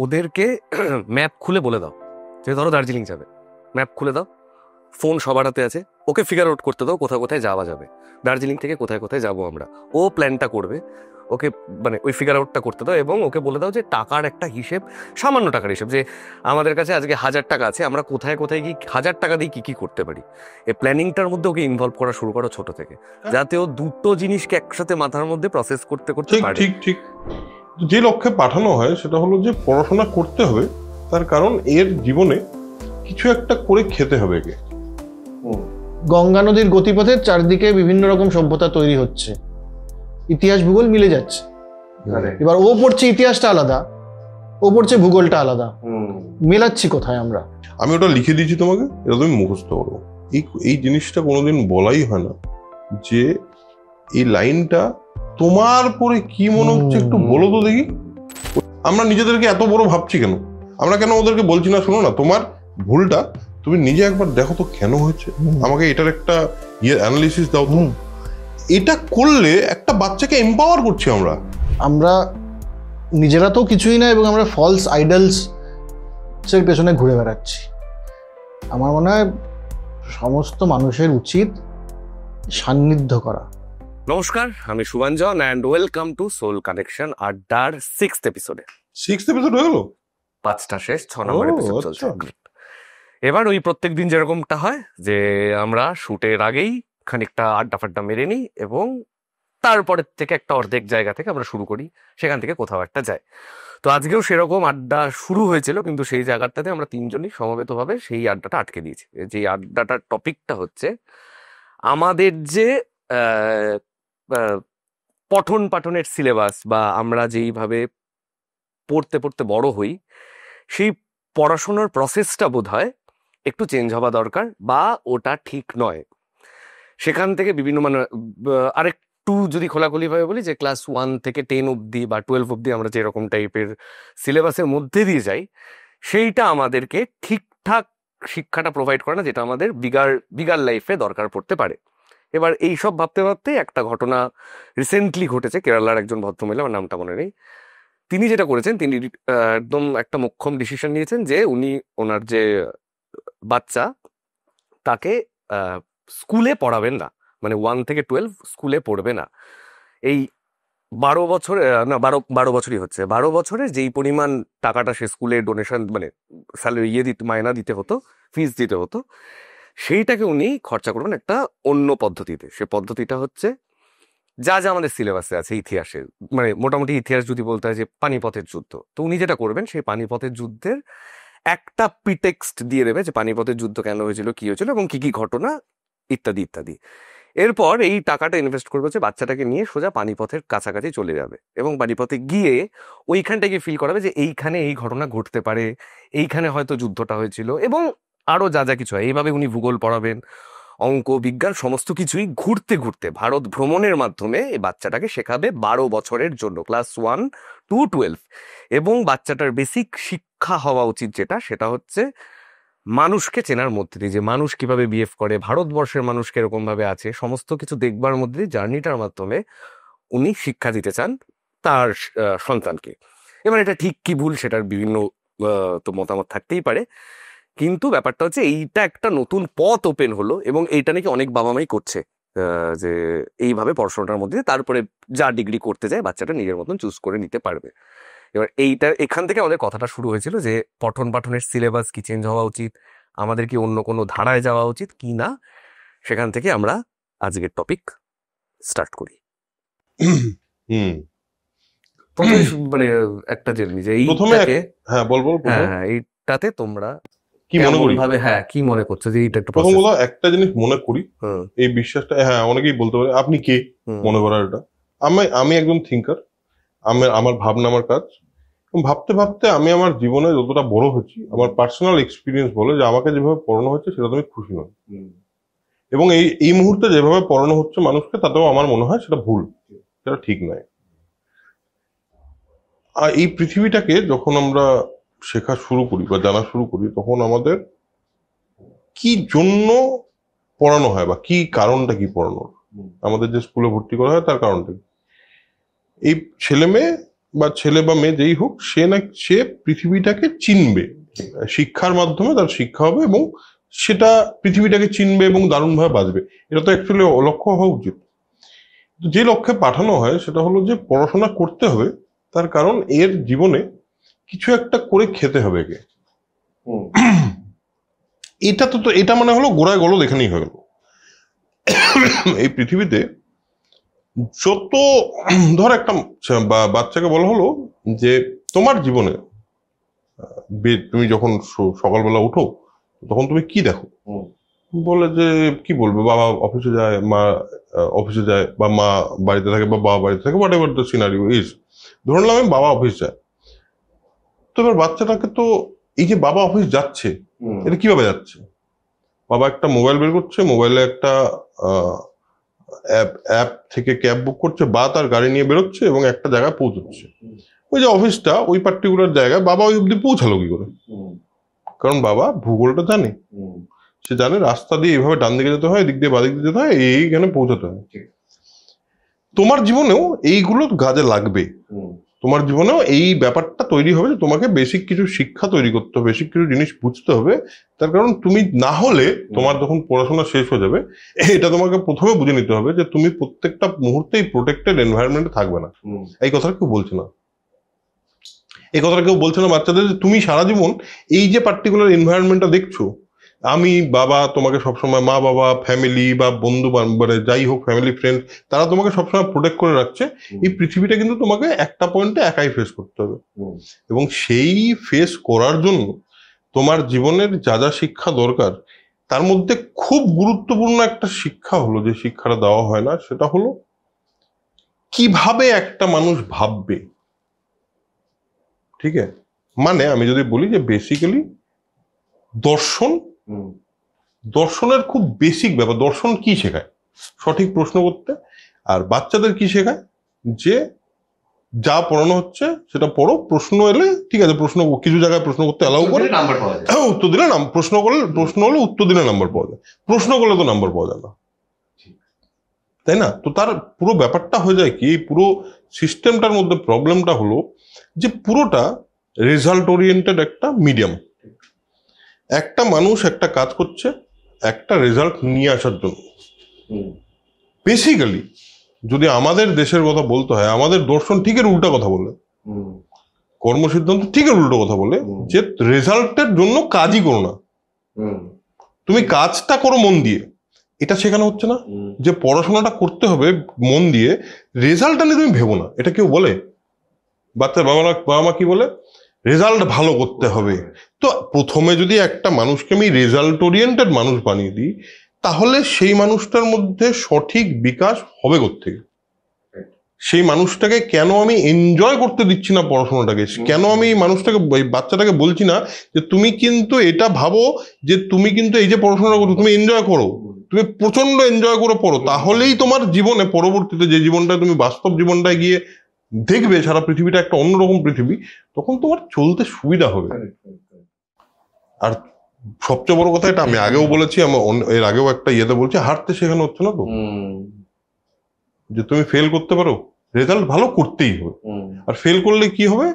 ওদেরকে ম্যাপ খুলে বলে দাও যে ধরো দার্জিলিং যাবে, ম্যাপ খুলে দাও, ফোন সবার হাতে আছে, ওকে ফিগার আউট করতে দাও কোথায় কোথায় যাওয়া যাবে, দার্জিলিং থেকে কোথায় কোথায় যাবো আমরা, ও প্ল্যানটা করবে, ওকে মানে ওই ফিগার আউটটা করতে দাও এবং ওকে বলে দাও যে টাকার একটা হিসেব, সামান্য টাকার হিসেব, যে আমাদের কাছে আজকে 1000 টাকা আছে, আমরা কোথায় কোথায় কি 1000 টাকা দিয়ে কি কি করতে পারি। এই প্ল্যানিংটার মধ্যে ওকে ইনভলভ করা শুরু করো ছোট থেকে, যাতে ও দুটো জিনিসকে একসাথে মাথার মধ্যে প্রসেস করতে করতে পারে। ঠিক ঠিক। যে লক্ষ্যে পাঠানো হয় সেটা হলো যে পড়াশোনা করতে হবে, তার কারণ এর জীবনে কিছু একটা করে খেতে হবে একে। গঙ্গা নদীর গতিপথের চারদিকে বিভিন্ন রকম সভ্যতা তৈরি হচ্ছে, ইতিহাস ভূগোল মিলে যাচ্ছে। এবার ও পড়ছে ইতিহাসটা আলাদা, ও পড়ছে ভূগোলটা আলাদা, মেলাচ্ছি কোথায় আমরা? আমি ওটা লিখে দিয়েছি তোমাকে, এটা তুমি মুখস্থ করো। এই জিনিসটা কোনোদিন বলাই হয় না যে এই লাইনটা তোমার পরে কি মনে হচ্ছে একটু বলো তো দেখি। আমরা নিজেদেরকে এত বড় ভাবছি কেন? আমরা কেন ওদেরকে বলছি না শোনো না তোমার ভুলটা তুমি নিজে একবার দেখো তো কেন হয়েছে, আমাকে এটার একটা অ্যানালিসিস দাও তো। এটা করলে একটা বাচ্চাকে এম্পাওয়ার করছি আমরা। আমরা নিজেরা তো কিছুই না এবং আমরা ফলস আইডলস এর পেছনে ঘুরে বেড়াচ্ছি। আমার মনে হয় সমস্ত মানুষের উচিত সান্নিধ্য করা। নমস্কার, আমি Shubhanjan and welcome to soul connection আড্ডার 6th এপিসোডে। 6th এপিসোড হয়ে গেল, 5টা শেষ, 6 নম্বর এপিসোড চলছে। এবার ওই প্রত্যেক দিন যেরকমটা হয় যে আমরা শুটের আগেই খানিকটা আড্ডা ফাড্ডা মেরে নিই এবং তারপরের থেকে একটা অর্ধেক জায়গা থেকে আমরা শুরু করি, সেখান থেকে কোথাও একটা যাই। তো আজকেও সেরকম আড্ডা শুরু হয়েছিল, কিন্তু সেই জায়গাটাতে আমরা তিনজনই সমবেতভাবে সেই আড্ডাটা আটকে দিয়েছি। যে আড্ডাটার টপিকটা হচ্ছে আমাদের যে পঠন পাঠনের সিলেবাস বা আমরা যেইভাবে পড়তে পড়তে বড় হই, সেই পড়াশোনার প্রসেসটা বোধ হয় একটু চেঞ্জ হওয়া দরকার বা ওটা ঠিক নয়। সেখান থেকে বিভিন্ন মানে আরেকটু যদি খোলাখুলিভাবে বলি যে ক্লাস 1 থেকে 10 অবধি বা 12 অবধি আমরা যেরকম টাইপের সিলেবাসের মধ্যে দিয়ে যাই, সেইটা আমাদেরকে ঠিকঠাক শিক্ষাটা প্রোভাইড করে না, যেটা আমাদের বিগার লাইফে দরকার পড়তে পারে। এবার এইসব ভাবতে ভাবতে একটা ঘটনা রিসেন্টলি ঘটেছে। কেরালার একজন ভদ্রমহিলা, আমার নামটা মনে নেই, তিনি যেটা করেছেন, তিনি একদম একটা মোক্ষম ডিসিশন নিয়েছেন যে উনি ওনার যে বাচ্চা তাকে স্কুলে পড়াবেন না, মানে 1 থেকে 12 স্কুলে পড়বে না। এই 12 বছরে না 12 বছরই হচ্ছে, 12 বছরে যেই পরিমাণ টাকাটা সে স্কুলে ডোনেশন মানে স্যালারি মায়না দিতে হতো, ফিস দিতে হতো, সেইটাকে উনি খরচা করবেন একটা অন্য পদ্ধতিতে। সে পদ্ধতিটা হচ্ছে যা যা আমাদের সিলেবাসে আছে ইতিহাসের, মানে মোটামুটি ইতিহাস যদি বলতে হয় যে পানিপথের যুদ্ধ, তো উনি যেটা করবেন সেই পানিপথের যুদ্ধের একটা প্রিটেক্সট দিয়ে দেবে যে পানিপথের যুদ্ধ কেন হয়েছিল, কি হয়েছিল এবং কি কি ঘটনা ইত্যাদি ইত্যাদি। এরপর এই টাকাটা ইনভেস্ট করবে হচ্ছে বাচ্চাটাকে নিয়ে সোজা পানিপথের কাছাকাছি চলে যাবে এবং পানিপথে গিয়ে ওইখানটাকে ফিল করাবে যে এইখানে এই ঘটনা ঘটতে পারে, এইখানে হয়তো যুদ্ধটা হয়েছিল এবং আরো যা যা কিছু হয়। এইভাবে উনি ভূগোল পড়াবেন, অঙ্ক, বিজ্ঞান, সমস্ত কিছুই ঘুরতে ঘুরতে ভারত ভ্রমণের মাধ্যমে এই বাচ্চাটাকে শেখাবে 12 বছরের জন্য, ক্লাস 1 to 12। এবং বাচ্চাটার বেসিক শিক্ষা হওয়া উচিত যেটা, সেটা হচ্ছে মানুষকে চেনার মধ্যে দিয়ে, যে মানুষ কিভাবে বিহেভ করে, ভারতবর্ষের মানুষ কিরকম ভাবে আছে, সমস্ত কিছু দেখবার মধ্যে দিয়ে জার্নিটার মাধ্যমে উনি শিক্ষা দিতে চান তার সন্তানকে। এবার এটা ঠিক কি ভুল সেটার বিভিন্ন তো মতামত থাকতেই পারে, কিন্তু ব্যাপারটা হচ্ছে এইটা একটা নতুন পথ ওপেন হলো এবং এইটা নাকি অনেক বাবা মাই করছে, যে এইভাবে পড়াশোনাটার মধ্যে তারপরে যা ডিগ্রি করতে যায় বাচ্চাটা নিজের মতন চুজ করে নিতে পারবে। এবার এখান থেকে আমাদের কথাটা শুরু হয়েছিল যে পঠন পাঠনের সিলেবাস কি চেঞ্জ হওয়া উচিত, আমাদের কি অন্য কোনো ধারায় যাওয়া উচিত কি না, সেখান থেকে আমরা আজকের টপিক স্টার্ট করি। মানে একটা জিনিস যে এইটাকে এইটাতে তোমরা কি মনে করি, কি মনে করছো যে এইটা একটু প্রথম কথা একটা জিনিস মনে করি, এই বিশ্বাসটা অনেকেই বলতে পারে আপনি কে মনে করার, এটা আমি একজন থিঙ্কার, আমার ভাবনা আমার কাজ। ভাবতে ভাবতে আমি আমার জীবনে যতটা বড় হয়েছি, আমার পার্সোনাল এক্সপিরিয়েন্স বলে যে আমাকে যেভাবে পড়ানো হচ্ছে সেটা আমি খুশি নই, এবং এই মুহূর্তে যেভাবে পড়ানো হচ্ছে মানুষকে তাতেও আমার মনে হয় সেটা ভুল, সেটা ঠিক নয়। আর এই পৃথিবীটাকে যখন আমরা শেখা শুরু করি বা জানা শুরু করি, তখন আমাদের কি জন্য পড়ানো হয় বা কি কারণটা কি পড়ানোর, আমাদের যে স্কুলে ভর্তি করা হয় তার কারণটা কি। এই ছেলে মেয়ে বা ছেলে বা মেয়ে যেই হোক, সে পৃথিবীটাকে চিনবে, শিক্ষার মাধ্যমে তার শিক্ষা হবে এবং সেটা পৃথিবীটাকে চিনবে এবং দারুণভাবে বাঁচবে। এটা তো অ্যাকচুয়ালি লক্ষ্য হওয়া উচিত। যে লক্ষ্যে পাঠানো হয় সেটা হলো যে পড়াশোনা করতে হবে, তার কারণ এর জীবনে কিছু একটা করে খেতে হবে একে। এটা মানে হলো গোড়ায় গলদ এখানেই হয়ে গেল। এই পৃথিবীতে যত ধর একটা বাচ্চাকে বলা হলো যে তোমার জীবনে তুমি যখন সকালবেলা উঠো তখন তুমি কি দেখো, বলে যে কি বলবে, বাবা অফিসে যায়, মা অফিসে যায়, বা মা বাড়িতে থাকে, বা বাবা বাড়িতে থাকে, what ever the scenario is. ধরে নিলাম বাবা অফিস যায়, তো এবার বাচ্চাটাকে তো এই যে বাবা অফিস যাচ্ছে এটা কিভাবে যাচ্ছে, বাবা একটা মোবাইল বের করছে, মোবাইলে একটা অ্যাপ থেকে ক্যাব বুক করছে বা তার গাড়ি নিয়ে বেরোচ্ছে এবং একটা জায়গায় পৌঁছচ্ছে। ওই যে অফিসটা ওই পার্টিকুলার জায়গায়, বাবা ওই অব্দি পৌঁছালো কি করে? কারণ বাবা ভূগোলটা জানে, সে জানে রাস্তা দিয়ে এইভাবে ডান দিকে যেতে হয়, এদিক দিয়ে বাদিক দিয়ে যেতে হয়, এইখানে পৌঁছাতে হয়। তোমার জীবনেও এইগুলো কাজে লাগবে, তোমার জীবনেও এই ব্যাপারটা তৈরি হবে যে তোমাকে বেসিক কিছু শিক্ষা তৈরি করতে হবে, বেসিক কিছু জিনিস বুঝতে হবে। তার কারণ তুমি না হলে তোমার যখন পড়াশোনা শেষ হয়ে যাবে, এটা তোমাকে প্রথমে বুঝে নিতে হবে যে তুমি প্রত্যেকটা মুহূর্তেই প্রোটেক্টেড এনভায়রনমেন্টে থাকবে না। এই কথাটা কেউ বলছে না, এই কথাটা কেউ বলছে না বাচ্চাদের যে তুমি সারা জীবন এই যে পার্টিকুলার এনভায়রনমেন্টটা দেখছো, আমি বাবা তোমাকে সবসময়, মা বাবা ফ্যামিলি বা বন্ধু মানে যাই হোক ফ্যামিলি ফ্রেন্ড, তারা তোমাকে সবসময় প্রোটেক্ট করে রাখছে। এই পৃথিবীটা কিন্তু তোমাকে একটা পয়েন্টে একাই ফেস করতে হবে, এবং সেই ফেস করার জন্য তোমার জীবনের যা যা শিক্ষা দরকার, তার মধ্যে খুব গুরুত্বপূর্ণ একটা শিক্ষা হলো, যে শিক্ষাটা দেওয়া হয় না, সেটা হলো কিভাবে একটা মানুষ ভাববে। ঠিক আছে, মানে আমি যদি বলি যে বেসিক্যালি দর্শনের খুব বেসিক ব্যাপার, দর্শন কি শেখায়, সঠিক প্রশ্ন করতে। আর বাচ্চাদের কি শেখায়, যে যা পড়ানো হচ্ছে সেটা পড়ো, প্রশ্ন এলে ঠিক আছে, প্রশ্ন কিছু জায়গায় প্রশ্ন করতে অ্যালাউ করে, উত্তর দিলে প্রশ্ন হলে উত্তর দিলে নাম্বার পাওয়া যায়, প্রশ্ন করলে তো নাম্বার পাওয়া যায় না, তাই না? তো তার পুরো ব্যাপারটা হয়ে যায় কি, এই পুরো সিস্টেমটার মধ্যে প্রবলেমটা হলো যে পুরোটা রেজাল্ট ওরিয়েন্টেড একটা মিডিয়াম। একটা মানুষ একটা কাজ করছে একটা রেজাল্ট নিয়ে আসার জন্য। বেসিক্যালি যদি আমাদের দেশের কথা বলতে হয়, আমাদের দর্শন ঠিকের উল্টা কথা বলে, কর্মসিদ্ধান্ত ঠিকের উল্টো কথা বলে, যে রেজাল্টের জন্য কাজই করো না, তুমি কাজটা করো মন দিয়ে। এটা শেখানো হচ্ছে না যে পড়াশোনাটা করতে হবে মন দিয়ে, রেজাল্টটা নিয়ে তুমি ভেবো না। এটা কেউ বলে? বাচ্চার বাবা মা কি বলে? রেজাল্ট ভালো করতে হবে। তো প্রথমে যদি একটা মানুষকে আমি রেজাল্ট ওরিয়েন্টেড মানুষ বানিয়ে দিই, তাহলে সেই মানুষটার মধ্যে সঠিক বিকাশ হবে কোত্থেকে? সেই মানুষটাকে কেন আমি এনজয় করতে দিচ্ছি না পড়াশোনাটাকে? কেন আমি মানুষটাকে, বাচ্চাটাকে বলছি না যে তুমি কিন্তু এটা ভাবো যে তুমি কিন্তু এই যে পড়াশোনা করছো তুমি এনজয় করো, তুমি প্রচন্ড এনজয় করে পড়ো, তাহলেই তোমার জীবনে পরবর্তীতে যে জীবনটা তুমি বাস্তব জীবনটায় গিয়ে দেখবে সারা পৃথিবীটা একটা অন্যরকম পৃথিবী, তখন তোমার চলতে সুবিধা হবে। আর সবচেয়ে বড় কথা, এটা আমি আগেও বলেছি, এর আগেও একটা ইয়েতে বলছি, হারতে শেখানো হচ্ছে না তো, যে তুমি ফেল করতে পারো, রেজাল্ট ভালো করতেই হবে। আর ফেল করলে কি হবে?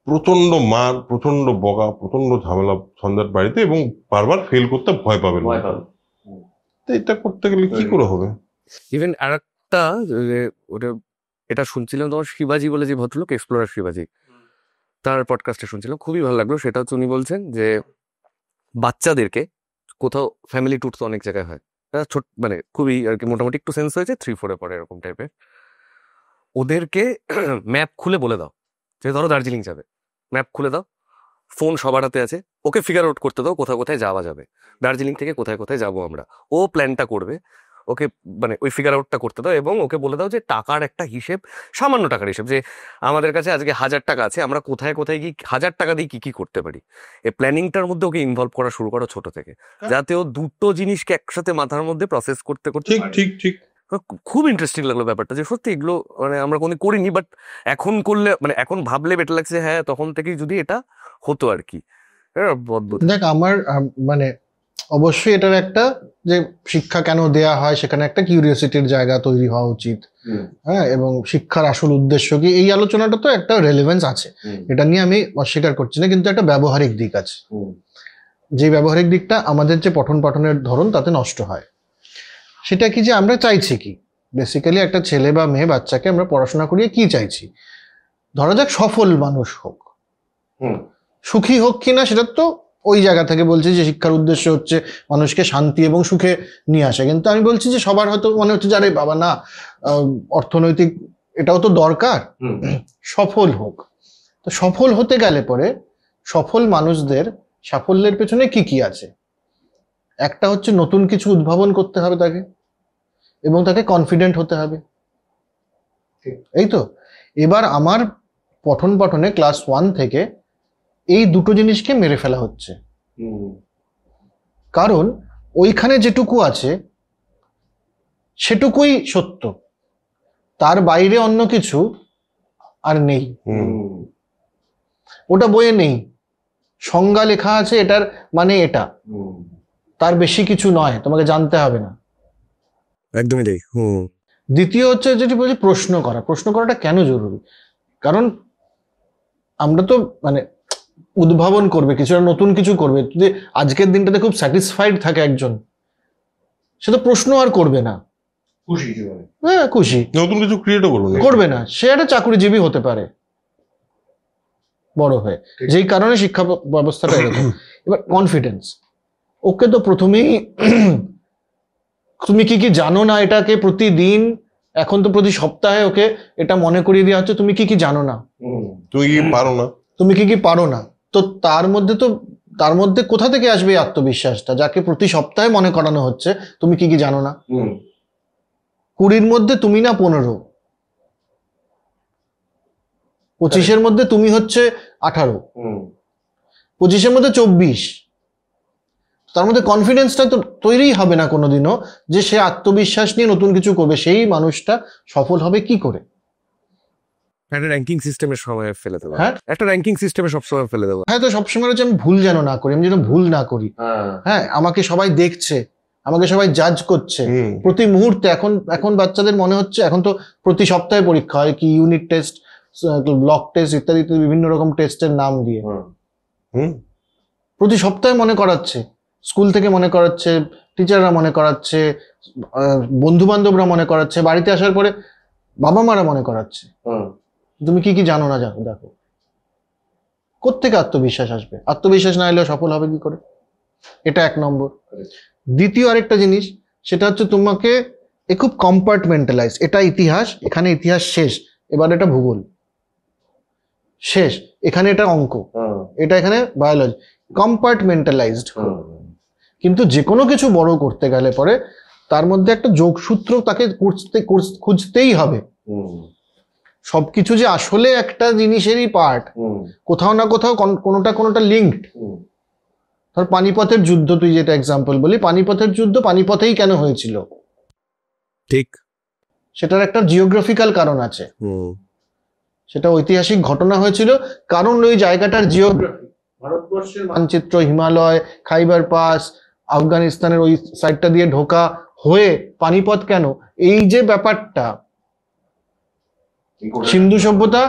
প্রচন্ড মার, প্রচন্ড বকা, প্রচন্ড ঝামেলা ঝঞ্ঝাট বাড়িতে, এবং বারবার ফেল করতে ভয় পাবে। তো এটা করতে গেলে কি করে হবে? ইভেন আর একটা, ওটা এটা শুনছিলাম তোমার শিবাজি বলে যে ভদ্রলোক, এক্সপ্লোরার শিবাজি, তার পডকাস্টে শুনছিলাম, খুবই ভালো লাগলো। সেটা হচ্ছে উনি বলছেন যে বাচ্চাদেরকে কোথাও ফ্যামিলি ট্যুর তো অনেক জায়গায় হয়, ছোট মানে খুবই আর কি মোটামুটি একটু সেন্স হয়েছে 3-4 পরে এরকম টাইপের, ওদেরকে ম্যাপ খুলে বলে দাও যে ধরো দার্জিলিং যাবে, ম্যাপ খুলে দাও, ফোন সবার হাতে আছে, ওকে ফিগার আউট করতে দাও কোথায় কোথায় যাওয়া যাবে, দার্জিলিং থেকে কোথায় কোথায় যাবো আমরা, ও প্ল্যানটা করবে, ওকে মানে ওই ফিগার আউটটা করতে দাও, এবং ওকে বলে দাও যে টাকার একটা হিসেব, সামান্য টাকার হিসেব, যে আমাদের কাছে আজকে 1000 টাকা আছে, আমরা কোথায় কোথায় গিয়ে 1000 টাকা দিয়ে কি কি করতে পারি। এই প্ল্যানিংটার মধ্যে ওকে ইনভলভ করা শুরু করো ছোট থেকে, যাতে ও দুটো জিনিসকে একসাথে মাথার মধ্যে প্রসেস করতে করতে। ঠিক ঠিক ঠিক খুব ইন্টারেস্টিং লাগলো ব্যাপারটা, যে সত্যি এগুলো মানে আমরা কোনো করিনি, বাট এখন করলে মানে এখন ভাবলে বেটার লাগছে, হ্যাঁ তখন থেকেই যদি এটা হতো আর কি। দেখ আমার মানে অবশ্যই এটার একটা যে শিক্ষা কেন দেয়া হয় সেখানে একটা কিউরিওসিটির জায়গা তৈরি হওয়া উচিত। হ্যাঁ, এবং শিক্ষার আসল উদ্দেশ্য কি, এই আলোচনাটা তো একটা রেলেভেন্স আছে, এটা নিয়ে আমি অস্বীকার করছি না, কিন্তু একটা ব্যবহারিক দিক আছে, যে ব্যবহারিক দিকটা আমাদের যে পঠন পাঠনের ধরন তাতে নষ্ট হয়। সেটা কি, যে আমরা চাইছি কি, বেসিক্যালি একটা ছেলে বা মেয়ে বাচ্চাকে আমরা পড়াশোনা করিয়ে কি চাইছি, ধরা যাক সফল মানুষ হোক, সুখী হোক কিনা সেটা তো ওই জায়গা থেকে বলছি যে শিক্ষার উদ্দেশ্য হচ্ছে মানুষকে শান্তি এবং সুখে নিয়ে আসা। কিন্তু আমি বলছি যে সবার হয়তো মনে হচ্ছে যে আরে বাবা না, অর্থনৈতিক এটাও তো দরকার, সফল হোক। তো সফল হতে গেলে পরে সফল মানুষদের সাফল্যের পেছনে কি কি আছে, একটা হচ্ছে নতুন কিছু উদ্ভাবন করতে হবে তাকে, এবং তাকে কনফিডেন্ট হতে হবে, এই তো। এবার আমার পঠন পাঠনে ক্লাস 1 থেকে এই দুটো জিনিসকে মেরে ফেলা হচ্ছে, কারণ ওইখানে যেটুকু আছে সেটুকুই সত্য, তার বাইরে অন্য কিছু আর নেই, ওটা বইয়ে নেই, সংজ্ঞা লেখা আছে এটার মানে এটা, তার বেশি কিছু নয়, তোমাকে জানতে হবে না। একদমই তাই। দ্বিতীয় হচ্ছে যেটি বলছি প্রশ্ন করাটা কেন জরুরি, কারণ আমরা তো মানে উদ্ভাবন করবে, কিছুটা নতুন কিছু করবে, যদি আজকের দিনটাতে খুব স্যাটিসফাইড থাকে একজন, সে তো প্রশ্ন আর করবে না, হ্যাঁ খুশি, নতুন কিছু ক্রিয়েটও করবে না, সে একটা চাকরিজীবী হতে পারে বড় হয়ে, যেই কারণে শিক্ষা ব্যবস্থাটা এরকম। এবার কনফিডেন্স, ওকে তো প্রথমেই তুমি কি কি জানো না এটাকে প্রতিদিন, এখন তো প্রতি সপ্তাহে ওকে এটা মনে করিয়ে দেওয়া হচ্ছে তুমি কি কি জানো না, তুমি কি পারো না, তুমি কি কি পারো না। তো তার মধ্যে কোথা থেকে আসবে এই আত্মবিশ্বাসটা, যাকে প্রতি সপ্তাহে মনে করানো হচ্ছে তুমি কি কি জানো না। 20-র মধ্যে তুমি না 15, 25-এর মধ্যে তুমি হচ্ছে 18, 25-এর মধ্যে 24, তার মধ্যে কনফিডেন্সটা তো তৈরি হবে না কোনোদিনও, যে সে আত্মবিশ্বাস নিয়ে নতুন কিছু করবে। সেই মানুষটা সফল হবে কি করে? একটা র্যাঙ্কিং সিস্টেমের সময় ফেলে দেবো, হ্যাঁ, একটা র্যাঙ্কিং সিস্টেমে সবসময় ফেলে দেবো। হ্যাঁ, তো সবসময় হচ্ছে আমি ভুল যেন না করি, আমি যেন ভুল না করি, হ্যাঁ, আমাকে সবাই দেখছে, আমাকে সবাই জাজ করছে প্রতি মুহূর্তে। এখন বাচ্চাদের মনে হচ্ছে, এখন তো প্রতি সপ্তাহে পরীক্ষা হয়, কি ইউনিট টেস্ট, ব্লক টেস্ট ইত্যাদি বিভিন্ন রকম টেস্টের নাম দিয়ে প্রতি সপ্তাহে মনে করাচ্ছে, স্কুল থেকে মনে করাচ্ছে, টিচাররা মনে করাচ্ছে, বন্ধু বান্ধবরা মনে করাচ্ছে, বাড়িতে আসার পরে বাবা মারা মনে করাচ্ছে তুমি কি কি জানো না দেখো। কোত্থেকে আত্মবিশ্বাস আসবে? আত্মবিশ্বাস না এলেও সফল হবে কি করে? এটা 1 নম্বর। দ্বিতীয় আরেকটা জিনিস, সেটা হচ্ছে তোমাকে খুব কম্পার্টমেন্টালাইজ, এটা ইতিহাস, এখানে ইতিহাস শেষ, এবার এটা ভূগোল শেষ, এখানে এটা অঙ্ক, এটা এখানে বায়োলজি, কম্পার্টমেন্টালাইজড। কিন্তু যে কোনো কিছু বড় করতে গেলে পরে তার মধ্যে একটা যোগসূত্র তাকে খুঁজতেই হবে। সবকিছু যে আসলে একটা জিনিসেরই পার্ট, কোথাও না কোথাও কোনোটা লিঙ্কড। ধর পানিপথের যুদ্ধ, তুই যেটা এক্সাম্পল বলি, পানিপথের যুদ্ধ পানিপথেই কেন হয়েছিল, ঠিক, সেটার একটা জিওগ্রাফিক্যাল কারণ আছে, সেটা ঐতিহাসিক ঘটনা হয়েছিল, কারণ ওই জায়গাটার জিওগ্রাফি, ভারতবর্ষের মানচিত্র, হিমালয়, খাইবার পাস, আফগানিস্তানের ওই সাইডটা দিয়ে ঢোকা হয়ে পানিপথ কেন, এই যে ব্যাপারটা, সিন্ধু সভ্যতা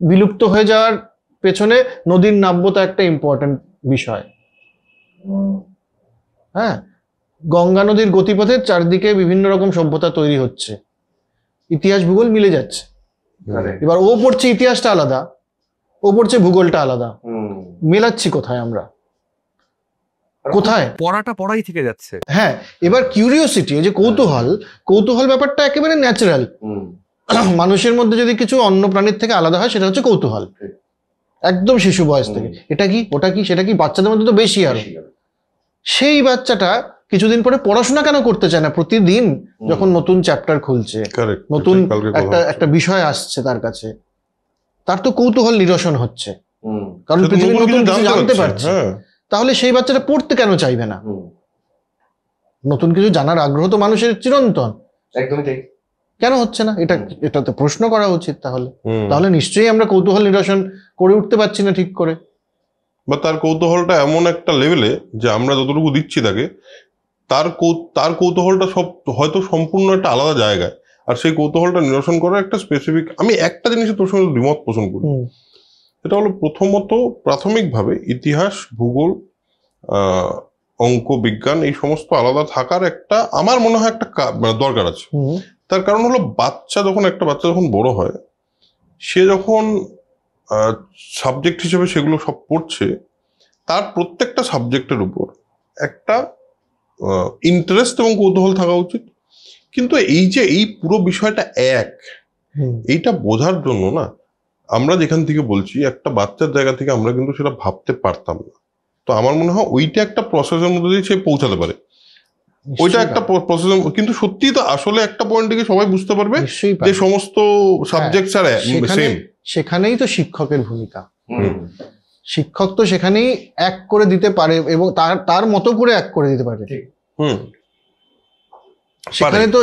বিলুপ্ত হয়ে যাওয়ার পেছনে নদীর নাব্যতা একটা ইম্পর্টেন্ট বিষয়। হ্যাঁ, গঙ্গা নদীর গতিপথের চারদিকে বিভিন্ন রকম সভ্যতা তৈরি হচ্ছে, ইতিহাস ভূগোল মিলে যাচ্ছে। এবার ও পড়ছে ইতিহাসটা আলাদা, ও পড়ছে ভূগোলটা আলাদা, মেলাচ্ছি কোথায় আমরা, কোথায়? পড়াটা পড়াই থেকে যাচ্ছে। হ্যাঁ, এবার কিউরিওসিটি, যে কৌতূহল ব্যাপারটা একেবারে ন্যাচারাল। মানুষের মধ্যে যদি কিছু অন্য প্রাণীর থেকে আলাদা হয় সেটা হচ্ছে কৌতূহল, একদম শিশু বয়স থেকে, এটা কি ওটা কি সেটা কি, বাচ্চাদের মধ্যে তো বেশি আরো। সেই বাচ্চাটা কিছুদিন পরে পড়াশোনা কেন করতে চায় না? প্রতিদিন যখন নতুন চ্যাপ্টার খুলছে, নতুন একটা বিষয় আসছে তার কাছে, তার তো কৌতূহল নিরসন হচ্ছে, কারণ পৃথিবীর নতুন কিছু জানতে পারছে। তাহলে সেই বাচ্চাটা পড়তে কেন চাইবে না? নতুন কিছু জানার আগ্রহ তো মানুষের চিরন্তন, একদমই ঠিক। কেন হচ্ছে না? এটাতে প্রশ্ন করা উচিত। তাহলে নিশ্চয়ই আমরা কৌতূহল নিরসন করে উঠতে পারছি না ঠিক করে। বা তার কৌতূহলটা এমন একটা লেভেলে যে আমরা যতটুকু দিচ্ছি তাকে, তার কৌতূহলটা সব হয়তো সম্পূর্ণ একটা আলাদা জায়গায়, আর সেই কৌতূহলটা নিরসন করার একটা স্পেসিফিক। আমি একটা জিনিসে তোর সঙ্গে দ্বিমত পোষণ করি, সেটা হলো প্রথমত প্রাথমিকভাবে ইতিহাস, ভূগোল, অঙ্ক, বিজ্ঞান এই সমস্ত আলাদা থাকার একটা আমার মনে হয় একটা মানে দরকার আছে। তার কারণ হলো একটা বাচ্চা যখন বড় হয়, সে যখন সাবজেক্ট হিসেবে সেগুলো সব পড়ছে, তার প্রত্যেকটা সাবজেক্টের উপর একটা ইন্টারেস্ট এবং কৌতূহল থাকা উচিত। কিন্তু এই পুরো বিষয়টা এইটা বোঝার জন্য না, আমরা যেখান থেকে বলছি একটা বাচ্চার জায়গা থেকে আমরা কিন্তু সেটা ভাবতে পারতাম না। তো আমার মনে হয় ওইটা একটা প্রসেসের মধ্যে দিয়ে সে পৌঁছাতে পারে, ওইটা একটা প্রসেস। কিন্তু সত্যি তো আসলে একটা পয়েন্ট থেকে সবাই বুঝতে পারবে যে সমস্ত সাবজেক্ট আর সেম। সেখানেই তো শিক্ষকের ভূমিকা। শিক্ষক তো সেখানেই এক করে দিতে পারে এবং তার মতো করে এক করে দিতে পারে।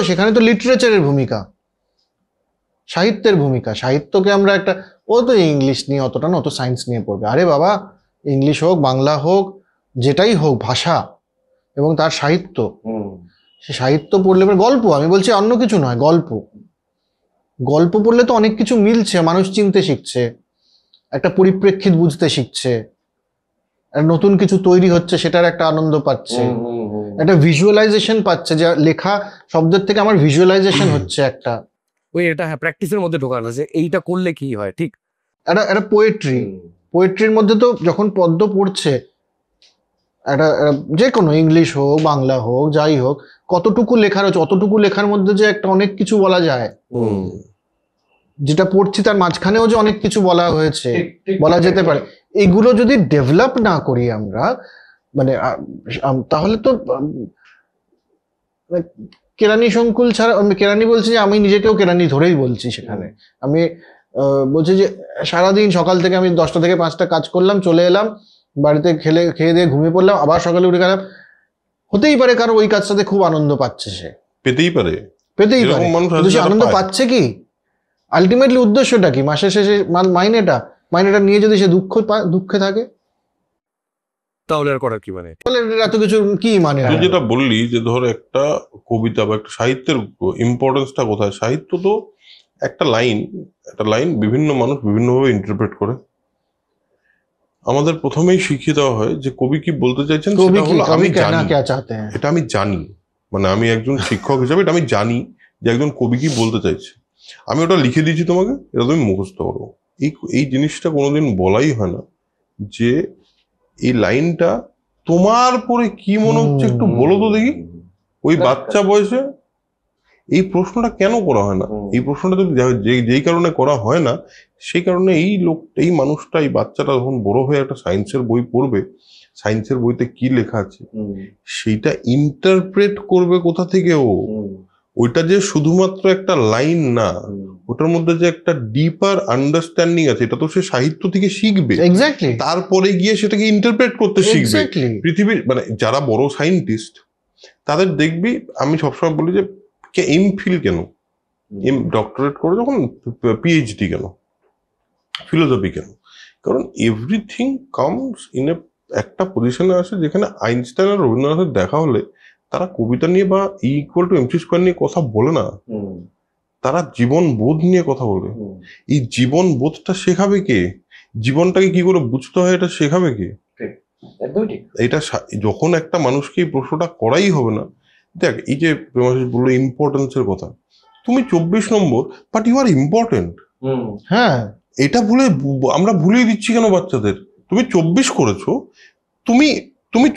সেখানে তো লিটারেচারের ভূমিকা, সাহিত্যের ভূমিকা। সাহিত্যকে আমরা একটা, ও তো ইংলিশ নিয়ে অতটা না, অত সায়েন্স নিয়ে পড়বে। আরে বাবা, ইংলিশ হোক, বাংলা হোক, যেটাই হোক, ভাষা এবং তার সাহিত্য, সে সাহিত্য পড়লে গল্প, আমি বলছি অন্য কিছু নয়, গল্প পড়লে তো অনেক কিছু মিলছে। মানুষ চিনতে শিখছে, একটা পরিপ্রেক্ষিত বুঝতে শিখছে, নতুন কিছু তৈরি হচ্ছে সেটার একটা আনন্দ পাচ্ছে, একটা ভিজুয়ালাইজেশন পাচ্ছে, যে লেখা শব্দের থেকে আমার ভিজুয়ালাইজেশন হচ্ছে একটা। এটা হ্যাঁ প্র্যাকটিসের মধ্যে ঢোকানো, যে এইটা করলে কি হয়। ঠিক, একটা পোয়েট্রির মধ্যে তো যখন পদ্য পড়ছে, একটা যে কোনো ইংলিশ হোক, বাংলা হোক, যাই হোক, কতটুকু লেখার হচ্ছে, অতটুকু লেখার মধ্যে যে একটা অনেক কিছু বলা যায়। যেটা পড়ছি তার মাঝখানেও যে অনেক কিছু বলা হয়েছে, বলা যেতে পারে। এগুলো যদি ডেভেলপ না করি আমরা, মানে তাহলে তো কেরানি সংকুল ছাড়া, কেরানি বলছি যে আমি নিজেকেও কেরানি ধরেই বলছি। সেখানে আমি বলছি যে সারাদিন সকাল থেকে আমি 10টা থেকে 5টা কাজ করলাম, চলে এলাম বাড়িতে, খেয়ে দিয়ে ঘুমিয়ে পড়লাম, আবার সকালে উঠে গেলাম। হতেই পারে কারণ ওই কাজটাতে খুব আনন্দ পাচ্ছে, সে পেতেই পারে। কিন্তু সে আনন্দ পাচ্ছে কি, আলটিমেটলি উদ্দেশ্যটা কি, মাসের শেষে মাইনেটা নিয়ে যদি সে দুঃখে থাকে, তাহলে আর করার কি মানে, এত কিছু কি মানে। তুই যেটা বললি যে ধর একটা কবিতা বা একটা সাহিত্যের ইম্পর্টেন্সটা কোথায়, সাহিত্য তো একটা লাইন বিভিন্ন মানুষ বিভিন্নভাবে ইন্টারপ্রেট করে। আমাদের প্রথমেই শিখিয়ে দেওয়া হয় যে কবি কি বলতে চাইছেন, সেটা হলো আমি জানি, এটা আমি জানি, মানে আমি একজন শিক্ষক হিসেবে এটা আমি জানি যে একজন কবি কি বলতে চাইছে, আমি ওটা লিখে দিয়েছি তোমাকে, এটা তুমি মুখস্থ করো। এই জিনিসটা কোনোদিন বলাই হয় না যে এই লাইনটা তোমার পরে কি মনে হচ্ছে একটু বলো তো দেখি। ওই বাচ্চা বয়সে এই প্রশ্নটা কেন করা হয় না? এই প্রশ্নটা যদি যেই কারণে করা হয় না, সেই কারণে এই মানুষটা, এই বাচ্চাটা যখন বড় হয়ে একটা সায়েন্সের বই পড়বে, সায়েন্সের বইতে কি লেখা আছে সেইটা ইন্টারপ্রেট করবে কোথা থেকে ওইটা যে শুধুমাত্র একটা লাইন না, ওটার মধ্যে যে একটা ডিপার আন্ডারস্ট্যান্ডিং আছে, এটা তো সে সাহিত্য থেকে শিখবে। তারপরে গিয়ে সেটাকে ইন্টারপ্রেট করতে শিখবে। পৃথিবীর মানে যারা বড় সায়েন্টিস্ট, তাদের দেখবি, আমি সবসময় বলি যে এমফিল কেন, ডক্টরেট করে যখন পিএইচডি কেন, ফিলোসফি কেন, কারণ এভরিথিং কামস ইন একটা পজিশনে আসে যেখানে আইনস্টাইন আর রবীন্দ্রনাথের দেখা হলে তারা কবিতা নিয়ে বা E=mc² নিয়ে কথা বলে না, তারা জীবন বোধ নিয়ে কথা বলে। এই জীবন বোধটা শেখাবে কে? জীবনটাকে কি করে বুঝতে হয় এটা শেখাবে কে? এটা যখন একটা মানুষকে এই প্রশ্নটা করাই হবে না। দেখ, এই যে প্রেমাশিস বললো ইম্পর্টেন্সের কথা, তুমি 24 নম্বর, বাট ইউ আর ইম্পর্টেন্ট। হ্যাঁ, এটা আমরা ভুলিয়ে দিচ্ছি কেন বাচ্চাদের? তুমি 24 করেছো, তুমি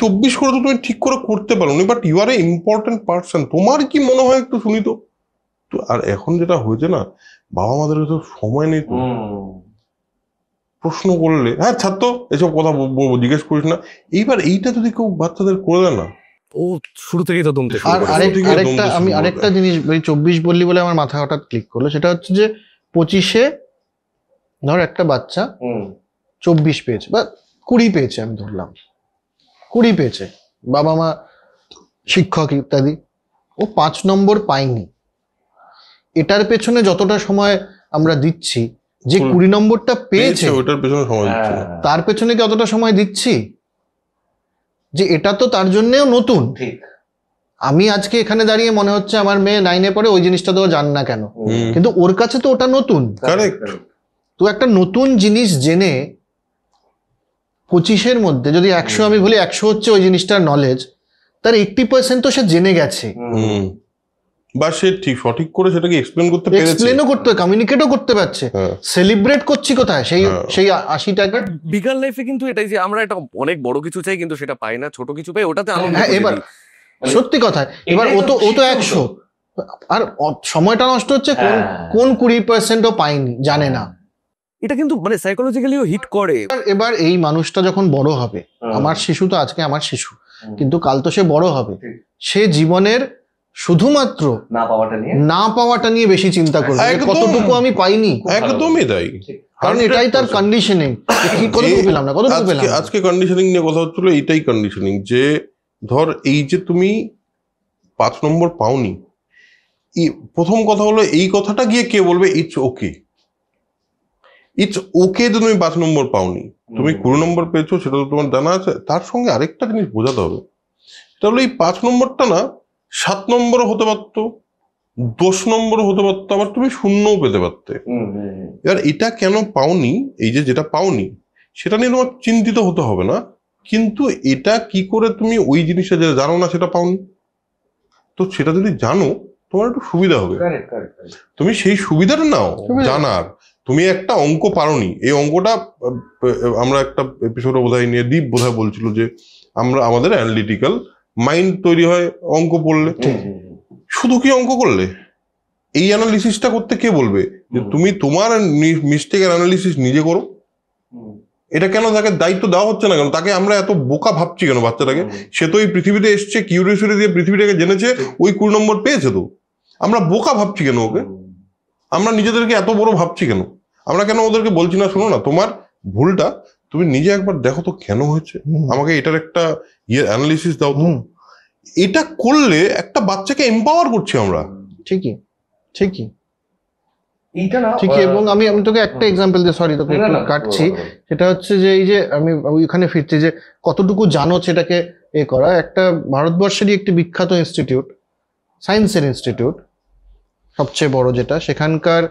24 করেছো, তুমি ঠিক করে করতে পারো নি, but you are a important person. তোমার কি মনে হয় একটু শুনি তো। আর এখন যেটা হয়েছে না, বাবা মাদের তো সময় নেই, তো প্রশ্ন করলে হ্যাঁ ছাত্র এসব কথা জিজ্ঞেস করিস না। এইবার এইটা যদি কেউ বাচ্চাদের করে দেয় না, ও শুরু থেকেই তো দমতে শুরু করে। আমি আরেকটা জিনিস 24 বললি বলে আমার মাথা হঠাৎ ক্লিক করলো, সেটা হচ্ছে যে 25-এ ধর একটা বাচ্চা 24 পেয়েছে বা 20 পেয়েছে, আমি ধরলাম 20 পেয়েছে, বাবা মা, শিক্ষক ইত্যাদি, ও 5 নম্বর পায়নি। এটার পেছনে যতটা সময় আমরা দিচ্ছি, যে 20 নম্বরটা পেয়েছে ওটার পেছনে সময় দিচ্ছে না। তার পেছনে কি অতটা সময় দিচ্ছি? যে এটা তো তার জন্যও নতুন। ঠিক। আমি আজকে এখানে দাঁড়িয়ে মনে হচ্ছে আমার মেয়ে 9-এ পড়ে, ওই জিনিসটা তো ও জান না কেন, হুম। কিন্তু ওর কাছে তো ওটা নতুন। কারেক্ট। তো একটা নতুন জিনিস জেনে 25-এর মধ্যে যদি 100 আমি বলি 100 হচ্ছে ওই জিনিসটার নলেজ, তার 80% তো সে জেনে গেছে, হুম। বা সে ঠিক সঠিক করে সেটাকে এক্সপ্লেন করতে পেরেছে। এক্সপ্লেনও করতে, কমিউনিকেটও করতে পারছে। হ্যাঁ। সেলিব্রেট করছি কোথায়? সেই হ্যাঁ। সেই 80 টাকা। বিগার লাইফে কিন্তু এটাই যে আমরা একটা অনেক বড় কিছু চাই কিন্তু সেটা পাই না, ছোট কিছু পাই ওটাতে আনন্দ হ্যাঁ, খুঁজে এবার নিই। সত্যি কথা, এবার ও তো 100, আর সময়টা নষ্ট হচ্ছে কোন 20%ও পায়নি, জানে না। এটা কিন্তু মানে সাইকোলজিক্যালিও হিট করে। এবার এই মানুষটা যখন বড় হবে, আমার শিশু তো আজকে আমার শিশু, কিন্তু কাল তো সে বড় হবে, সে জীবনের শুধুমাত্র না পাওয়াটা নিয়ে বেশি চিন্তা করবে, একদম। কতটুকু আমি পাইনি। একদমই তাই। কারণ এটাই তার কন্ডিশনিং। কতটুকু পেলাম না, কতটুকু পেলাম না। আজকে কন্ডিশনিং নিয়ে কথা হচ্ছিল, এইটাই কন্ডিশনিং যে ধর এই যে তুমি 5 নম্বর পাওনি, প্রথম কথা হলো এই কথাটা গিয়ে কে বলবে ইটস ওকে, ইটস ওকে যে তুমি 5 নম্বর পাওনি, তুমি 20 নম্বর পেয়েছো সেটা তো তোমার জানা আছে। তার সঙ্গে আরেকটা জিনিস বোঝাতে হবে, তাহলে এই 5 নম্বরটা না 7 নম্বরও হতে পারতো, 10 নম্বরও হতে পারতো, আবার তুমি 0ও পেতে পারতে। এবার এটা কেন পাওনি, এই যে যেটা পাওনি সেটা নিয়ে তোমার চিন্তিত হতে হবে না, কিন্তু এটা কি করে তুমি ওই জিনিসটা যেটা জানো না সেটা পাওনি, তো সেটা যদি জানো তোমার একটু সুবিধা হবে। তুমি সেই সুবিধাটা নাও জানার। তুমি একটা অঙ্ক পারোনি, এই অঙ্কটা আমরা একটা এপিসোডে বোধহয় নিয়ে দীপ বোধহয় বলছিল যে আমাদের অ্যানালিটিক্যাল মাইন্ড তৈরি হয় অঙ্ক পড়লে। শুধু কি অঙ্ক করলে? এই অ্যানালিসিসটা করতে কে বলবে যে তুমি তোমার মিস্টেকের অ্যানালিসিস নিজে করো? এটা কেন তাকে দায়িত্ব দেওয়া হচ্ছে না কেন? তাকে আমরা এত বোকা ভাবছি কেন বাচ্চাটাকে? সে তো এই পৃথিবীতে এসছে, কিউরিওসিটি দিয়ে পৃথিবীটাকে জেনেছে, ওই 20 নম্বর পেয়েছে, তো আমরা বোকা ভাবছি কেন ওকে? আমরা নিজেদেরকে এত বড় ভাবছি কেন? আমরা কেন ওদেরকে বলছি না শোনো না তোমার ভুলটা তুমি নিজে একবার দেখো তো কেন হয়েছে, আমাকে এটার একটা অ্যানালিসিস দাও তো। এটা করলে একটা বাচ্চাকে এম্পাওয়ার করছি আমরা। ঠিকই ঠিকই ঠিকই। এবং আমি তোকে একটা এক্সাম্পল দিয়ে, সরি তোকে একটু কাটছি, সেটা হচ্ছে যে এই যে আমি ওইখানে ফিরছি যে কতটুকু জানো সেটাকে করা। একটা ভারতবর্ষেরই একটি বিখ্যাত ইনস্টিটিউট, সায়েন্সের ইনস্টিটিউট সবচেয়ে বড়, যেটা সেখানকার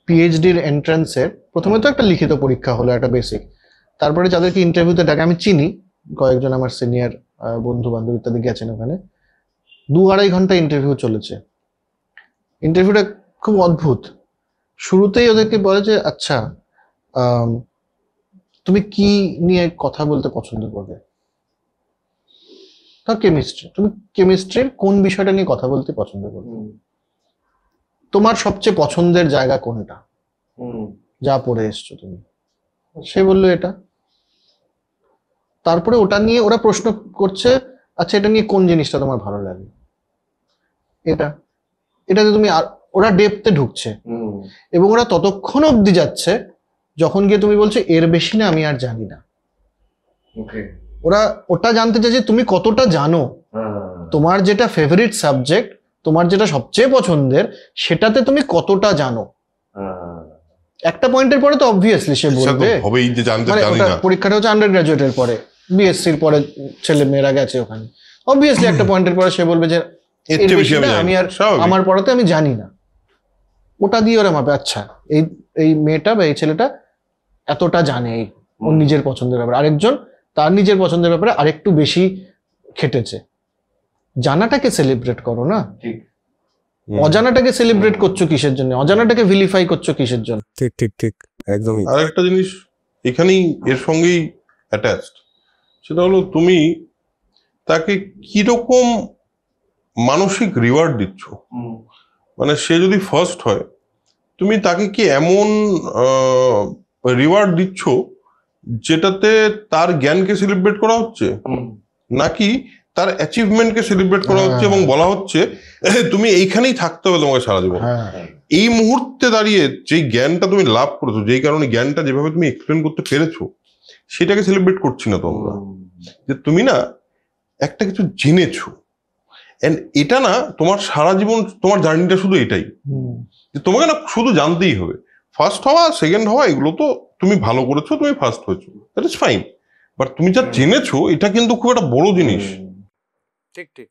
পিএইচডির এন্ট্রান্সের প্রথমে তো একটা লিখিত পরীক্ষা হলো, একটা বেসিক, তারপরে যাদেরকে ইন্টারভিউতে ডাকে, আমি চিনি কয়েকজন আমার সিনিয়র বন্ধু বান্ধব ইত্যাদি গেছেন ওখানে, 2-2.5 ঘন্টা ইন্টারভিউ চলেছে। ইন্টারভিউটা খুব অদ্ভুত। শুরুতেই ওদেরকে বলে যে আচ্ছা তুমি কি নিয়ে কথা বলতে পছন্দ করবে? ধর কেমিস্ট্রি, তুমি কেমিস্ট্রির কোন বিষয়টা নিয়ে কথা বলতে পছন্দ করবে? তোমার সবচেয়ে পছন্দের জায়গা কোনটা, যা পড়ে এসছো তুমি? সে বললো এটা। তারপরে ওটা নিয়ে ওরা প্রশ্ন করছে, আচ্ছা এটা নিয়ে কোন জিনিসটা তোমার ভালো লাগে? এটাতে তুমি, ওরা ডেপথে ঢুকছে এবং ওরা ততক্ষণ অবধি যাচ্ছে যখন গিয়ে তুমি বলছো এর বেশি না আমি আর জানি না। ওরা ওটা জানতে চায় যে তুমি কতটা জানো, তোমার যেটা ফেভারিট সাবজেক্ট, তোমার যেটা সবচেয়ে পছন্দের, সেটাতে তুমি কতটা জানো। একটা পয়েন্টের পরে তো অবভিয়াসলি সে বলবে, পরীক্ষাটা হচ্ছে আন্ডার গ্রাজুয়েটের পরে, বিএসসির পরে ছেলে মেয়েরা গেছে ওখানে, অবভিয়াসলি একটা পয়েন্টের পরে সে বলবে যে আমি আর আমার পড়াতে আমি জানি না। ওটা দিয়ে ওরা মাপে, আচ্ছা এই মেয়েটা বা এই ছেলেটা এতটা জানে ওর নিজের পছন্দের ব্যাপারে, আরেকজন তার নিজের পছন্দের ব্যাপারে আরেকটু বেশি খেটেছে। জানাটাকে সেলিব্রেট করো না, অজানাটাকে সেলিব্রেট করছো কিসের জন্য? অজানাটাকে ভিলিফাই করছো কিসের জন্য? ঠিক ঠিক ঠিক, একদমই। আরেকটা জিনিস এখানেই এর সঙ্গেই অ্যাটাচড, সেটা হলো তুমি তাকে কিরকম মানসিক রিওয়ার্ড দিচ্ছ। মানে সে যদি ফার্স্ট হয়, তুমি তাকে কি এমন রিওয়ার্ড দিচ্ছ যেটাতে তার জ্ঞানকে সেলিব্রেট করা হচ্ছে, নাকি তার অ্যাচিভমেন্টকে সেলিব্রেট করা হচ্ছে এবং বলা হচ্ছে তুমি এইখানেই থাকতে হবে তোমাকে সারা জীবন? এই মুহূর্তে দাঁড়িয়ে যেই জ্ঞানটা তুমি লাভ করেছো, যেই কারণে জ্ঞানটা যেভাবে তুমি এক্সপ্লেন করতে পেরেছো, সেটাকে সেলিব্রেট করছি না তো আমরা, যে তুমি না একটা কিছু জেনেছো। এন্ড এটা না তোমার সারা জীবন, তোমার জার্নিটা শুধু এটাই যে তোমাকে না শুধু জানতেই হবে। ফার্স্ট হওয়া সেকেন্ড হওয়া এগুলো তো তুমি ভালো করেছো, তুমি ফার্স্ট হয়েছো, দ্যাট ইজ ফাইন, বাট তুমি যা জেনেছো এটা কিন্তু খুব একটা বড় জিনিস। ঠিক ঠিক।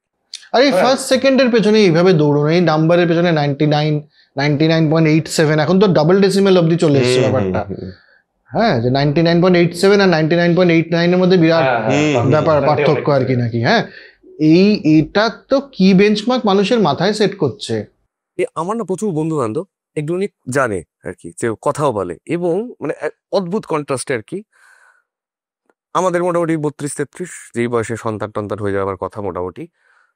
আর এই ফার্স্ট সেকেন্ডের পেছনে এইভাবে দৌড়ানো, এই নাম্বারের পেছনে 99.87, এখন তো ডাবল ডেসিমেল অব্দি চলে এসছে ব্যাপারটা। হ্যাঁ, যে 99.87 আর 99.89 এর মধ্যে বিরাট ব্যাপার, পার্থক্য আর কি নাকি। হ্যাঁ, এটা তো কি বেঞ্চমার্ক মানুষের মাথায় সেট করছে। আমার না প্রচুর বন্ধু বান্ধব একটুখানি জানে আর কি, যে কথাও বলে, এবং মানে এক অদ্ভুত কন্ট্রাস্টে আর কি। আমাদের মোটামুটি 32-33 যেই বয়সে সন্তান টন্তান হয়ে যাওয়ার কথা মোটামুটি,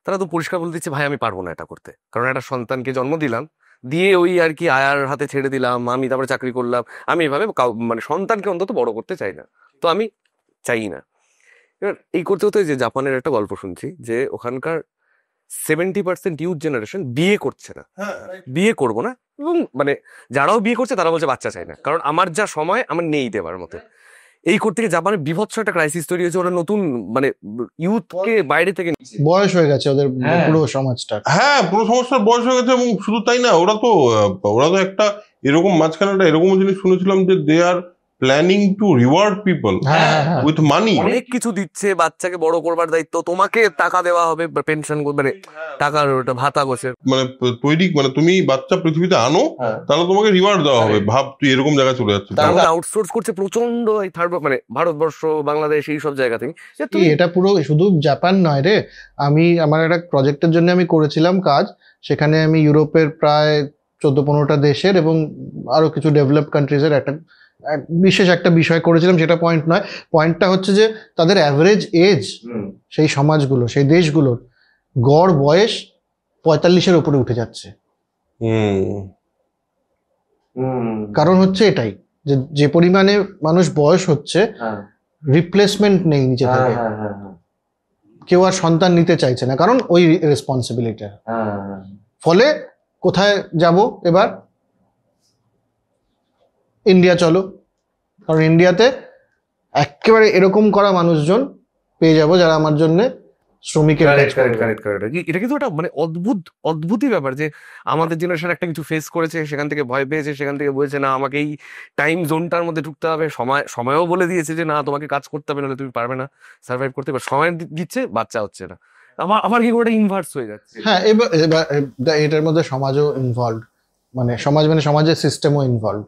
তারা তো পরিষ্কার বলে দিচ্ছে ভাই আমি পারবো না এটা করতে, কারণ একটা সন্তানকে জন্ম দিলাম, দিয়ে ওই আর কি আয়ার হাতে ছেড়ে দিলাম, আমি তারপরে চাকরি করলাম, আমি এভাবে মানে সন্তানকে অন্তত বড় করতে চাই না, তো আমি চাই না। এবার এই করতে হতে যে জাপানের একটা গল্প শুনছি যে ওখানকার 70% ইউথ জেনারেশন বিয়ে করছে না, বিয়ে করবো না, এবং মানে যারাও বিয়ে করছে তারা বলছে বাচ্চা চাই না, কারণ আমার যা সময় আমার নেই দেওয়ার মতো। এই করতে গিয়ে জাপানের বিভৎস একটা ক্রাইসিস তৈরি হয়েছে, ওরা নতুন মানে ইউথকে বাইরে থেকে বয়স হয়ে গেছে ওদের পুরো সমাজটা। হ্যাঁ, পুরো সমস্যার বয়স হয়ে গেছে, এবং শুধু তাই না, ওরা তো একটা এরকম মাঝখানে একটা এরকম জিনিস শুনেছিলাম যে they are planning to reward people with money. অনেক কিছু দিচ্ছে, বাচ্চাকে বড় করবার দায়িত্ব, তোমাকে টাকা দেওয়া হবে, পেনশন মানে টাকার ওটা ভাতা গোছের মানে তৈরি, মানে তুমি বাচ্চা পৃথিবীতে আনো তাহলে তোমাকে রিওয়ার্ড দেওয়া হবে, ভাব তুই এরকম জায়গায় চলে যাচ্ছিস। আউটসোর্স করছে প্রচন্ড এই থার্ড মানে ভারতবর্ষ, বাংলাদেশ, এই সব জায়গা থেকে। এটা পুরো শুধু জাপান নয় রে, আমার একটা প্রজেক্টের জন্য আমি করেছিলাম কাজ, সেখানে আমি ইউরোপের প্রায় 14-15টা দেশের এবং আরো কিছু ডেভেলপড কান্ট্রিজের বিশেষ একটা বিষয় করেছিলাম। সেটা পয়েন্ট নয়, পয়েন্টটা হচ্ছে যে তাদের অ্যাভারেজ এজ, সেই সমাজগুলো, সেই দেশগুলোর গড় বয়স 45-এর উপরে উঠে যাচ্ছে। কারণ হচ্ছে এটাই যে পরিমাণে মানুষ বয়স হচ্ছে, রিপ্লেসমেন্ট নেই নিচে থেকে, কেউ আর সন্তান নিতে চাইছে না, কারণ ওই রেসপন্সিবিলিটি। ফলে কোথায় যাব এবার? ইন্ডিয়া চলো, কারণ ইন্ডিয়াতে একেবারে এরকম করা মানুষজন পেয়ে যাব যারা আমার জন্য শ্রমিকের কাজ করবে। এটা কিন্তু একটা মানে অদ্ভুতই ব্যাপার যে আমাদের জেনারেশন একটা কিছু ফেস করেছে, সেখান থেকে ভয় পেয়েছে, সেখান থেকে বলেছে না আমাকে এই টাইম জোনটার মধ্যে ঢুকতে হবে, সময়ও বলে দিয়েছে যে না তোমাকে কাজ করতে হবে, নাহলে তুমি পারবে না সার্ভাইভ করতে, এবার সময় দিচ্ছে, বাচ্চা হচ্ছে না, আমার কি ওটা ইনভার্স হয়ে যাচ্ছে। হ্যাঁ, এবার এটার মধ্যে সমাজও ইনভলভ, মানে সমাজের সিস্টেমও ইনভলভ।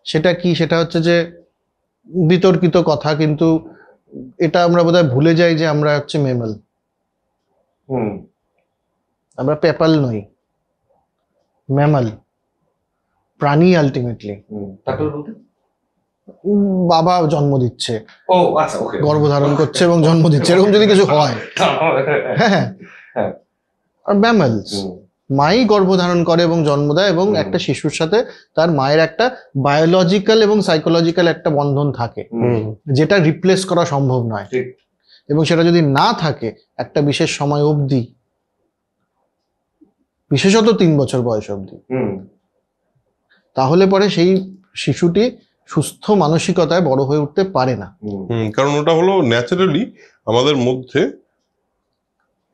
সেটা কি? সেটা হচ্ছে যে বিতর্কিত কথা, কিন্তু এটা আমরা বোধহয় ভুলে যাই যে আমরা হচ্ছে মেমাল, আমরা পেপাল নই, ম্যামাল, প্রাণী আলটিমেটলি। বাবা জন্ম দিচ্ছে, গর্ভধারণ করছে এবং জন্ম দিচ্ছে, এরকম যদি কিছু হয়, হ্যাঁ, আর ম্যামালস, মাই গর্ভধারণ করে এবং জন্ম দেয়, এবং একটা শিশুর সাথে তার মায়ের একটা বায়োলজিক্যাল এবং সাইকোলজিক্যাল একটা বন্ধন থাকে, যেটা রিপ্লেস করা সম্ভব নয়। এবং সেটা যদি না থাকে একটা বিশেষ সময় অবধি, বিশেষত 3 বছর বয়স অবধি, তাহলে পরে সেই শিশুটি সুস্থ মানসিকতায় বড় হয়ে উঠতে পারে না। কারণ ওটা হলো ন্যাচারালি আমাদের মধ্যে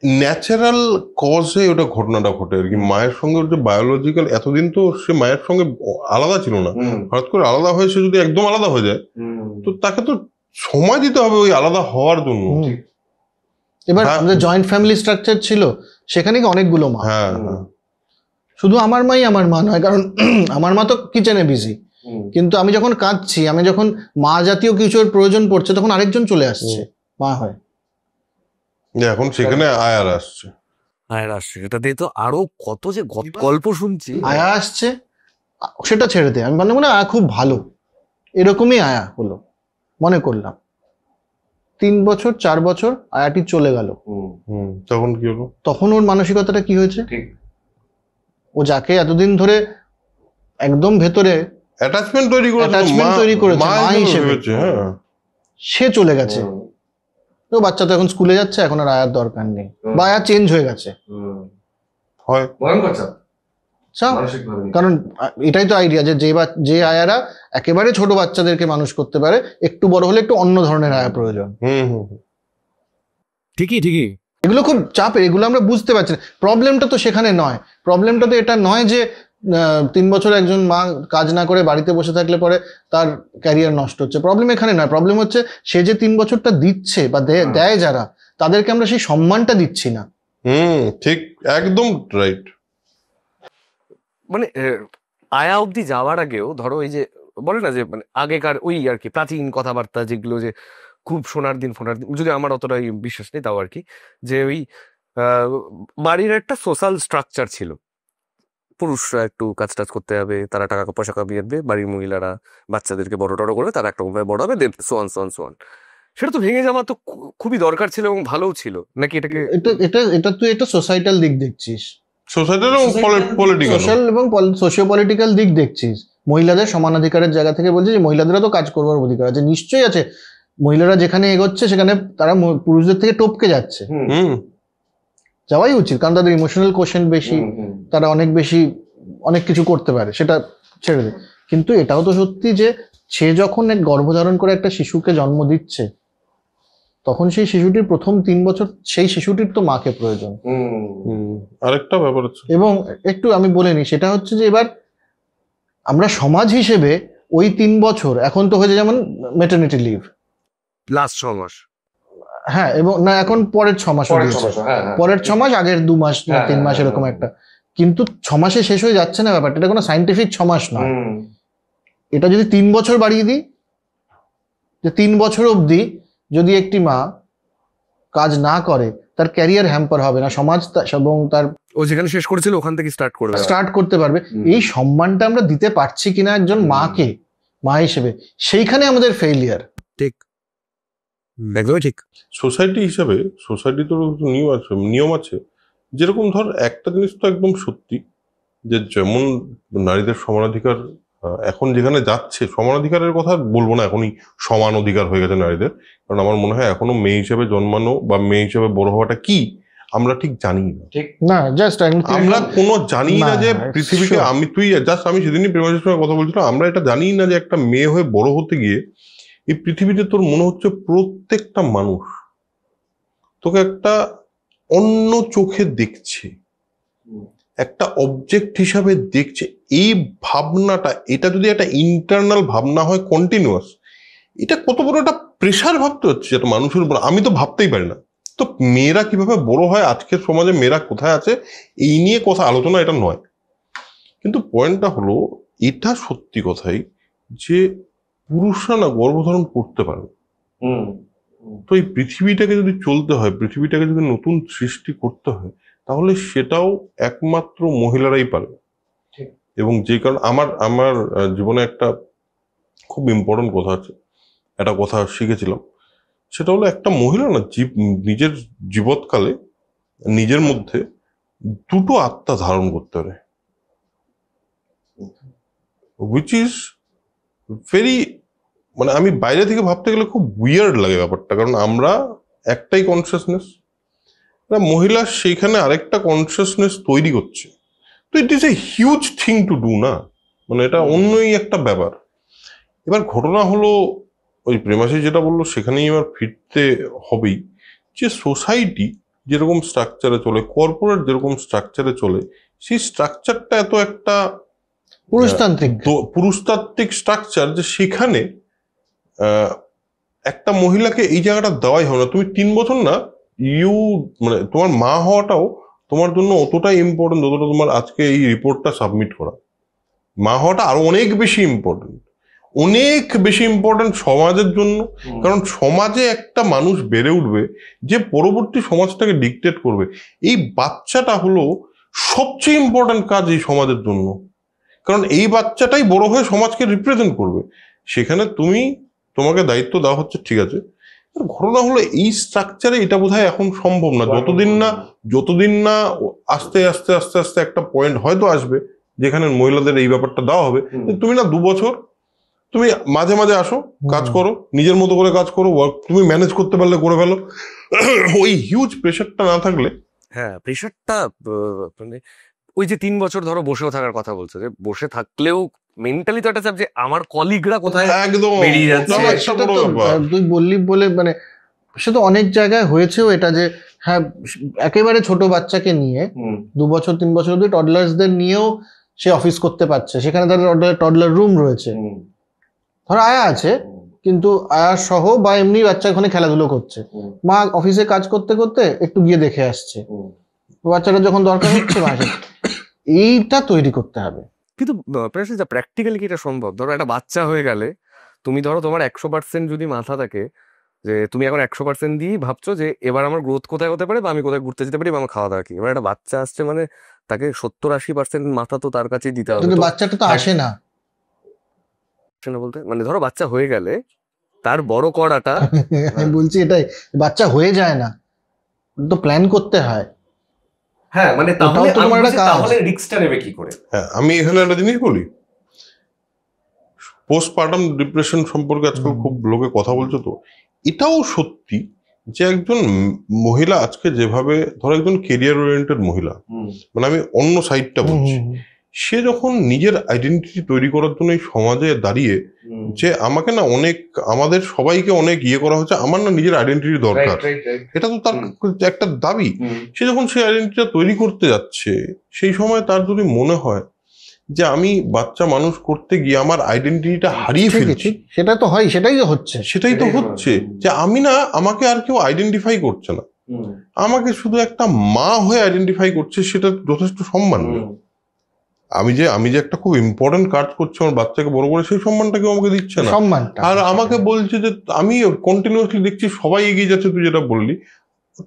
ন্যাচারাল কজে ওটা ঘটনাটা ঘটে আর কি। মায়ের সঙ্গে ওর যে বায়োলজিক্যাল, এতদিন তো সে মায়ের সঙ্গে আলাদা ছিল না, হঠাৎ করে আলাদা হয়ে সে যদি একদম আলাদা হয়ে যায়, তো তাকে তো সময় দিতে হবে ওই আলাদা হওয়ার জন্য। এবার আমাদের জয়েন্ট ফ্যামিলি স্ট্রাকচার ছিল, সেখানে কি অনেকগুলো মা, শুধু আমার মাই আমার মা নয়, কারণ আমার মা তো কিচেনে বিজি, কিন্তু আমি যখন কাঁদছি, আমি যখন মা জাতীয় কিছুর প্রয়োজন পড়ছে, তখন আরেকজন চলে আসছে মা হয়। এখন সেখানে আয়ার আসছে, এটা দিয়ে তো আরো কত যে গল্প শুনছি। আয়া আসছে, সেটা ছেড়ে দে, আমি মনে আয়া খুব ভালো, এরকমই আয়া হলো মনে করলাম। 3 বছর 4 বছর আয়াটি চলে গেল, তখন কি হলো? তখন ওর মানসিকতাটা কি হয়েছে? ও যাকে এতদিন ধরে একদম ভেতরে অ্যাটাচমেন্ট তৈরি করেছে মা হিসেবে, সে চলে গেছে। তো বাচ্চা তো এখন স্কুলে যাচ্ছে, এখন আর আয়ার দরকার নেই, বা আয়া চেঞ্জ হয়ে গেছে। কারণ এটাই তো আইডিয়া যে আয়ারা একেবারে ছোট বাচ্চাদেরকে মানুষ করতে পারে, একটু বড় হলে একটু অন্য ধরনের আয়া প্রয়োজন। ঠিকই এগুলো খুব চাপের, এগুলো আমরা বুঝতে পারছি না। প্রবলেমটা তো সেখানে নয়, প্রবলেমটা তো এটা নয় যে 3 বছর একজন মা কাজ না করে বাড়িতে বসে থাকলে পরে তার ক্যারিয়ার নষ্ট হচ্ছে। প্রবলেম এখানে নয়, প্রবলেম হচ্ছে সে যে 3 বছরটা দিচ্ছে বা দেয় যারা, তাদেরকে আমরা সেই সম্মানটা দিচ্ছি না। ঠিক, একদম রাইট। মানে আয়া অব্দি যাওয়ার আগেও ধরো এই যে বলে না যে মানে আগেকার ওই আর কি প্রাচীন কথাবার্তা যেগুলো যে খুব সোনার দিন ফোনার দিন, যদি আমার অতটা বিশ্বাস নেই তাও আর কি, যে ওই বাড়ির একটা সোশ্যাল স্ট্রাকচার ছিল, পুরুষরা একটু কাজ টাজ করতে হবে, তারা টাকা পয়সা কামিয়ে দেবে, বাড়ির মহিলারা বাচ্চাদেরকে বড় টড়ো করে তারা একটা ভাবে বড় হবে, দেন সোয়ান সোয়ান সোয়ান। সেটা তো ভেঙে যাওয়া তো খুবই দরকার ছিল এবং ভালোও ছিল নাকি? এটাকে এটা তুই একটা সোসাইটাল দিক দেখছিস, সোসাইটির এবং পলিটিক্যাল, সোশ্যাল এবং সোশিও পলিটিক্যাল দিক দেখছিস। মহিলাদের সমানাধিকারের জায়গা থেকে বলছিস যে মহিলাদেরও তো কাজ করবার অধিকার আছে, নিশ্চয়ই আছে। মহিলারা যেখানে এগোচ্ছে সেখানে তারা পুরুষদের থেকে টপকে যাচ্ছে, যাওয়াই উচিত, কারণ তাদের ইমোশনাল কোশেন্ট বেশি, তারা অনেক কিছু করতে পারে, সেটা ছেড়ে দেয়। কিন্তু এটাও তো সত্যি যে সে যখন এক গর্ভধারণ করে একটা শিশুকে জন্ম দিচ্ছে, তখন সেই শিশুটির প্রথম 3 বছর সেই শিশুটির তো মাকে প্রয়োজন। আরেকটা ব্যাপার আছে, এবং একটু আমি বলে নিই, সেটা হচ্ছে যে এবার আমরা সমাজ হিসেবে ওই 3 বছর, এখন তো হয়েছে যেমন মেটারনিটি লিভ লাস্ট 6 মাস, হ্যাঁ, এবং না এখন পরের 6 মাস, পরের 6 মাস, আগের 2 মাস না 3 মাস এরকম একটা, কিন্তু 6 মাসে শেষ হয়ে যাচ্ছে না ব্যাপারটা, এটা কোনো সাইন্টিফিক 6 মাস নয়। এটা যদি 3 বছর বাড়িয়ে দিই, যে 3 বছর অবধি যদি একটি মা কাজ না করে, তার ক্যারিয়ার হ্যাম্পার হবে না, সমাজ এবং তার ও যেখানে শেষ করেছিল ওখান থেকে স্টার্ট করতে পারবে। এই সম্মানটা আমরা দিতে পারছি কিনা একজন মাকে, মা হিসেবে, সেইখানে আমাদের ফেইলিয়ার। ঠিক, একদমই ঠিক। সোসাইটি হিসাবে সোসাইটি তো নিয়ম আছে, যেরকম ধর একটা জিনিস তো একদম সত্যি, যে যেমন নারীদের সমানাধিকার এখন যেখানে যাচ্ছে, সমানাধিকারের কথা বলবো না, এখনই সমান অধিকার হয়ে গেছে নারীদের, কারণ আমার মনে হয় এখনো মেয়ে হিসেবে জন্মানো বা মেয়ে হিসেবে বড় হওয়াটা কি আমরা ঠিক জানি না। না, জাস্ট আমরা কোনো জানি না যে পৃথিবীকে, আমি সেদিনই প্রেমাজের সঙ্গে কথা বলছিলাম, আমরা এটা জানি না যে একটা মেয়ে হয়ে বড় হতে গিয়ে এই পৃথিবীতে তোর মনে হচ্ছে প্রত্যেকটা মানুষ তোকে একটা অন্য চোখে দেখছে, একটা অবজেক্ট হিসাবে দেখছে। এই ভাবনাটা, এটা যদি একটা ইন্টারনাল ভাবনা হয় কন্টিনিউয়াস, এটা কত বড় একটা প্রেশার ভাবতে হচ্ছে যেটা মানুষের উপর, আমি তো ভাবতেই পারি না। তো মেয়েরা কিভাবে বড় হয়, আজকের সমাজে মেয়েরা কোথায় আছে, এই নিয়ে কথা আলোচনা এটা নয়, কিন্তু পয়েন্টটা হলো এটা সত্যি কথাই যে পুরুষরা না গর্ভধারণ করতে পারে। তো এই পৃথিবীটাকে যদি চলতে হয়, পৃথিবীটাকে যদি নতুন সৃষ্টি করতে হয়, তাহলে সেটাও একমাত্র মহিলারাই পারে। এবং যে কারণ আমার জীবনে একটা খুব ইম্পর্টেন্ট কথা আছে, একটা কথা শিখেছিলাম, সেটা হলো একটা মহিলা না নিজের জীবৎকালে নিজের মধ্যে 2টো আত্মা ধারণ করতে পারে, উইচ ইজ ভেরি, মানে আমি বাইরে থেকে ভাবতে গেলে খুব উইয়ার্ড লাগে ব্যাপারটা, কারণ আমরা একটাই কনসিয়াসনেস, মহিলা সেইখানে আরেকটা কনসিয়াসনেস তৈরি করছে। তো it is a huge thing to do না, মানে এটা অন্যই একটা ব্যাপার। এবার ঘটনা হলো ওই প্রেমাসী যেটা বললো সেখানেই এবার ফিরতে হবেই, যে সোসাইটি যেরকম স্ট্রাকচারে চলে, কর্পোরেট যেরকম স্ট্রাকচারে চলে, সেই স্ট্রাকচারটা এত একটা পুরুষতান্ত্রিক স্ট্রাকচার, যে সেখানে একটা মহিলাকে এই জায়গাটা দেওয়াই হয় না। তুমি 3 বছর না, মানে তোমার মা হওয়াটাও তোমার জন্য অতটাই ইম্পর্টেন্ট যতটা তোমার আজকে এই রিপোর্টটা সাবমিট করা। মা হওয়াটা আরো অনেক বেশি ইম্পর্টেন্ট সমাজের জন্য, কারণ সমাজে একটা মানুষ বেড়ে উঠবে যে পরবর্তী সমাজটাকে ডিকটেট করবে। এই বাচ্চাটা হলো সবচেয়ে ইম্পর্টেন্ট কাজ এই সমাজের জন্য, কারণ এই বাচ্চাটাই বড় হয়ে সমাজকে রিপ্রেজেন্ট করবে। সেখানে তোমাকে দায়িত্ব দেওয়া হচ্ছে, ঠিক আছে। ঘটনা হলো এই স্ট্রাকচারে এটা বোধহয় এখন সম্ভব না, যতদিন না আস্তে আস্তে আস্তে আস্তে একটা পয়েন্ট হয়তো আসবে যেখানে মহিলাদের এই ব্যাপারটা দেওয়া হবে। তুমি না 2 বছর তুমি মাঝে মাঝে আসো, কাজ করো, নিজের মতো করে কাজ করো, তুমি ম্যানেজ করতে পারলে করে ফেলো। ওই হিউজ প্রেশারটা না থাকলে, হ্যাঁ প্রেশারটা মানে ওই যে 3 বছর ধরো বসেও থাকার কথা বলছো, যে বসে থাকলেও মেন্টালি তো একটা চাপ যে আমার কলিগরা কোথায় একদম বেরিয়ে যাচ্ছে। তুই বললি বলে মানে সে তো অনেক জায়গায় হয়েছেও এটা, যে হ্যাঁ একেবারে ছোট বাচ্চাকে নিয়ে 2 বছর 3 বছর অব্দি টডলার্সদের নিয়েও সে অফিস করতে পারছে, সেখানে তার টডলার রুম রয়েছে, ধরো আয়া আছে কিন্তু আয়া সহ বা এমনি বাচ্চা ওখানে খেলাধুলো করছে, মা অফিসে কাজ করতে করতে একটু গিয়ে দেখে আসছে, বাচ্চাটা যখন দরকার হচ্ছে এইটা তৈরি করতে হবে। কিন্তু প্র্যাকটিক্যালি কি এটা সম্ভব? ধরো একটা বাচ্চা হয়ে গেলে তুমি ধরো তোমার 100% যদি মাথা থাকে যে তুমি এখন 100% দিয়েই ভাবছো যে এবার আমার গ্রোথ কোথায় হতে পারে বা আমি কোথায় ঘুরতে যেতে পারি বা আমার খাওয়া দাওয়া কি, এবার একটা বাচ্চা আসছে মানে তাকে 70-80% মাথা তো তার কাছেই দিতে হবে। কিন্তু তো বাচ্চাটা তো আসে না, আসে না বলতে মানে ধরো বাচ্চা হয়ে গেলে তার বড় করাটা আমি বলছি এটাই, বাচ্চা হয়ে যায় না, তো প্ল্যান করতে হয়। হ্যাঁ মানে ওটাও তো তোমার একটা কাজ। তাহলে রিস্কটা নেবে কি করে? হ্যাঁ, আমি এখানে একটা জিনিস বলি, পোস্টপার্টাম ডিপ্রেশন সম্পর্কে আজকাল খুব লোকে কথা বলছে, তো এটাও সত্যি যে একজন মহিলা আজকে যেভাবে, ধরো একজন কেরিয়ার ওরিয়েন্টেড মহিলা, মানে আমি অন্য সাইডটা বলছি, সে যখন নিজের আইডেন্টিটি তৈরি করার জন্য এই সমাজে দাঁড়িয়ে যে আমাকে না অনেক, আমাদের সবাইকে অনেক করা হচ্ছে, আমার না নিজের আইডেন্টিটি দরকার, এটা তো তার একটা দাবি। সে যখন সেই আইডেন্টিটিটা তৈরি করতে যাচ্ছে, সেই সময় তার যদি মনে হয় যে আমি বাচ্চা মানুষ করতে গিয়ে আমার আইডেন্টিটিটা হারিয়ে ফেলছি, সেটা তো হয়, সেটাই তো হচ্ছে, সেটাই তো হচ্ছে যে আমি না, আমাকে আর কেউ আইডেন্টিফাই করছে না, আমাকে শুধু একটা মা হয়ে আইডেন্টিফাই করছে, সেটা যথেষ্ট সম্মান নেই। আমি যে একটা খুব ইম্পর্টেন্ট কাজ করছি আমার বাচ্চাকে বড় করে, সেই সম্মানটা কেউ আমাকে দিচ্ছে না। আর আমাকে বলছে যে আমি কন্টিনিউয়াসলি দেখছি সবাই এগিয়ে যাচ্ছে, তুই যেটা বললি,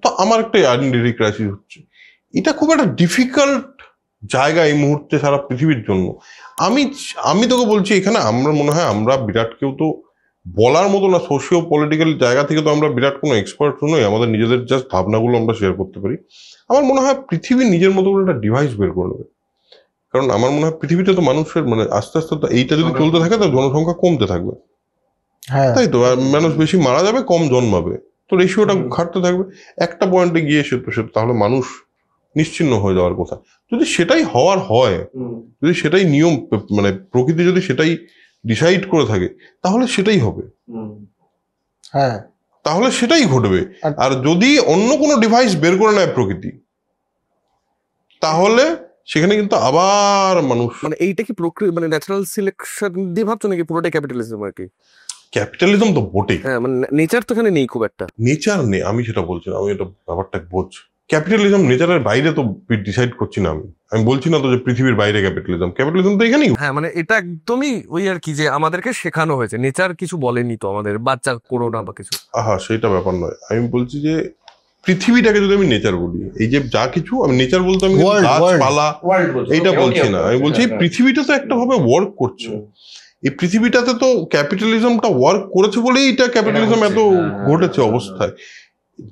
তো আমার একটা আইডেন্টিটি ক্রাইসিস হচ্ছে। এটা খুব একটা ডিফিকাল্ট জায়গা এই মুহূর্তে সারা পৃথিবীর জন্য। আমি তোকে বলছি, এখানে আমরা মনে হয় আমরা বিরাট কেউ তো বলার মতো না, সোশিও পলিটিক্যাল জায়গা থেকে তো আমরা বিরাট কোনো এক্সপার্ট নই, আমাদের নিজেদের জাস্ট ভাবনাগুলো আমরা শেয়ার করতে পারি। আমার মনে হয় পৃথিবী নিজের মতো করে একটা ডিভাইস বের করে নেবে, কারণ আমার মনে হয় পৃথিবীতে তো মানুষের মানে আস্তে আস্তে এইটা যদি চলতে থাকে তো জনসংখ্যা কমতে থাকবে, তাই তো, আর মানুষ বেশি মারা যাবে, কম জন্মাবে, তো রেশিওটা ঘাটতে থাকবে, একটা পয়েন্টে গিয়ে সে তাহলে মানুষ নিশ্চিহ্ন হয়ে যাওয়ার কথা। যদি সেটাই হওয়ার হয়, যদি সেটাই নিয়ম, মানে প্রকৃতি যদি সেটাই ডিসাইড করে থাকে, তাহলে সেটাই হবে, হ্যাঁ তাহলে সেটাই ঘটবে। আর যদি অন্য কোনো ডিভাইস বের করে নেয় প্রকৃতি, তাহলে সেখানে কিন্তু আবার মানুষ, মানে এইটা কি প্রকৃতি মানে ন্যাচারাল সিলেকশন দিয়ে ভাবছো নাকি পুরোটাই ক্যাপিটালিজম আর কি? ক্যাপিটালিজম তো বটেই, হ্যাঁ মানে নেচার তো এখানে নেই খুব একটা। নেচার নেই, আমি সেটা বলছি না, আমি এটা ব্যাপারটা বোঝ। ক্যাপিটালিজম নেচারের বাইরে তো ডিসাইড করছি না, আমি বলছি না তো যে পৃথিবীর বাইরে ক্যাপিটালিজম তো এখানেই। হ্যাঁ মানে এটা একদমই ওই আর কি, যে আমাদেরকে শেখানো হয়েছে, নেচার কিছু বলেনি তো আমাদের বাচ্চা করো না বা কিছু। সেটা ব্যাপার নয়, আমি বলছি যে পৃথিবীটাকে যদি আমি নেচার বলি, এই যে যা কিছু আমি নেচার বলতে আমি গাছপালা এইটা বলছি না, আমি বলছি পৃথিবীটা তো একটা ভাবে ওয়ার্ক করছে, এই পৃথিবীটাতে তো ক্যাপিটালিজমটা ওয়ার্ক করেছে বলেই এটা ক্যাপিটালিজম এত ঘটেছে অবস্থায়,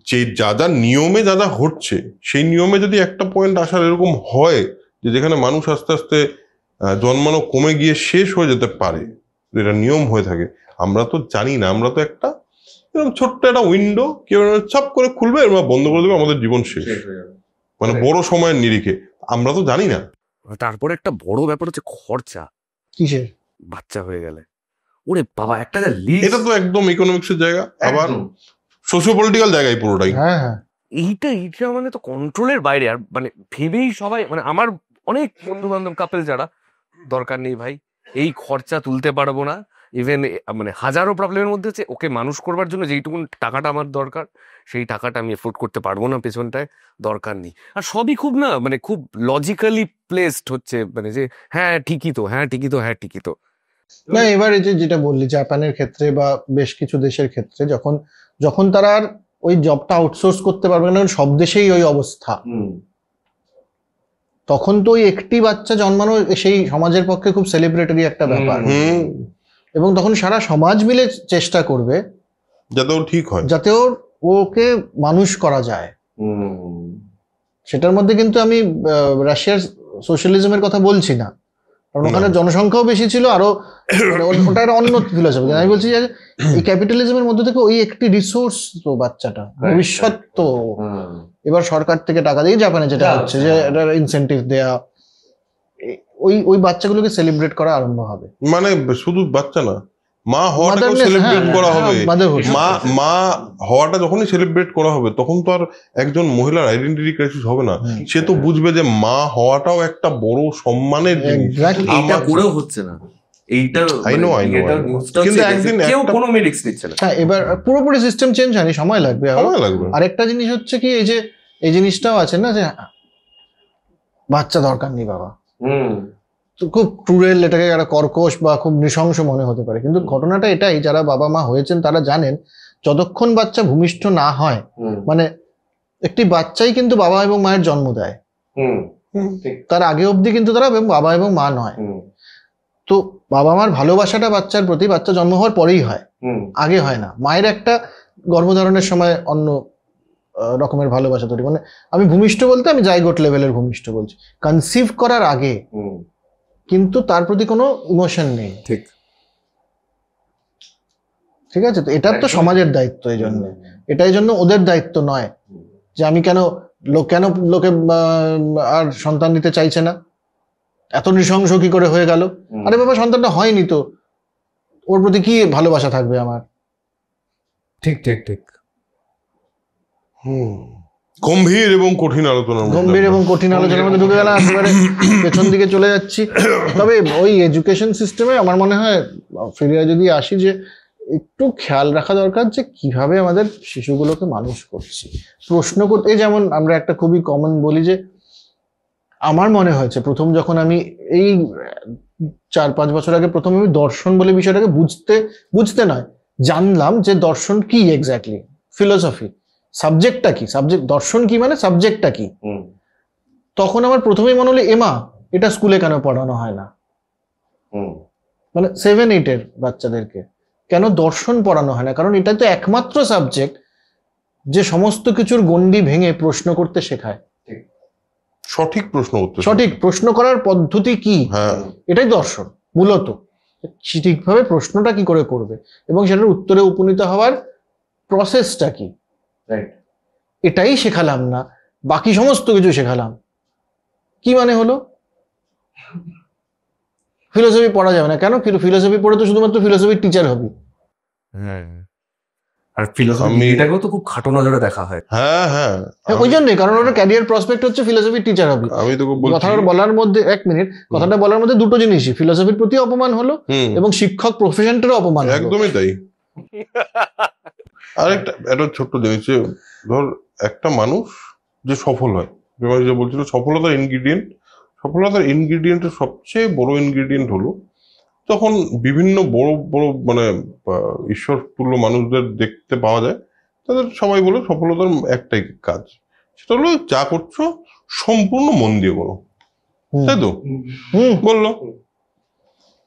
যে যা যা নিয়মে যা যা ঘটছে, সেই নিয়মে যদি একটা পয়েন্ট আসার এরকম হয় যে যেখানে মানুষ আস্তে আস্তে জন্মানো কমে গিয়ে শেষ হয়ে যেতে পারে, এটা নিয়ম হয়ে থাকে, আমরা তো জানি না, আমরা তো একটা এরকম ছোট্ট একটা উইন্ডো কেউ চাপ করে খুলবে এবং বন্ধ করে দেবে, আমাদের জীবন শেষ, মানে বড় সময়ের নিরিখে, আমরা তো জানি না। তারপরে একটা বড় ব্যাপার হচ্ছে খরচা, কিসের? বাচ্চা হয়ে গেলে ওরে বাবা একটা যা লিস্ট, এটা তো একদম ইকোনমিক্সের জায়গা, আবার সোশিও পলিটিক্যাল জায়গায় পুরোটাই। হ্যাঁ এইটা মানে তো কন্ট্রোলের বাইরে। আর মানে ভেবেই সবাই, মানে আমার অনেক বন্ধু বান্ধব কাপেল যারা, দরকার নেই ভাই এই খরচা তুলতে পারবো না, ইভেন মানে হাজারো প্রবলেমের মধ্যে হচ্ছে ওকে মানুষ করবার জন্য যেইটুকু টাকাটা আমার দরকার সেই টাকাটা আমি এফোর্ড করতে পারবো না পেছনটায়, দরকার নেই। আর সবই খুব না মানে খুব লজিক্যালি প্লেসড হচ্ছে, মানে যে হ্যাঁ ঠিকই তো, হ্যাঁ ঠিকই তো, হ্যাঁ ঠিকই তো। না এবার এই যে যেটা বললি জাপানের ক্ষেত্রে বা বেশ কিছু দেশের ক্ষেত্রে, যখন তারা আর ওই জবটা আউটসোর্স করতে পারবে না, সব দেশেই ওই অবস্থা, তখন তো ওই একটি বাচ্চা জন্মানো সেই সমাজের পক্ষে খুব সেলিব্রেটরি একটা ব্যাপার, এবং তখন সারা সমাজ মিলে চেষ্টা করবে যাতে ও ঠিক হয়, যাতে ওকে মানুষ করা যায়। সেটার মধ্যে কিন্তু আমি রাশিয়ার সোশ্যালিজমের কথা বলছি না, কারণ ওখানে জনসংখ্যাও বেশি ছিল, আরো ওটা একটা অন্য ফিলোসফি। আমি বলছি যে এই ক্যাপিটালিজমের মধ্যে থেকে ওই একটি রিসোর্স তো বাচ্চাটা, ভবিষ্যৎ তো, এবার সরকার থেকে টাকা দিয়ে জাপানে যেটা হচ্ছে যে এটা ইনসেন্টিভ দেয়া, ওই বাচ্চাগুলোকে সেলিব্রেট করা আরম্ভ হবে। মানে শুধু বাচ্চা না, মা হওয়াটাকেও Motherness, সেলিব্রেট হ্যাঁ, করা হ্যাঁ, হবে। motherhood। মা হওয়াটা যখনই সেলিব্রেট করা হবে তখন তো আর একজন মহিলার আইডেন্টিটি ক্রাইসিস হবে না। সে তো বুঝবে যে মা হওয়াটাও একটা বড় সম্মানের জিনিস। Exactly। এইটা করেও হচ্ছে না, এইটা I know, I know, এটা I know। নিউজটা কিন্তু হচ্ছে একদিন কেউ একটা- কোনো মেডিক্স নিচ্ছে না। হ্যাঁ, এবার পুরোপুরি সিস্টেম চেঞ্জ হয়নি, সময় লাগবে আরো। সময় লাগবে। আরেকটা জিনিস হচ্ছে কি, এই যে এই জিনিসটাও আছে না যে বাচ্চা দরকার নেই বাবা, তো খুব ক্রুয়েল, এটাকে একটা কর্কশ বা খুব নৃশংস মনে হতে পারে, কিন্তু ঘটনাটা এটাই, যারা বাবা মা হয়েছেন তারা জানেন যতক্ষণ বাচ্চা ভূমিষ্ঠ না হয়, মানে একটি বাচ্চাই কিন্তু বাবা এবং মায়ের জন্ম দেয়, তার আগে অবধি কিন্তু তারা বাবা এবং মা নয়। তো বাবা মার ভালোবাসাটা বাচ্চার প্রতি বাচ্চা জন্ম হওয়ার পরেই হয়, আগে হয় না। মায়ের একটা গর্ভধারণের সময় অন্য রকমের ভালোবাসা তৈরি, মানে আমি ভূমিষ্ঠ বলতে আমি জাইগোট লেভেলের ভূমিষ্ঠ বলছি, কনসিভ করার আগে কিন্তু তার প্রতি কোনো ইমোশন নেই। ঠিক। ঠিক আছে, তো এটার তো সমাজের দায়িত্ব, এই জন্য এটা এই জন্য ওদের দায়িত্ব নয় যে আমি কেন লোকে আর সন্তান নিতে চাইছে না, এত নৃশংস কি করে হয়ে গেল। আরে বাবা, সন্তানটা হয়নি তো ওর প্রতি কি ভালোবাসা থাকবে আমার? ঠিক ঠিক ঠিক। গম্ভীর এবং কঠিন আলোচনার মধ্যে গম্ভীর এবং কঠিন আলোচনার মধ্যে ঢুকে গেলাম, একেবারে পেছন দিকে চলে যাচ্ছি। তবে ওই এডুকেশন সিস্টেমে আমার মনে হয় ফিরে যদি আসি, যে একটু খেয়াল রাখা দরকার যে কিভাবে আমাদের শিশুগুলোকে মানুষ করছি। প্রশ্ন করতে, যেমন আমরা একটা খুবই কমন বলি যে আমার মনে হয়েছে প্রথম যখন আমি এই 4-5 বছর আগে প্রথম আমি দর্শন বলে বিষয়টাকে বুঝতে নয়, জানলাম যে দর্শন কি এক্স্যাক্টলি, ফিলোসফি সাবজেক্টটা কি, দর্শন কি মানে সাবজেক্টটা কি। তখন আমার প্রথমেই মনে হলো এমা এটা স্কুলে কেন পড়ানো হয় না, মানে 7-8 বাচ্চাদেরকে কেন দর্শন পড়ানো হয় না? কারণ এটা তো একমাত্র সাবজেক্ট যে সমস্ত কিছুর গণ্ডি ভেঙে প্রশ্ন করতে শেখায়, সঠিক প্রশ্ন করতে সঠিক প্রশ্ন করার পদ্ধতি কি, হ্যাঁ এটাই দর্শন মূলত। ঠিকভাবে প্রশ্নটা কি করে করবে এবং সেটার উত্তরে উপনীত হওয়ার প্রসেসটা কি, এটাই শেখালাম না, বাকি সমস্ত কিছু শেখালাম। কি মানে হলো ফিলোসফি পড়া যাবে না কেন? ফিলোসফি পড়ে তো শুধুমাত্র ফিলোসফির টিচার হবি। হ্যাঁ, আর ফিলোসফিটাকেও তো খুব খাটো নজরে দেখা হয়। হ্যাঁ হ্যাঁ ওই জন্যই, কারণ ওটা ক্যারিয়ার প্রসপেক্ট হচ্ছে ফিলোসফির টিচার হবি। আমি তোকে বলছি, কথাটা বলার মধ্যে কথাটা বলার মধ্যে দুটো জিনিসই, ফিলোসফির প্রতি অপমান হলো এবং শিক্ষক প্রফেশনটারও অপমান হলো। একদমই তাই। আরেকটা একটা ছোট্ট জিনিস, যে ধর একটা মানুষ যে সফল হয়, যে বলছিল সফলতার ইনগ্রিডিয়েন্টের সবচেয়ে বড় ইনগ্রিডিয়েন্ট হলো তখন বিভিন্ন বড় বড় মানে ঈশ্বর তুল্য মানুষদের দেখতে পাওয়া যায়, তাদের সবাই বলে সফলতার একটাই কাজ, সেটা হলো যা করছো সম্পূর্ণ মন দিয়ে করো, তাই তো বললো।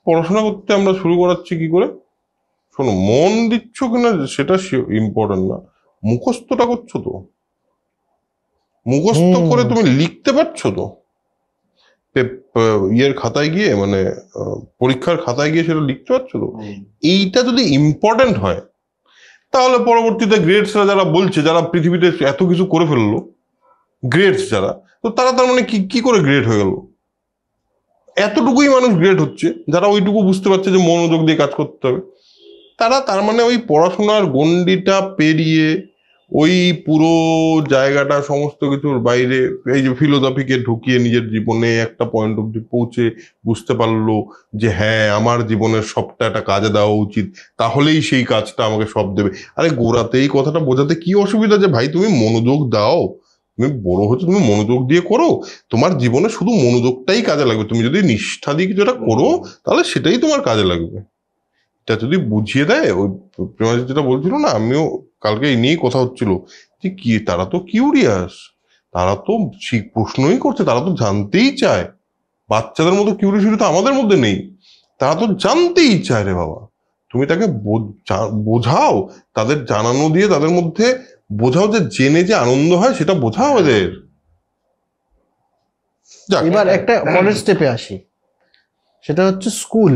পড়াশোনা করতে আমরা শুরু করাচ্ছি কি করে? শোনো, মন দিচ্ছ কিনা সেটা ইম্পর্টেন্ট না, মুখস্থটা করছো তো, মুখস্থ করে তুমি লিখতে পারছো তো, ইয়ের খাতায় গিয়ে মানে পরীক্ষার খাতায় গিয়ে সেটা লিখতে পারছো তো। এইটা যদি ইম্পর্টেন্ট হয় তাহলে পরবর্তীতে গ্রেডসরা যারা বলছে, যারা পৃথিবীতে এত কিছু করে ফেললো গ্রেডস যারা, তো তারা তার মানে কি করে গ্রেড হয়ে গেল? এতটুকুই মানুষ গ্রেড হচ্ছে যারা ওইটুকু বুঝতে পারছে যে মনোযোগ দিয়ে কাজ করতে হবে, তারা তার মানে ওই পড়াশোনার গণ্ডিটা পেরিয়ে ওই পুরো জায়গাটা সমস্ত কিছুর বাইরে এই যে ফিলোসফিকে ঢুকিয়ে নিজের জীবনে একটা পয়েন্ট অব্দি পৌঁছে বুঝতে পারলো যে হ্যাঁ আমার জীবনের সবটা একটা কাজে দেওয়া উচিত, তাহলেই সেই কাজটা আমাকে সব দেবে। আরে গোড়াতে এই কথাটা বোঝাতে কি অসুবিধা যে ভাই তুমি মনোযোগ দাও, তুমি বড় হচ্ছে তুমি মনোযোগ দিয়ে করো, তোমার জীবনে শুধু মনোযোগটাই কাজে লাগবে, তুমি যদি নিষ্ঠা দিয়ে কিছু একটা করো তাহলে সেটাই তোমার কাজে লাগবে। এটা যদি বুঝিয়ে দেয়, ওই প্রেমাজি যেটা বলছিল না, আমিও কালকে এই নিয়েই কথা হচ্ছিল যে কি তারা তো কিউরিয়াস, তারা তো প্রশ্নই করছে, তারা তো জানতেই চায়, বাচ্চাদের মতো কিউরিয়াসিটি তো আমাদের মধ্যে নেই, তারা তো জানতেই চায় রে বাবা। তুমি তাকে বোঝাও, তাদের জানানো দিয়ে তাদের মধ্যে বোঝাও যে জেনে যে আনন্দ হয় সেটা বোঝাও এদের। এবার একটা পরের স্টেপে আসি, সেটা হচ্ছে স্কুল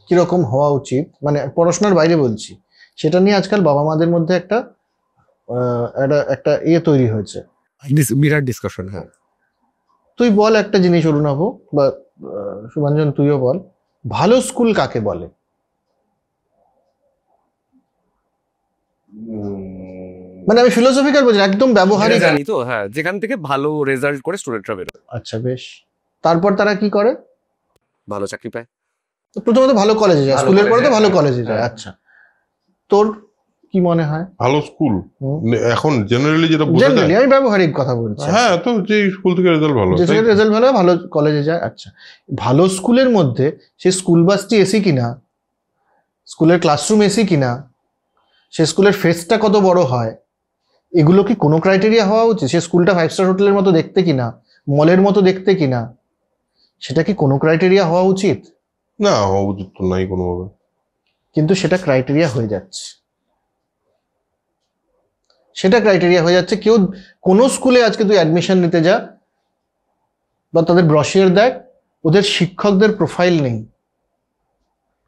কিরকম হওয়া উচিত, মানে পড়াশোনার বাইরে বলছি, সেটা নিয়ে আজকাল বাবা মাদের মধ্যে একটা তৈরি হয়েছে, বিরাট ডিসকাশন। হ্যাঁ, তুই বল একটা জিনিস অরুণাভ বা শুভাঞ্জন, তুইও বল ভালো স্কুল কাকে বলে? মানে আমি ফিলোসফিক্যাল বলছি, একদম ব্যবহারিক। জানি তো, হ্যাঁ, যেখান থেকে ভালো রেজাল্ট করে স্টুডেন্টরা বেরোয়, আচ্ছা বেশ, তারপর তারা কি করে? ভালো চাকরি পায়। তো প্রথমত ভালো কলেজে যায়, ভালো স্কুলের পরে তো কলেজে, ভালো হ্যাঁ, কলেজে যায়। হ্যাঁ। আচ্ছা, তোর কি মনে হয়? ভালো স্কুল হুম। এখন জেনারেলি যেটা বোঝা যায়, জেনারেলি আমি ব্যবহারিক কথা বলছি। হ্যাঁ, তো যে স্কুল থেকে রেজাল্ট ভালো, যে তাই তো? রেজাল্ট ভালো হয়, ভালো কলেজে যায়। আচ্ছা, ভালো স্কুলের মধ্যে সে স্কুল বাসটি এসি কিনা, স্কুলের ক্লাসরুম এসি কিনা, সে স্কুলের ফেসটা কত বড় হয়, এগুলো কি কোনো ক্রাইটেরিয়া হওয়া উচিত? সে স্কুলটা 5 স্টার হোটেলের মতো দেখতে কিনা, মলের মতো দেখতে কিনা, সেটা কি কোনো ক্রাইটেরিয়া হওয়া উচিত? না, হওয়া উচিত তো নাই কোনোভাবে। কিন্তু সেটা ক্রাইটেরিয়া হয়ে যাচ্ছে, সেটা ক্রাইটেরিয়া হয়ে যাচ্ছে। কেউ কোনো স্কুলে আজকে তুই অ্যাডমিশন নিতে যা বা তাদের ব্রশিয়ার দেখ, ওদের শিক্ষকদের প্রোফাইল নেই,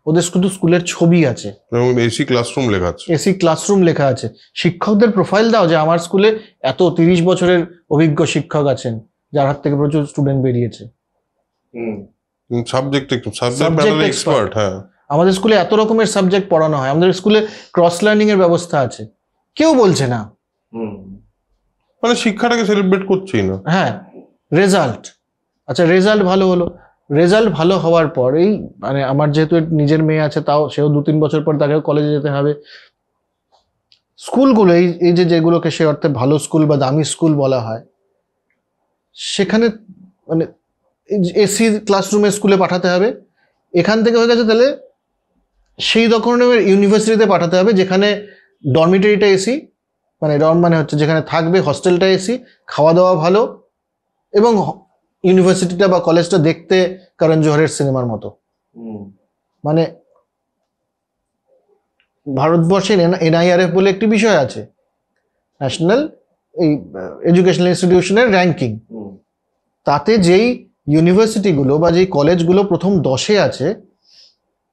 ওদের শুধু স্কুলের ছবি আছে, এবং এসি ক্লাসরুম লেখা আছে। এসি ক্লাসরুম লেখা আছে। শিক্ষকদের প্রোফাইল দাও যে আমার স্কুলে এত 30 বছরের অভিজ্ঞ শিক্ষক আছেন যার হাত থেকে প্রচুর স্টুডেন্ট বেরিয়েছে, সাবজেক্ট Subject ম্যাটারে expert। এক্সপার্ট। হ্যাঁ, আমাদের স্কুলে এত রকমের সাবজেক্ট পড়ানো হয়, আমাদের স্কুলে ক্রস লার্নিং এর ব্যবস্থা আছে, কেউ বলছে না। মানে শিক্ষাটাকে সেলিব্রেট করছেই না। হ্যাঁ, রেজাল্ট, আচ্ছা রেজাল্ট ভালো হলো, রেজাল্ট ভালো হওয়ার পর এই মানে আমার যেহেতু নিজের মেয়ে আছে, তাও সেও 2-3 বছর পর তাকেও কলেজে যেতে হবে। স্কুলগুলো এই এই যে যেগুলোকে সে অর্থে ভালো স্কুল বা দামি স্কুল বলা হয়, সেখানে মানে এসি ক্লাসরুমে স্কুলে পাঠাতে হবে। এখান থেকে হয়ে গেছে, তাহলে সেই ধরনের ইউনিভার্সিটিতে পাঠাতে হবে যেখানে ডরমিটরিটা এসি, মানে ডর্ম মানে হচ্ছে যেখানে থাকবে, হস্টেলটা এসি, খাওয়া দাওয়া ভালো, এবং ইউনিভার্সিটিটা বা কলেজটা দেখতে করণ জোহরের সিনেমার মতো। মানে ভারতবর্ষে এনআইআরএফ বলে একটি বিষয় আছে, ন্যাশনাল এই এডুকেশনাল ইনস্টিটিউশনের র্যাঙ্কিং, তাতে যেই ইউনিভার্সিটিগুলো বা যেই কলেজগুলো প্রথম 10-এ আছে,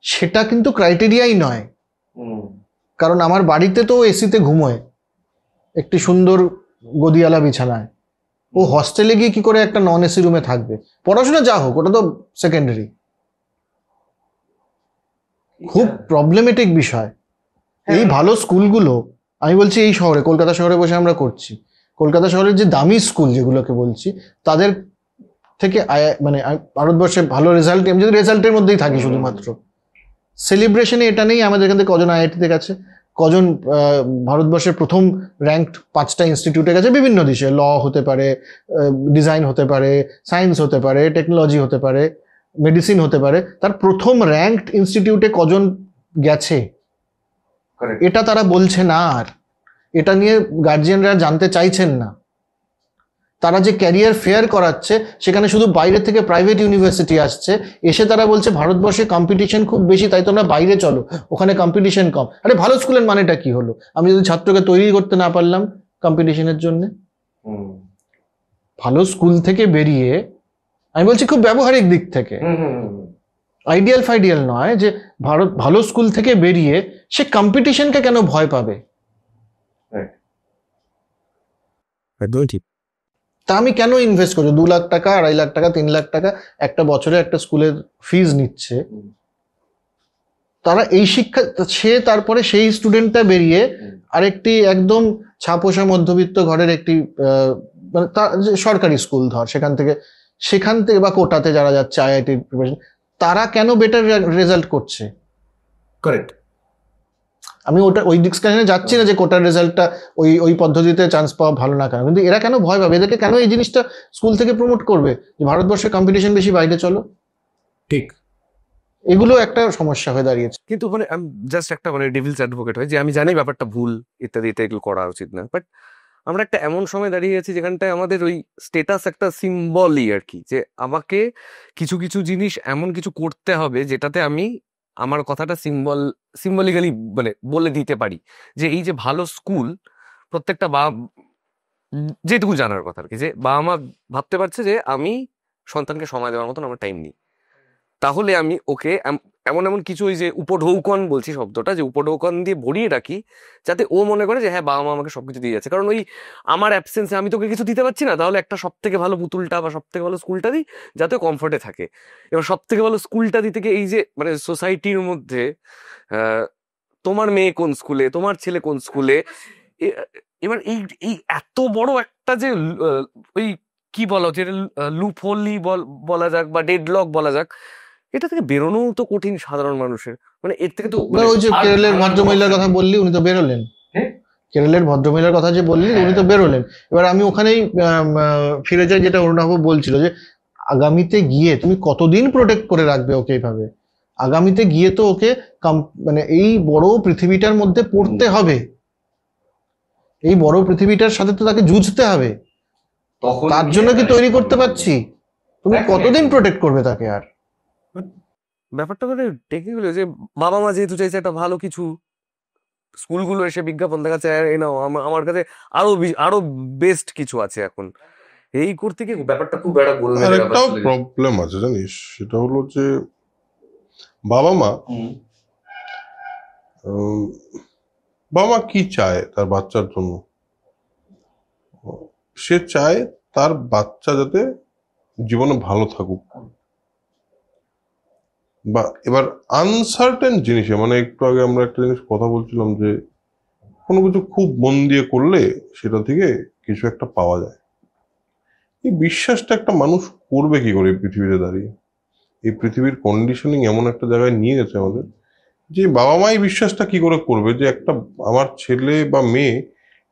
সেটা কিন্তু ক্রাইটেরিয়াই নয়। কারণ আমার বাড়িতে তো এসিতে ঘুমোয় একটি সুন্দর গদিয়ালা বিছানায়, ও হস্টেলে গিয়ে কি করে একটা নন এসি রুমে থাকবে? পড়াশোনা যা হোক, ওটা তো সেকেন্ডারি। খুব প্রবলেমেটিক বিষয়। এই ভালো স্কুলগুলো, আমি বলছি এই শহরে, কলকাতা শহরে বসে আমরা করছি, কলকাতা শহরের যে দামি স্কুল যেগুলোকে বলছি, তাদের থেকে মানে ভারতবর্ষে ভালো রেজাল্ট, আমি যদি রেজাল্টের মধ্যেই থাকি শুধুমাত্র, সেলিব্রেশনে এটা নেই আমাদের এখান থেকে কজন আইআইটিতে গেছে, কজন ভারতবর্ষের প্রথম র্যাঙ্কড 5টা ইনস্টিটিউটে গেছে বিভিন্ন দেশে, ল হতে পারে, ডিজাইন হতে পারে, সায়েন্স হতে পারে, টেকনোলজি হতে পারে, মেডিসিন হতে পারে, তার প্রথম র্যাঙ্কড ইনস্টিটিউটে কজন গেছে, এটা তারা বলছে না। আর এটা নিয়ে গার্জিয়ানরা জানতে চাইছেন না। তারা যে ক্যারিয়ার ফেয়ার করাচ্ছে, সেখানে শুধু বাইরে থেকে প্রাইভেট ইউনিভার্সিটি আসছে, এসে তারা বলছে ভারতবর্ষে কম্পিটিশন খুব বেশি, তাই তোমরা বাইরে চলো, ওখানে কম্পিটিশন কম। আরে ভালো স্কুলের মানেটা কি হলো? আমি যদি ছাত্রকে তৈরি করতে না পারলাম কম্পিটিশনের জন্য, ভালো স্কুল থেকে বেরিয়ে, আমি বলছি খুব ব্যবহারিক দিক থেকে, আইডিয়াল ফাইডিয়াল নয়, যে ভালো স্কুল থেকে বেরিয়ে সে কম্পিটিশনকে কেন ভয় পাবে? একদমই ঠিক। তা আমি কেন ইনভেস্ট করছি 2 লাখ টাকা, 2.5 লাখ টাকা, 3 লাখ টাকা একটা বছরে একটা স্কুলের ফিজ নিচ্ছে? তারা এই শিক্ষা, সে তারপরে সেই স্টুডেন্টটা বেরিয়ে আরেকটি একদম ছাপোষা মধ্যবিত্ত ঘরের একটি মানে সরকারি স্কুল ধর, সেখান থেকে বা কোটাতে যারা যাচ্ছে আইআইটি প্রিপারেশন, তারা কেন বেটার রেজাল্ট করছে? কারেক্ট। আমি ওই ডিসকাশনে যাচ্ছি না যে কোটার রেজাল্টটা ওই পদ্ধতিতে চান্স পাওয়া ভালো না কেন, কিন্তু এরা কেন ভয় পাবে? এদেরকে কেন এই জিনিসটা স্কুল থেকে প্রমোট করবে যে ভারতবর্ষে কম্পিটিশন বেশি, বাইরে চলো? ঠিক। এগুলো একটা সমস্যা হয়ে দাঁড়িয়েছে। কিন্তু মানে আমি জাস্ট একটা মানে ডেভিলস অ্যাডভোকেট হয় যে আমি জানি ব্যাপারটা ভুল ইত্যাদিতে, এগুলো করা উচিত না, বাট আমরা একটা এমন সময় দাঁড়িয়ে আছি যেখানটায় আমাদের ওই স্টেটাস একটা সিম্বলই আর কি, যে আমাকে কিছু কিছু জিনিস এমন কিছু করতে হবে যেটাতে আমি আমার কথাটা সিম্বলিক্যালি মানে বলে দিতে পারি যে এই যে ভালো স্কুল, প্রত্যেকটা যেটুকু জানার কথা আর কি, যে বাবা মা ভাবতে পারছে যে আমি সন্তানকে সময় দেওয়ার মতন আমার টাইম নেই, তাহলে আমি ওকে এমন এমন কিছু, ওই যে উপঢৌকন বলছি শব্দটা, যে উপঢৌকন দিয়ে ভরিয়ে রাখি, যাতে ও মনে করে যে হ্যাঁ বাবা মা আমাকে সবকিছু দিয়ে যাচ্ছে। কারণ ওই আমার অ্যাবসেন্সে আমি তোকে কিছু দিতে পারছি না, তাহলে একটা সব থেকে ভালো পুতুলটা বা সব থেকে ভালো স্কুলটা দিই, যাতে কমফোর্টে থাকে। এবার সব থেকে ভালো স্কুলটা দিতে গিয়ে এই যে মানে সোসাইটির মধ্যে তোমার মেয়ে কোন স্কুলে, তোমার ছেলে কোন স্কুলে, এবার এই এই এত বড় একটা যে ওই কি বলা হচ্ছে, লুপ হোলই বলা যাক বা ডেডলক বলা যাক, এটা থেকে বেরোনো তো কঠিন সাধারণ মানুষের। মানে এর থেকে তো ওই যে কেরলের ভদ্রমহিলার কথা বললি, উনি তো বেরোলেন। কেরলের ভদ্রমহিলার কথা যে বললি, উনি তো বেরোলেন। এবার আমি ওখানেই ফিরে যাই, যেটা অরুণাভ বলছিল, যে আগামীতে গিয়ে তুমি কতদিন প্রোটেক্ট করে রাখবে ওকে এইভাবে? আগামীতে গিয়ে তো ওকে মানে এই বড় পৃথিবীটার মধ্যে পড়তে হবে, এই বড় পৃথিবীটার সাথে তো তাকে যুঝতে হবে। তার জন্য কি তৈরি করতে পারছি? তুমি কতদিন প্রোটেক্ট করবে তাকে? আর ব্যাপারটা মানে টেকনিক্যালি যে বাবা মা যেহেতু চাইছে একটা ভালো কিছু, স্কুলগুলো এসে বিজ্ঞাপন দেখাচ্ছে এই নাও আমার কাছে আরো বেস্ট কিছু আছে এখন, এই করতে গিয়ে ব্যাপারটা খুব একটা গোলমেলে ব্যাপার আরেকটাও চলে যায়। প্রবলেম আছে জানিস, সেটা হলো যে বাবা মা বাবা মা কি চায় তার বাচ্চার জন্য? সে চায় তার বাচ্চা যাতে জীবনে ভালো থাকুক, বা এবার আনসার্টেন জিনিসে, মানে একটু আগে আমরা একটা জিনিস কথা বলছিলাম যে কোনো কিছু খুব মন দিয়ে করলে সেটা থেকে কিছু একটা পাওয়া যায়। এই বিশ্বাসটা একটা মানুষ করবে কি করে এই পৃথিবীতে দাঁড়িয়ে? এই পৃথিবীর কন্ডিশনিং এমন একটা জায়গায় নিয়ে গেছে আমাদের, যে বাবা মাই বিশ্বাসটা কি করে করবে যে একটা আমার ছেলে বা মেয়ে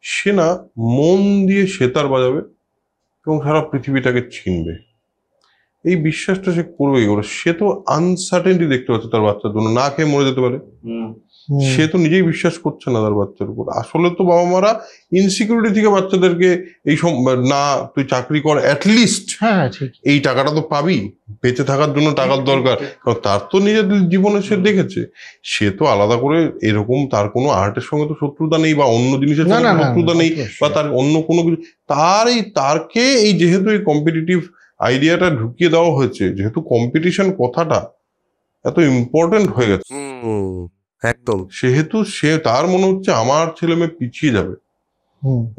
সে না মন দিয়ে সেতার বাজাবে এবং সারা পৃথিবীটাকে চিনবে? এই বিশ্বাসটা সে করবে কি করে? সে তো আনসার্টেনটি দেখতে পাচ্ছে তার বাচ্চার জন্য, না খেয়ে মরে যেতে পারে। সে তো নিজেই বিশ্বাস করছে না তার বাচ্চার উপর। আসলে তো বাবা মারা ইনসিকিউরিটি থেকে বাচ্চাদেরকে এই না তুই চাকরি কর, অ্যাটলিস্ট হ্যাঁ ঠিক, এই টাকাটা তো পাবি, বেঁচে থাকার জন্য টাকার দরকার। কারণ তার তো নিজের জীবনে সে দেখেছে, সে তো আলাদা করে এরকম তার কোনো আর্টের সঙ্গে তো শত্রুতা নেই, বা অন্য জিনিসের না সঙ্গে না না, শত্রুতা নেই, বা তার অন্য কোনো কিছু। তারকে এই যেহেতু এই কম্পিটিটিভ আইডিয়াটা ঢুকিয়ে দেওয়া হয়েছে, যেহেতু কম্পিটিশন কথাটা এত ইম্পর্টেন্ট হয়ে গেছে, একদম, সেহেতু তার মনে হচ্ছে আমার ছেলে মেয়ে পিছিয়ে যাবে,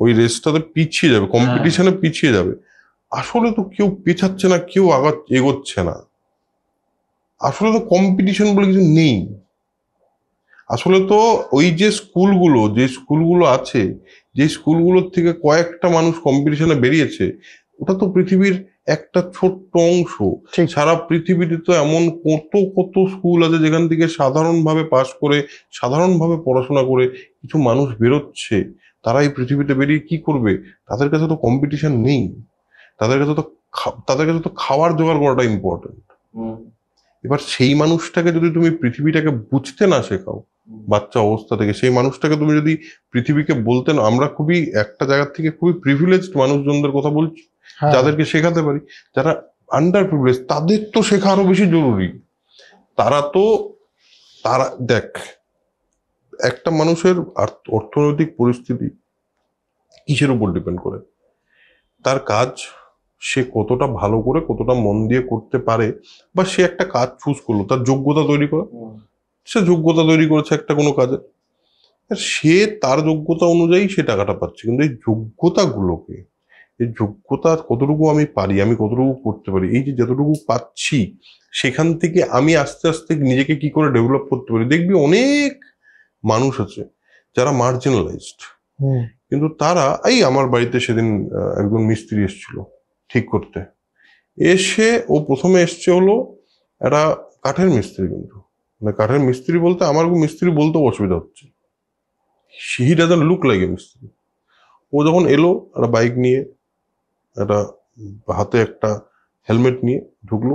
ওই রেসটাতে পিছিয়ে যাবে, কম্পিটিশনে পিছিয়ে যাবে। আসলে তো কেউ পেছাচ্ছে না, কেউ এগোচ্ছে না। আসলে তো কম্পিটিশন বলে কিছু নেই। আসলে তো ওই যে স্কুলগুলো আছে, যে স্কুলগুলোর থেকে কয়েকটা মানুষ কম্পিটিশনে বেরিয়েছে, ওটা তো পৃথিবীর একটা ছোট্ট অংশ। সারা পৃথিবীতে তো এমন কত কত স্কুল আছে যেখান থেকে সাধারণভাবে পাশ করে, সাধারণভাবে পড়াশোনা করে কিছু মানুষ বেরোচ্ছে। তারা এই পৃথিবীতে বেরিয়ে কি করবে? তাদের কাছে তো কম্পিটিশন নেই, তাদের কাছে তো খাওয়ার জোগাড় করাটা ইম্পর্টেন্ট। এবার সেই মানুষটাকে যদি তুমি পৃথিবীটাকে বুঝতে না শেখাও বাচ্চা অবস্থা থেকে, সেই মানুষটাকে তুমি যদি পৃথিবীকে বলতে না, আমরা খুবই একটা জায়গা থেকে খুবই প্রিভিলেজড মানুষজনদের কথা বলছি, যাদেরকে শেখাতে পারি। যারা আন্ডার প্রিভিলেজ, তাদের তো শেখা আরো বেশি জরুরি। তারা দেখ, একটা মানুষের অর্থনৈতিক পরিস্থিতি কিসের উপর ডিপেন্ড করে? তার কাজ সে কতটা ভালো করে, কতটা মন দিয়ে করতে পারে, বা সে একটা কাজ চুজ করলো, তার যোগ্যতা তৈরি করে, সে যোগ্যতা তৈরি করেছে একটা কোনো কাজে, সে তার যোগ্যতা অনুযায়ী সে টাকাটা পাচ্ছে। কিন্তু এই যোগ্যতাগুলোকে, এই যোগ্যতা কতটুকু আমি পারি, আমি কতটুকু করতে পারি, এই যে যতটুকু পাচ্ছি সেখান থেকে আমি আস্তে আস্তে নিজেকে কি করে ডেভেলপ করতে পারি। দেখবি অনেক মানুষ আছে যারা মার্জিনালাইজড, কিন্তু তারা, এই আমার বাড়িতে সেদিন একজন মিস্ত্রি এসেছিল ঠিক করতে, এসে ও প্রথমে এসছে হলো একটা কাঠের মিস্ত্রি, কিন্তু মানে কাঠের মিস্ত্রি বলতে আমার মিস্ত্রি বলতেও অসুবিধা হচ্ছে, he doesn't look like a মিস্ত্রি। ও যখন এলো একটা বাইক নিয়ে, একটা হাতে একটা হেলমেট নিয়ে ঢুকলো,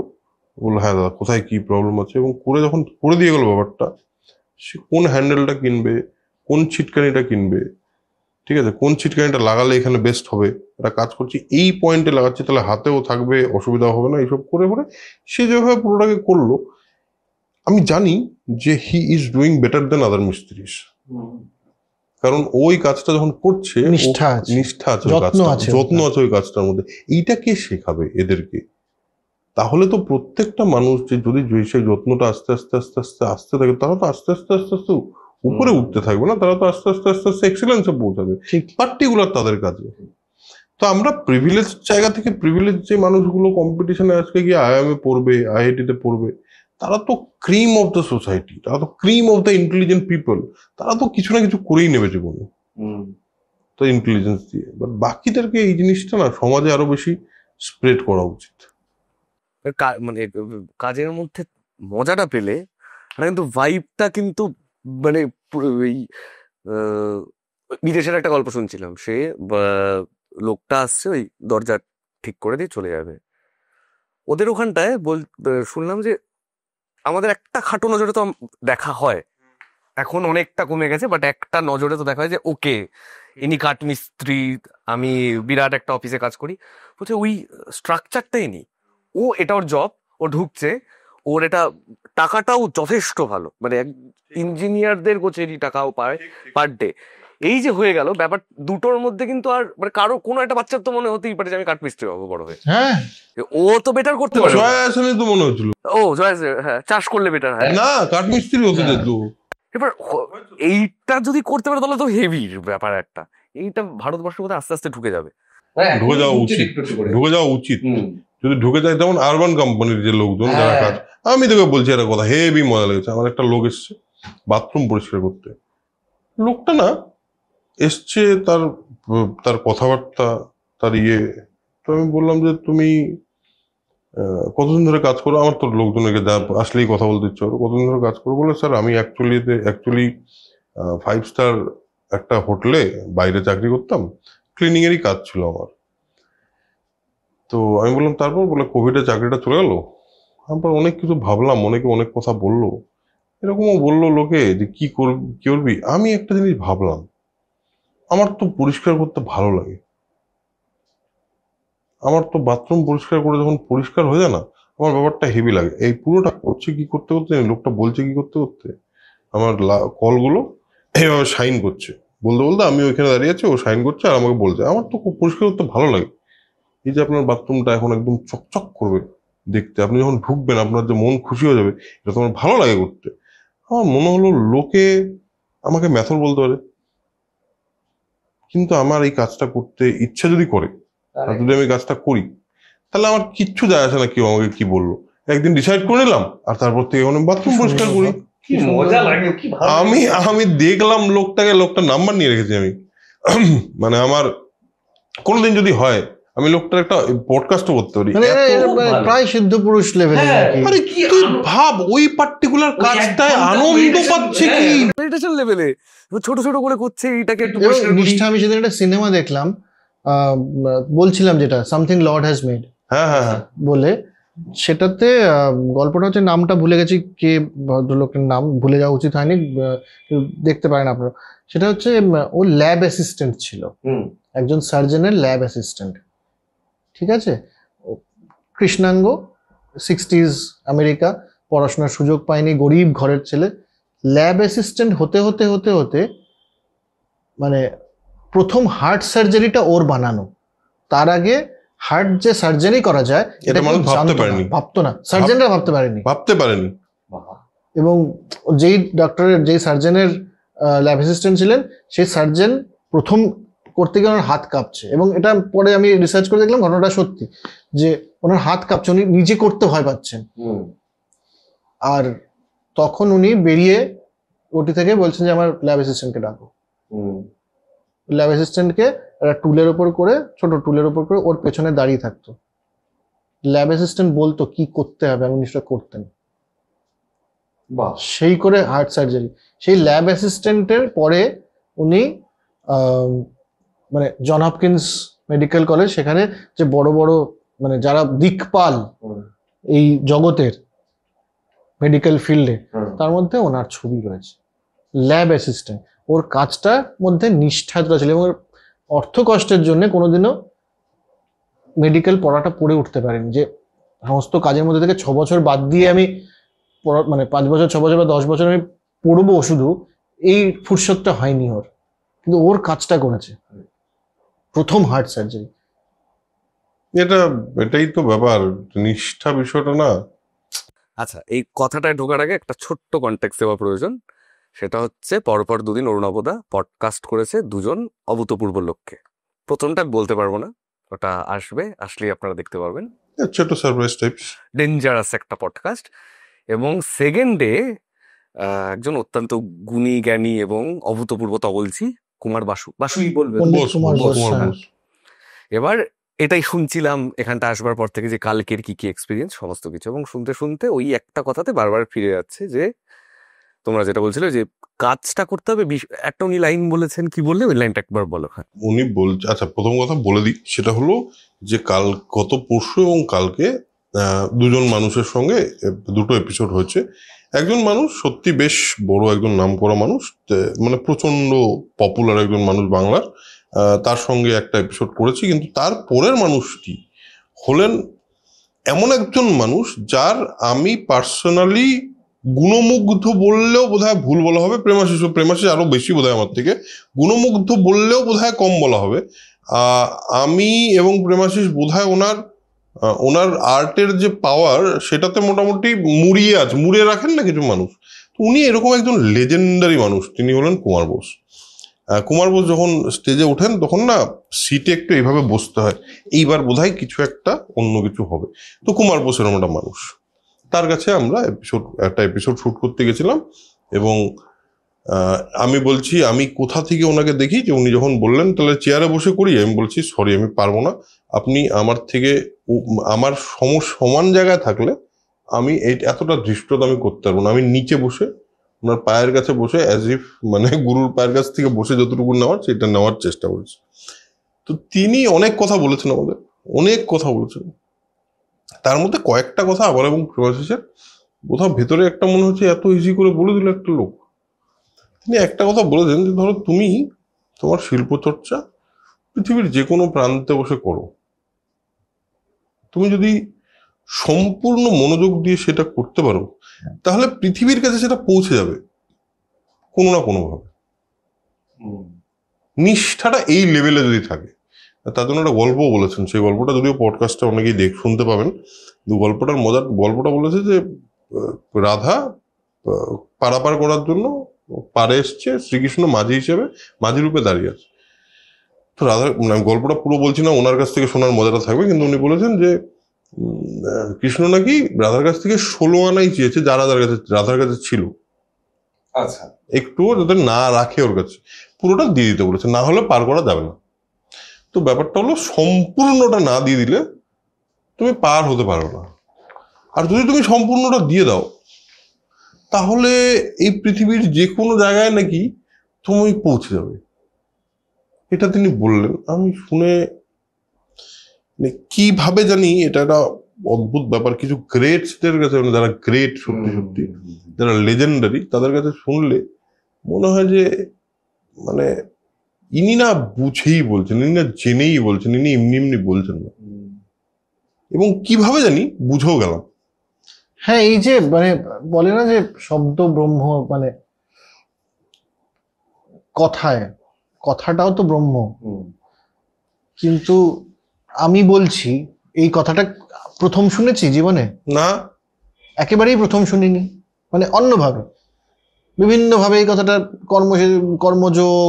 বললো হ্যাঁ দাদা কোথায় কি প্রবলেম আছে, এবং যখন করে দিয়ে গেলো ব্যাপারটা, সে কোন হ্যান্ডেলটা কিনবে, কোন ছিটকানিটা কিনবে, ঠিক আছে, কোন ছিটকানিটা লাগালে এখানে বেস্ট হবে, একটা কাজ করছি এই পয়েন্টে লাগাচ্ছি তাহলে হাতেও থাকবে, অসুবিধা হবে না, এইসব করে সে যেভাবে পুরোটাকে করলো, আমি জানি যে he is doing better than other মিস্ত্রিস। কারণ ওই কাজটা যখন করছে, নিষ্ঠা আছে, যত্ন আছে ওই কাজটার মধ্যে। এইটা কে শেখাবে এদেরকে? তাহলে তো প্রত্যেকটা মানুষ যে যদি সেই যত্নটা আস্তে আস্তে আস্তে আস্তে আসতে থাকে, তারা তো আস্তে আস্তে আস্তে আস্তে উপরে উঠতে থাকবে না, তারা তো আস্তে আস্তে আস্তে আস্তে এক্সেলেন্সে পৌঁছাবে, ঠিক। পার্টিকুলার তাদের কাছে। তো আমরা প্রিভিলেজ জায়গা থেকে, প্রিভিলেজ যে মানুষগুলো কম্পিটিশনে আজকে গিয়ে আইএমএ পড়বে, আইআইটিতে পড়বে, তারা তো ক্রিম অফ দ্য সোসাইটি, তারা তো cream of the intelligent people, তারা তো কিছু না কিছু করেই নেবে জীবনে তো ইন্টেলিজেন্স দিয়ে। বাট বাকিদেরকে এই জিনিসটা না সমাজে আরো বেশি স্প্রেড করা উচিত। মানে কাজের মধ্যে মজাটা পেলে এটা কিন্তু ভাইবটা কিন্তু মানে ওই বিদেশের একটা গল্প শুনছিলাম, সে লোকটা আসছে ওই দরজা ঠিক করে দিয়ে চলে যাবে। ওদের ওখানটায় শুনলাম যে আমাদের একটা খাটো নজরে তো দেখা হয়, এখন অনেকটা কমে গেছে, বাট একটা নজরে তো দেখা হয় যে ওকে ইনি কাঠমিস্ত্রি, আমি বিরাট একটা অফিসে কাজ করি, বলছে ওই স্ট্রাকচারটাই নেই। ও এটা ওর জব, ও ঢুকছে, ওর এটা টাকাটাও যথেষ্ট ভালো, মানে ইঞ্জিনিয়ারদের গোছেরই টাকাও পায় পার ডে। এই যে হয়ে গেল ব্যাপার দুটোর মধ্যে, কিন্তু আর মানে কারো কোনো একটা বাচ্চার তো মনে হতেই পারে যে আমি কাঠমিস্ত্রি হবো বড় হয়ে। হ্যাঁ, ও তো বেটার করতে পারে। জয় আসলে তো মনে হচ্ছিল, ও জয়, হ্যাঁ, চাষ করলে বেটার হয় না কাঠমিস্ত্রি হতে যেত। এবার এইটা যদি করতে পারে তাহলে তো হেভির ব্যাপার একটা। এইটা ভারতবর্ষের মধ্যে আস্তে আস্তে ঢুকে যাবে, ঢুকে যাওয়া উচিত, ঢুকে যাওয়া উচিত। যদি ঢুকে যায়, যেমন আরবান কোম্পানির যে লোকজন যারা কাজ, আমি তোকে বলছি একটা কথা, হেভি মজা লেগেছে। আমার একটা লোক এসছে বাথরুম পরিষ্কার করতে, লোকটা না এসছে, তার তার কথাবার্তা, তার তো আমি বললাম যে তুমি কতদিন ধরে কাজ করো? আমার তো লোকজনকে আসলেই কথা বলতে ইচ্ছে হলো, কতদিন ধরে কাজ করো? বলে স্যার আমি অ্যাকচুয়ালি 5 স্টার একটা হোটেলে বাইরে চাকরি করতাম, ক্লিনিং এরই কাজ ছিল আমার। তো আমি বললাম তারপর? বলে কোভিডে চাকরিটা চলে গেল। তারপর অনেক কিছু ভাবলাম, অনেকে অনেক কথা বললো, এরকমও বললো লোকে যে কি করবি। আমি একটা জিনিস ভাবলাম, আমার তো পরিষ্কার করতে ভালো লাগে, আমার তো বাথরুম পরিষ্কার করে যখন পরিষ্কার হয়ে যায় না, আমার ব্যাপারটা হেভি লাগে। এই পুরোটা করছে কি করতে করতে, লোকটা বলছে কি করতে করতে, আমার কলগুলো এইভাবে সাইন করছে, বলতে বলতে আমি ওইখানে দাঁড়িয়ে আছি, ও সাইন করছে আর আমাকে বলছে। আমার তো খুব পরিষ্কার করতে ভালো লাগে। এই যে আপনার বাথরুমটা এখন একদম চকচক করবে দেখতে, আপনি যখন ঢুকবেন আপনার যে মন খুশি হয়ে যাবে, এটা তোমার ভালো লাগে করতে। আমার মনে হলো লোকে আমাকে মেথর বলতে পারে, কিন্তু আমার এই কাজটা করতে ইচ্ছা যদি করে, আর যদি আমি কাজটা করি, তাহলে আমার কিচ্ছু যায় আসে না কেউ আমাকে কি বললো। একদিন ডিসাইড করে নিলাম আর তারপর থেকে এখন বাথরুম পরিষ্কার করি। কি মজা লাগে, কি ভালো আমি দেখলাম লোকটার নাম্বার নিয়ে রেখেছি আমি। মানে আমার কোনোদিন যদি হয়, আমি লোকটার একটা পডকাস্টও করতে পারি। মানে প্রায় সিদ্ধ পুরুষ লেভেলে নাকি। আরে কি তুই ভাব, ওই পার্টিকুলার কাজটায় আনন্দ পাচ্ছে কি মেডিটেশন লেভেলে ছোট ছোট করে করছে এইটাকে একটু এবং পরিষ্কার করি। নিষ্ঠা, আমি সেদিন একটা সিনেমা দেখলাম, বলছিলাম যেটা সামথিং লর্ড হ্যাজ মেড হ্যাঁ হ্যাঁ হ্যাঁ বলে, সেটাতে গল্পটা হচ্ছে, নামটা ভুলে গেছি, কে ভদ্রলোকের নাম ভুলে যাওয়া উচিত হয়নি, দেখতে পারেন আপনারা। সেটা হচ্ছে ও ল্যাব অ্যাসিস্ট্যান্ট ছিল, একজন সার্জনের ল্যাব অ্যাসিস্ট্যান্ট, ঠিক আছে। কৃষ্ণাঙ্গ, 60s আমেরিকা, পড়াশোনার সুযোগ পায়নি, গরিব ঘরের ছেলে। ল্যাব অ্যাসিস্ট্যান্ট হতে হতে হতে হতে মানে প্রথম হার্ট সার্জারিটা ওর বানানো। তার আগে হার্ট যে সার্জারি করা যায় এটা মানুষ ভাবতে পারেনি, ভাবতো না, সার্জনরা ভাবতে পারেনি। এবং যেই সার্জনের ল্যাব অ্যাসিস্ট্যান্ট ছিলেন, সেই সার্জন প্রথম করতে গিয়ে ওনার হাত কাঁপছে, এবং এটা পরে আমি রিসার্চ করে দেখলাম ঘটনাটা সত্যি, যে ওনার হাত কাঁপছে, উনি নিজে করতে ভয় পাচ্ছেন। আর তখন উনি বেরিয়ে ওটি থেকে বলছেন যে আমার ল্যাব অ্যাসিস্ট্যান্টকে ডাকো। ল্যাব অ্যাসিস্ট্যান্টকে একটা টুলের ওপর করে, ছোট টুলের ওপর করে ওর পেছনে দাঁড়িয়ে থাকতো। ল্যাব অ্যাসিস্ট্যান্ট বলতো কি করতে হবে, এবং উনি সেটা করতেন। সেই করে হার্ট সার্জারি। সেই ল্যাব অ্যাসিস্ট্যান্টের পরে উনি মানে জন হপকিন্স মেডিকেল কলেজ, সেখানে যে বড় বড় মানে যারা দিকপাল এই জগতের মেডিকেল ফিল্ডে, তার মধ্যে ওনার ছবি রয়েছে। ল্যাব অ্যাসিস্ট্যান্ট, ওর কাজটার মধ্যে নিষ্ঠাটা ছিল, এবং অর্থ কষ্টের জন্য কোনোদিনও মেডিকেল পড়াটা পড়ে উঠতে পারেনি। যে সমস্ত কাজের মধ্যে থেকে 6 বছর বাদ দিয়ে আমি মানে 5 বছর 6 বছর বা 10 বছর আমি পড়বো শুধু, এই ফুরসতটা হয়নি ওর, কিন্তু ওর কাজটা করেছে, প্রথম হার্ট সার্জারি। এটাই তো ব্যাপার, নিষ্ঠা বিষয়টা না। আচ্ছা, এই কথাটায় ঢোকার আগে একটা ছোট্ট কনটেক্সট দেওয়া প্রয়োজন। সেটা হচ্ছে পরপর দুদিন অরুণবদা পডকাস্ট করেছে দুজন অভূতপূর্ব লোককে। প্রথমটা বলতে পারবো না, ওটা আসবে, আসলেই আপনারা দেখতে পারবেন। ছোট সারপ্রাইজ টাইপস, ডেঞ্জারাস একটা পডকাস্ট। এবং সেকেন্ডে একজন অত্যন্ত গুণী জ্ঞানী এবং অভূতপূর্ব তবলছি কুমার বাসুই বলবেন। পণ্ডিত কুমার বোস, কুমার হ্যাঁ। বোস। এবার এটাই শুনছিলাম এখানটা আসবার পর থেকে, যে কালকের কি কি এক্সপিরিয়েন্স সমস্ত কিছু, এবং শুনতে শুনতে ওই একটা কথাতে বারবার ফিরে যাচ্ছে যে তোমরা যেটা বলছিলে যে কাজটা করতে হবে। একটা উনি লাইন বলেছেন, কি বললে ওই লাইনটা একবার বলো। হ্যাঁ, উনি বলছে, আচ্ছা প্রথম কথা বলে দিই, সেটা হলো যে গত পরশু এবং কালকে দুজন মানুষের সঙ্গে দুটো এপিসোড হয়েছে। একজন মানুষ সত্যি বেশ বড় একজন নামকরা মানুষ, মানে প্রচন্ড পপুলার একজন মানুষ বাংলার, তার সঙ্গে একটা এপিসোড করেছি। কিন্তু তার পরের মানুষটি হলেন এমন একজন মানুষ যার আমি পার্সোনালি গুণমুগ্ধ বললেও বোধহয় ভুল বলা হবে, প্রেমাশিস আরো বেশি বোধহয় আমার থেকে, গুণমুগ্ধ বললেও বোধহয় কম বলা হবে। আমি এবং প্রেমাশিস বোধহয় ওনার আর্টের যে পাওয়ার সেটাতে মোটামুটি মুড়িয়ে রাখেন না কিছু মানুষ। উনি এরকম একজন লেজেন্ডারি মানুষ, তিনি হলেন কুমার বোস। কুমার বোস যখন স্টেজে ওঠেন তখন না সিটে একটু এইভাবে বসতে হয়, এইবার বোধহয় কিছু অন্য কিছু হবে। তো কুমার বোস এরকম একটা মানুষ, তার কাছে আমরা একটা এপিসোড শুট করতে গেছিলাম। এবং আমি বলছি আমি কোথা থেকে ওনাকে দেখি, যে উনি যখন বললেন তাহলে চেয়ারে বসে করি, আমি বলছি সরি আমি পারবো না, আপনি আমার থেকে আমার সমান জায়গায় থাকলে আমি এতটা ধৃষ্টতা আমি করতে পারবো না। আমি নিচে বসে ওনার পায়ের কাছে বসে অ্যাজ ইফ মানে গুরুর পায়ের কাছ থেকে বসে যতটুকু নেওয়ার সেটা নেওয়ার চেষ্টা করেছি। তো তিনি অনেক কথা বলেছেন, অনেক কথা বলেছেন। তার মধ্যে কয়েকটা কথা আমার এবং প্রেমাশিসের কোথাও ভেতরে একটা মনে হচ্ছে এত ইজি করে বলে দিল একটা লোক। তিনি একটা কথা বলেছেন যে ধরো তুমি তোমার শিল্প চর্চা পৃথিবীর যে কোনো প্রান্তে বসে করো, তুমি যদি সম্পূর্ণ মনোযোগ দিয়ে সেটা করতে পারো তাহলে পৃথিবীর কাছে সেটা পৌঁছে যাবে কোনো না কোনো ভাবে। নিষ্ঠাটা এই লেভেলে যদি থাকে, তার জন্য একটা গল্প বলেছেন, সেই গল্পটা যদিও পডকাস্টে অনেকেই শুনতে পাবেন। গল্পটা বলেছে যে রাধা পারাপার করার জন্য পারে এসছে, শ্রীকৃষ্ণ মাঝি রূপে দাঁড়িয়ে আছে। তো গল্পটা পুরো বলছি না, ওনার কাছ থেকে শোনার মজাটা থাকবে। কিন্তু উনি বলেছেন যে কৃষ্ণ নাকি রাধার কাছ থেকে 16 আনাই চেয়েছে, যা রাধার কাছে ছিল। আচ্ছা, একটুও যাতে না রাখে ওর কাছে, পুরোটা দিয়ে দিতে বলেছে, না হলে পার করা যাবে না। তো ব্যাপারটা হলো সম্পূর্ণটা না দিয়ে দিলে তুমি পার হতে পারো না, আর যদি তুমি সম্পূর্ণটা দিয়ে দাও তাহলে এই পৃথিবীর যে কোনো জায়গায় নাকি তুমি পৌঁছে যাবে। এটা তিনি বললেন। আমি শুনে কিভাবে জানি এটা একটা অদ্ভুত ব্যাপার। কিছু গ্রেটসদের কাছে, যারা গ্রেট সত্যি যারা লেজেন্ডারি, তাদের কাছে শুনলে মনে হয় যে মানে ইনি না বুঝেই বলছেন, ইনি না জেনেই বলছেন, ইনি এমনি বলছেন না। এবং কিভাবে জানি বুঝেও গেলাম। হ্যাঁ, এই যে মানে বলে না যে শব্দ ব্রহ্ম, মানে কথাটাও তো ব্রহ্ম। কিন্তু আমি বলছি এই কথাটা প্রথম শুনেছি জীবনে না, একেবারেই প্রথম শুনিনি, মানে অন্যভাবে বিভিন্নভাবে এই কথাটা কর্মযোগ,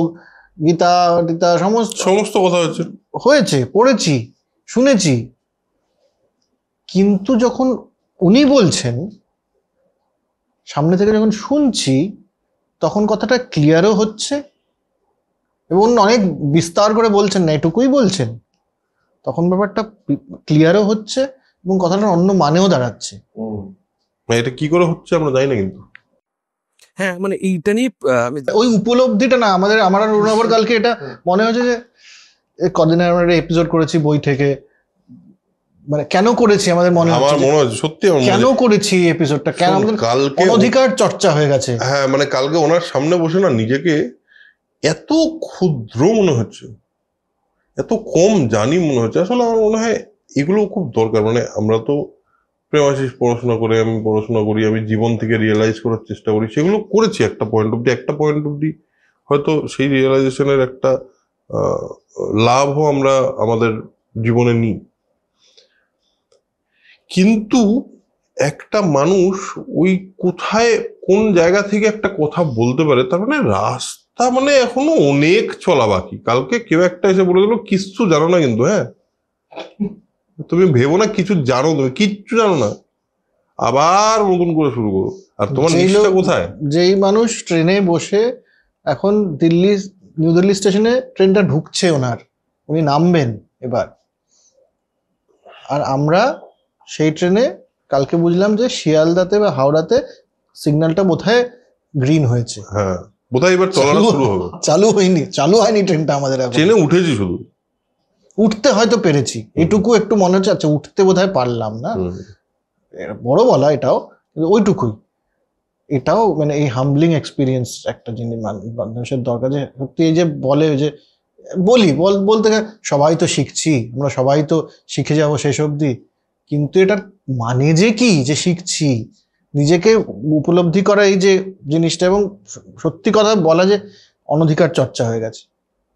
গীতা টিতা সমস্ত কথা হয়েছে, পড়েছি, শুনেছি। কিন্তু যখন উনি বলছেন সামনে থেকে, যখন শুনছি, তখন কথাটা ক্লিয়ারও হচ্ছে এবং অনেক বিস্তার করে বলছেন না, এটুকুই বলছেন, তখন ব্যাপারটা ক্লিয়ারও হচ্ছে এবং কথাটার অন্য মানেও দাঁড়াচ্ছে। এটা কি করে হচ্ছে আমরা জানি না, কিন্তু হ্যাঁ, মানে এইটা নিয়ে আমি ওই উপলব্ধিটা না আমার আর অরুণাবর কালকে এটা মনে হচ্ছে যে কদিন আমরা এপিসোড করেছি বই থেকে, মানে কেন করেছি আমাদের মনে হচ্ছে সত্যি কেন করেছি এপিসোডটা, কেন আমাদের কালকে অনধিকার চর্চা হয়ে গেছে। হ্যাঁ, মানে কালকে ওনার সামনে বসে না নিজেকে এত ক্ষুদ্র মনে হচ্ছে, এত কম জানি মনে হচ্ছে। আসলে আমার মনে হয় এগুলো খুব দরকার। মানে আমরা তো প্রেমাশিস পড়াশোনা করে, আমি পড়াশোনা করি, আমি জীবন থেকে রিয়েলাইজ করার চেষ্টা করি, সেগুলো করেছি একটা পয়েন্ট অব্দি হয়তো সেই রিয়েলাইজেশনের একটা লাভও আমরা আমাদের জীবনে নিই। কিন্তু একটা মানুষ ওই কোথায় কোন জায়গা থেকে একটা কথা বলতে পারে, তার মানে রাস্তা মানে এখনো অনেক চলা বাকি। কালকে কেউ একটা এসে বলে দিল কিচ্ছু জানো না, কিন্তু হ্যাঁ তুমি ভেবো না কিছু জানো, তুমি কিচ্ছু জানো না, আবার নতুন করে শুরু করো। আর তোমার নিষ্ঠা কোথায়? যেই মানুষ ট্রেনে বসে এখন নিউ দিল্লি স্টেশনে ট্রেনটা ঢুকছে ওনার, উনি নামবেন এবার, আর আমরা সেই ট্রেনে কালকে বুঝলাম যে শিয়ালদাতে বা হাওড়াতে সিগন্যালটা বোধহয় গ্রিন হয়েছে, হ্যাঁ বোধহয় এবার চলাটা শুরু হবে। চালু হয়নি ট্রেনটা আমাদের, ট্রেনে উঠেছি শুধু, উঠতে হয়তো পেরেছি এটুকু একটু মনে হচ্ছে, আচ্ছা উঠতে বোধহয় পারলাম না, বড় বলা এটাও, কিন্তু ওইটুকুই। এটাও মানে এই হাম্বলিং এক্সপিরিয়েন্স একটা জিনিস মানুষের দরকার, যে সত্যি এই যে বলে যে বলতে সবাই তো শিখছি, আমরা সবাই তো শিখে যাবো শেষ অবধি, কিন্তু এটার মানে যে কি যে শিখছি, নিজেকে উপলব্ধি করা এই যে জিনিসটা, এবং সত্যি কথা বলা যে অনধিকার চর্চা হয়ে গেছে,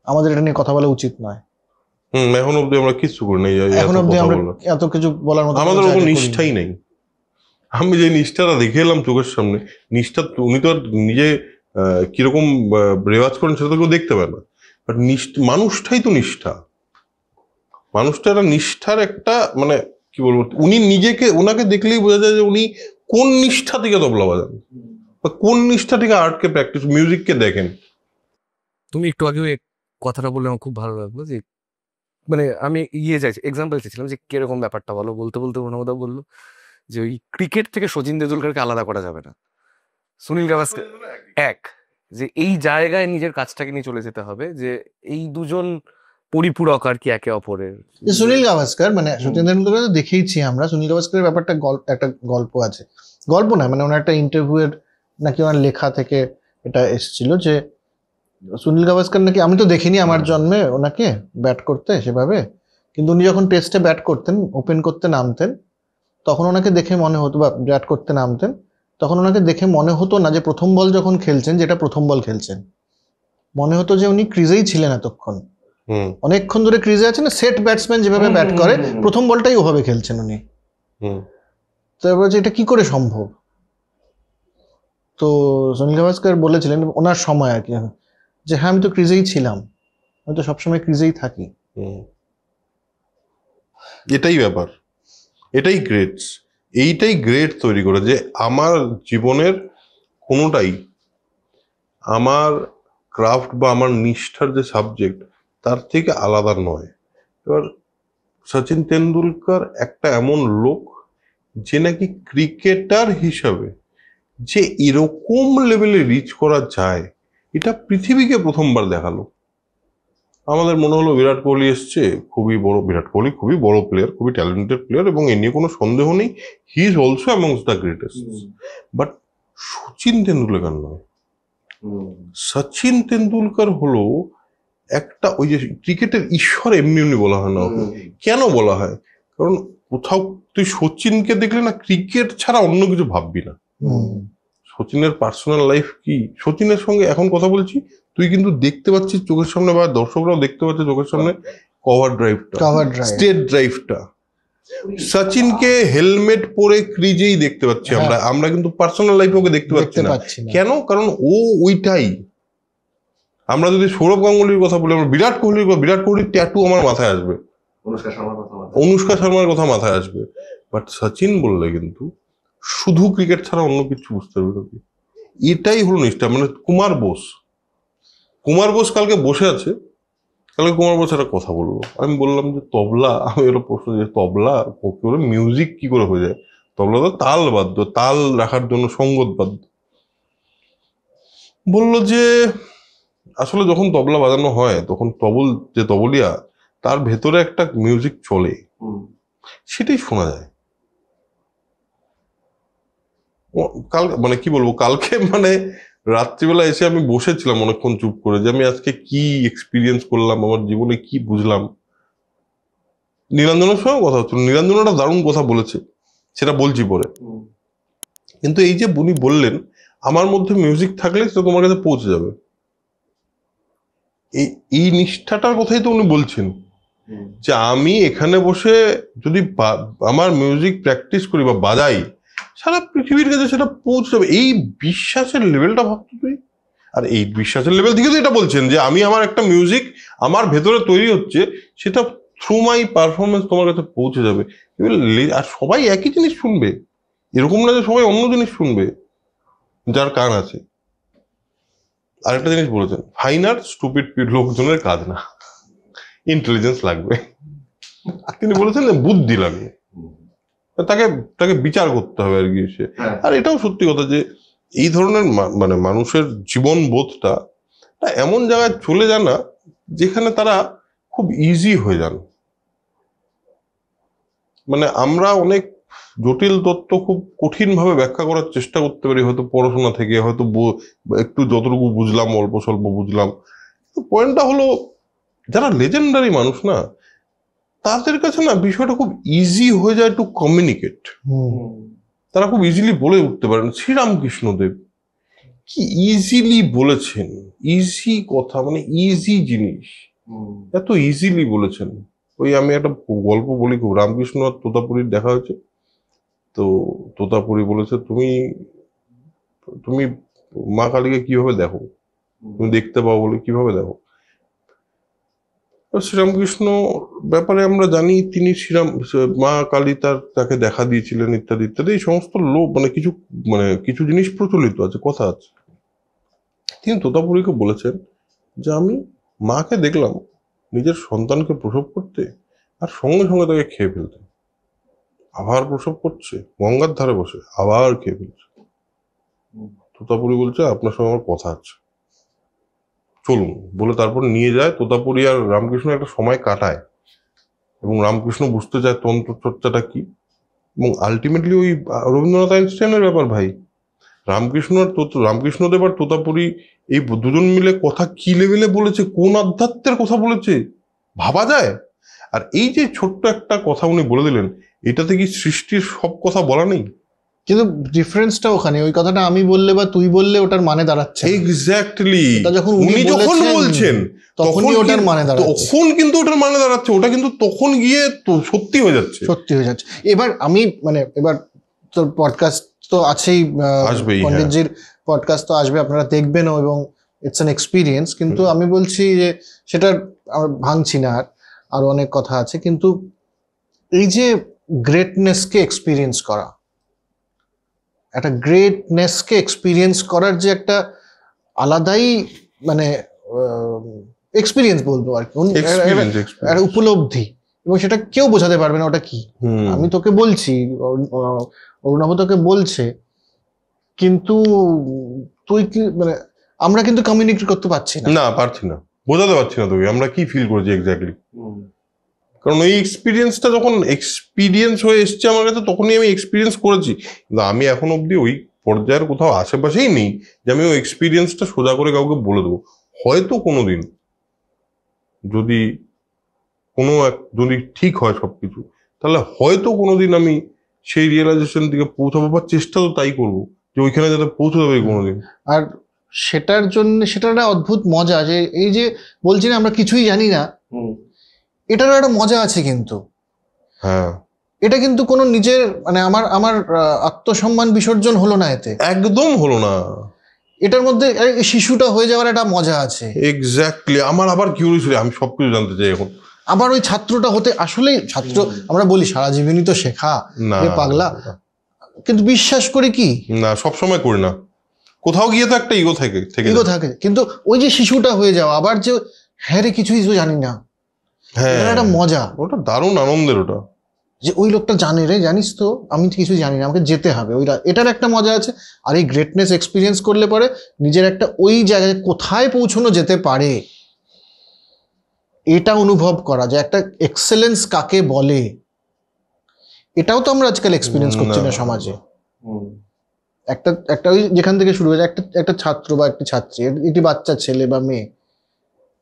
আমাদের এটা নিয়ে কথা বলা উচিত নয়। এখন অব্দি আমরা কিছু করি নাই, এখন অব্দি আমরা এত কিছু বলার মতো আমাদের কোনো নিষ্ঠাই নেই। আমি যে নিষ্ঠাটা দেখে এলাম চোখের সামনে, নিষ্ঠা উনি তো আর নিজে কিরকম রেওয়াজ করেন সেটা তো কেউ দেখতে পায় না, বাট মানুষটাই তো নিষ্ঠা, মানুষটা একটা নিষ্ঠার একটা মানে কি বলবো, উনি নিজেকে ওনাকে দেখলেই বোঝা যায় যে উনি কোন নিষ্ঠা থেকে তবলা বাজান বা কোন নিষ্ঠা থেকে আর্টকে প্র্যাকটিস মিউজিককে দেখেন। তুমি একটু আগে কথাটা বললে আমার খুব ভালো লাগলো, যে মানে আমি চাইছি এক্সাম্পল চাইছিলাম যে কিরকম ব্যাপারটা বলো, বলতে বলতে প্রণবদা বললো যে ওই ক্রিকেট থেকে সচিন তেন্ডুলকরকে আলাদা করা যাবে না, সুনীল গাভাস্কার এক, যে এই জায়গায় নিজের কাজটাকে নিয়ে চলে যেতে হবে, যে এই দুজন পরিপূরক আর কি একে অপরের। সুনীল গাভাস্কার মানে সচিন তেন্ডুলকর দেখেইছি আমরা, সুনীল গাভাস্কারের ব্যাপারটা একটা গল্প আছে, গল্প না মানে ওনার একটা ইন্টারভিউয়ের নাকি ওনার লেখা থেকে এটা এসেছিল, যে সুনীল গাভাস্কার নাকি, আমি তো দেখিনি আমার জন্মে ওনাকে ব্যাট করতে সেভাবে, কিন্তু উনি যখন টেস্টে ব্যাট করতেন, ওপেন করতে নামতেন, তখন ওনাকে দেখে মনে হতো, বা ব্যাট করতে নামতেন তখন ওনাকে দেখে মনে হতো না যে প্রথম বল যখন খেলছেন, যেটা প্রথম বল খেলছেন, মনে হতো যে উনি ক্রিজেই ছিলেন এতক্ষণ, অনেকক্ষণ ধরে ক্রিজে আছেন, সেট ব্যাটসম্যান যেভাবে ব্যাট করে প্রথম বলটাই ওভাবে খেলছেন উনি। তারপর যে এটা কি করে সম্ভব, তো সুনীল গাভাস্কার বলেছিলেন ওনার সময় আর কি, যে হ্যাঁ আমি তো ক্রিজেই ছিলাম, আমি তো সবসময় ক্রিজেই থাকি। এটাই ব্যাপার, এটাই গ্রেটস, এইটাই গ্রেট তৈরি করে, যে আমার জীবনের কোনোটাই আমার ক্রাফট বা আমার নিষ্ঠার যে সাবজেক্ট তার থেকে আলাদা নয়। এবার সচিন তেন্ডুলকর একটা এমন লোক যে নাকি ক্রিকেটার হিসাবে যে এরকম লেভেলে রিচ করা যায়, এটা পৃথিবীকে প্রথমবার দেখালো। আমাদের মনে হলো বিরাট কোহলি এসছে, বিরাট কোহলি খুবই বড় প্লেয়ার, খুবই ট্যালেন্টেড প্লেয়ার, এবং এ নিয়ে কোনো সন্দেহ নেই, he is also amongst the greatest, but Sachin Tendulkar নয়। সচিন তেন্ডুলকর হলো একটা, ওই যে ক্রিকেটের ঈশ্বর এমনি এমনি বলা হয় না, কেন বলা হয়, কারণ কোথাও তুই সচিনকে দেখলে না ক্রিকেট ছাড়া অন্য কিছু ভাববি না। সচিনের পার্সোনাল লাইফ কি, সচিনের সঙ্গে এখন কথা বলছি, তুই কিন্তু দেখতে পাচ্ছিস চোখের সামনে, বা দর্শকরাও দেখতে পাচ্ছে চোখের সামনে কভার ড্রাইভটা, স্টেট ড্রাইভটা, সচিনকে হেলমেট পরে ক্রিজেই দেখতে পাচ্ছি আমরা কিন্তু পার্সোনাল লাইফে ওকে দেখতে পাচ্ছি না। কেন? কারণ ও ওইটাই। আমরা যদি সৌরভ গাঙ্গুলির কথা বলি, আমরা বিরাট কোহলির ট্যাটু আমার মাথায় আসবে, অনুষ্কা শর্মার কথা মাথায় আসবে, বাট সচিন বললে কিন্তু শুধু ক্রিকেট ছাড়া অন্য কিছু বুঝতে পারবে। এটাই হলো নিষ্ঠা। মানে কুমার বোস কালকে বসে আছে, কালকে কুমার বোস একটা কথা বললো, আমি বললাম যে তবলা, আমি এর প্রশ্ন যে তবলা মিউজিক কি করে হয়ে যায়, তবলা তো তাল বাদ্য, তাল রাখার জন্য সঙ্গত বাদ্য। বললো যে আসলে যখন তবলা বাজানো হয় তখন যে তবলিয়া তার ভেতরে একটা মিউজিক চলে, সেটাই শোনা যায়। মানে কি বলবো, কালকে মানে রাত্রিবেলা এসে আমি বসেছিলাম অনেকক্ষণ চুপ করে, যে আমি আজকে কি এক্সপিরিয়েন্স করলাম, আমার জীবনে কি বুঝলাম। নীলাঞ্জনের সঙ্গে কথা হচ্ছিল, নীলাঞ্জন একটা দারুণ কথা বলেছে, সেটা বলছি পরে। কিন্তু এই যে উনি বললেন আমার মধ্যে মিউজিক থাকলে সেটা তোমার কাছে পৌঁছে যাবে, এই নিষ্ঠাটার কথাই তো উনি বলছেন, যে আমি এখানে বসে যদি আমার মিউজিক প্র্যাকটিস করি বা বাজাই, সারা পৃথিবীর কাছে সেটা পৌঁছে যাবে। এই বিশ্বাসের লেভেলটা ভাবতো তুই। আর এই বিশ্বাসের লেভেল থেকে তো এটা বলছেন যে আমি আমার একটা মিউজিক আমার ভেতরে তৈরি হচ্ছে, সেটা থ্রু মাই পারফরমেন্স তোমার কাছে পৌঁছে যাবে। আর সবাই একই জিনিস শুনবে, এরকম না যে সবাই অন্য জিনিস শুনবে, যার কান আছে। আরেকটা জিনিস বলেছেন, ফাইন আর্ট স্টুপিড লোকজনের কাজ না, ইন্টেলিজেন্স লাগবে। তিনি বলেছেন যে বুদ্ধি লাগবে, তাকে তাকে বিচার করতে হবে আর কি সে। আর এটাও সত্যি কথা যে এই ধরনের মানে মানুষের জীবন বোধটা এমন জায়গায় চলে যান না যেখানে তারা খুব ইজি হয়ে যান। মানে আমরা অনেক জটিল তত্ত্ব খুব কঠিন ভাবে ব্যাখ্যা করার চেষ্টা করতে পারি, হয়তো পড়াশোনা থেকে, হয়তো একটু যতটুকু বুঝলাম, অল্প স্বল্প বুঝলাম। পয়েন্টটা হলো যারা লেজেন্ডারি মানুষ না, তাদের কাছে না বিষয়টা খুব ইজি হয়ে যায় টু কমিউনিকেট। তারা খুব ইজিলি বলে উঠতে পারেন। শ্রীরামকৃষ্ণদেব কি ইজিলি বলেছেন, ইজি কথা, মানে ইজি জিনিস এত ইজিলি বলেছেন। ওই আমি একটা গল্প বলি খুব, রামকৃষ্ণ আর তোতাপুরীর দেখা হয়েছে। তো তোতাপুরী বলেছে, তুমি তুমি মা কালীকে কিভাবে দেখো, তুমি দেখতে পাও বলে কিভাবে দেখো? শ্রীরামকৃষ্ণ ব্যাপারে আমরা জানি, তিনি মা কালী তাকে দেখা দিয়েছিলেন ইত্যাদি ইত্যাদি। এই সমস্ত লোক কিছু জিনিস প্রচলিত আছে, কথা আছে। তিনি তোতাপুরীকে বলেছেন যে আমি মাকে দেখলাম নিজের সন্তানকে প্রসব করতে, আর সঙ্গে সঙ্গে তাকে খেয়ে ফেলতে। আবার প্রসব করছে, গঙ্গার ধারে বসে আবার খেয়ে ফেলছে। তোতাপুরী বলছে, আপনার সঙ্গে আমার কথা আছে, চলুন বলে তারপর নিয়ে যায়। তোতাপুরী আর রামকৃষ্ণ একটা সময় কাটায়, এবং রামকৃষ্ণ বুঝতে চায় তন্ত্র চর্চাটা কি। এবং আলটিমেটলি ওই রবীন্দ্রনাথ আইনস্টাইনের ব্যাপার ভাই, রামকৃষ্ণদেব আর তোতাপুরী এই দুজন মিলে কথা কি লেভেলে বলেছে, কোন আধ্যাত্মের কথা বলেছে ভাবা যায়। আর এই যে ছোট্ট একটা কথা উনি বলে দিলেন, এটাতে কি সৃষ্টির সব কথা বলা নেই? কিন্তু ডিফারেন্সটা ওখানে, ওই কথাটা আমি বললে বা তুই বললে ওটার মানে দাঁড়াচ্ছে এক্স্যাক্টলি। যখন উনি যখন বলছেন তখনই ওটার মানে দাঁড়াচ্ছে, তখন কিন্তু ওটার মানে দাঁড়াচ্ছে, ওটা কিন্তু তখন গিয়ে তো সত্যি হয়ে যাচ্ছে, সত্যি হয়ে যাচ্ছে। এবার আমি এবার তোর পডকাস্ট তো আছেই, আসবেই, পণ্ডিতজির পডকাস্ট তো আসবে, আপনারা দেখবেনও, এবং ইটস অ্যান এক্সপিরিয়েন্স। কিন্তু আমি বলছি যে সেটা আমরা ভাঙছি না, আর আরো অনেক কথা আছে। কিন্তু এই যে গ্রেটনেসকে এক্সপিরিয়েন্স করা, একটা গ্রেটনেসকে এক্সপিরিয়েন্স করার যে একটা আলাদাই এক্সপিরিয়েন্স বলবো আর কি, একটা উপলব্ধি, এবং সেটা কেউ বোঝাতে পারবে না ওটা কি। আমি তোকে বলছি, অরুণাভ তোকে বলছে, কিন্তু তুই কি আমরা কিন্তু কমিউনিকেট করতে পারছি না, পারছি না, বোঝাতে পারছি না তোকে আমরা কি ফিল করছি এক্স্যাক্টলি। কারণ ওই এক্সপিরিয়েন্সটা যখন এক্সপিরিয়েন্স হয়ে এসছে আমার কাছে, তখনই আমি এক্সপিরিয়েন্স করেছি। কিন্তু আমি এখন অব্দি ওই পর্যায়ের কোথাও আশেপাশেই নেই যে আমি ওই এক্সপিরিয়েন্সটা সোজা করে কাউকে বলে দেবো। হয়তো কোনোদিন যদি যদি ঠিক হয় সবকিছু, তাহলে হয়তো কোনোদিন আমি সেই রিয়েলাইজেশন দিকে পৌঁছাবো, বা চেষ্টা তো তাই করবো যে ওইখানে যাতে পৌঁছতে পারি কোনোদিন। আর সেটার জন্য সেটা একটা অদ্ভুত মজা, যে এই যে বলছি না আমরা কিছুই জানি না, এটারও একটা মজা আছে। কিন্তু হ্যাঁ, এটা কিন্তু কোনো নিজের আমার আত্মসম্মান বিসর্জন হলো না, এতে একদম হলো না। এটার মধ্যে শিশুটা হয়ে যাওয়ার একটা মজা আছে। এক্স্যাক্টলি। আমার আবার কিউরিয়াসিটি, আমি সবকিছু জানতে চাই এখন। আবার ওই ছাত্রটা হতে, আসলেই ছাত্র আমরা বলি সারা জীবনই তো শেখা, পাগলা, কিন্তু বিশ্বাস করি কি না, সবসময় করি না, কোথাও গিয়ে তো একটা ইগো থাকে। কিন্তু ওই যে শিশুটা হয়ে যাওয়া, আবার যে হ্যাঁ রে কিছুই তো জানি না, হ্যাঁ, একটা মজা, ওটা দারুণ আনন্দের। ওটা যে ওই লোকটা জানে রে, জানিস তো আমি কিছু জানি না, আমাকে যেতে হবে, এটার একটা মজা আছে। আর এই গ্রেটনেস এক্সপিরিয়েন্স করলে পরে নিজের একটা ওই জায়গায় কোথায় পৌঁছানো যেতে পারে, এটা অনুভব করা, যে একটা এক্সেলেন্স কাকে বলে, এটাও তো আমরা আজকাল এক্সপিরিয়েন্স করছি না সমাজে। একটা ওই যেখান থেকে শুরু হয়ে যায়, একটা ছাত্র বা একটি ছাত্রী, একটি বাচ্চা ছেলে বা মেয়ে,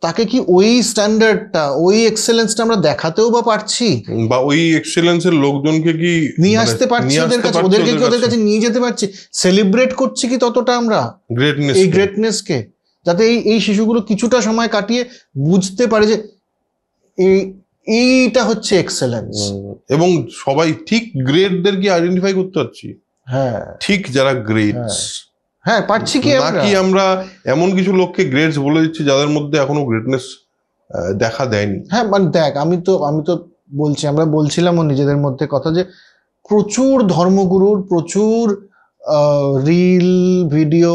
তাকে কি ওই স্ট্যান্ডার্ডটা, ওই এক্সেলেন্সটা আমরা দেখাতেও বা পারছি, বা ওই এক্সেলেন্সের লোকজনকে কি নিয়ে আসতে পারছি ওদের কাছে, ওদের কাছে নিয়ে যেতে পারছি, সেলিব্রেট করছি কি ততটা আমরা এই গ্রেটনেসকে, যাতে এই শিশুগুলো কিছুটা সময় কাটিয়ে বুঝতে পারে যে এইটা হচ্ছে এক্সেলেন্স। এবং সবাই ঠিক গ্রেডদের কি আইডেন্টিফাই করতে পারছি, হ্যাঁ ঠিক যারা গ্রেডস, হ্যাঁ পারছি কি আমরা? নাকি আমরা এমন কিছু লোককে গ্রেডস বলে দিচ্ছি যাদের মধ্যে এখনো গ্রেটনেস দেখা দেয়নি? হ্যাঁ মানে দেখ, আমি তো বলছি, আমরা বলছিলামও নিজেদের মধ্যে কথা যে প্রচুর ধর্মগুরুর প্রচুর রিল ভিডিও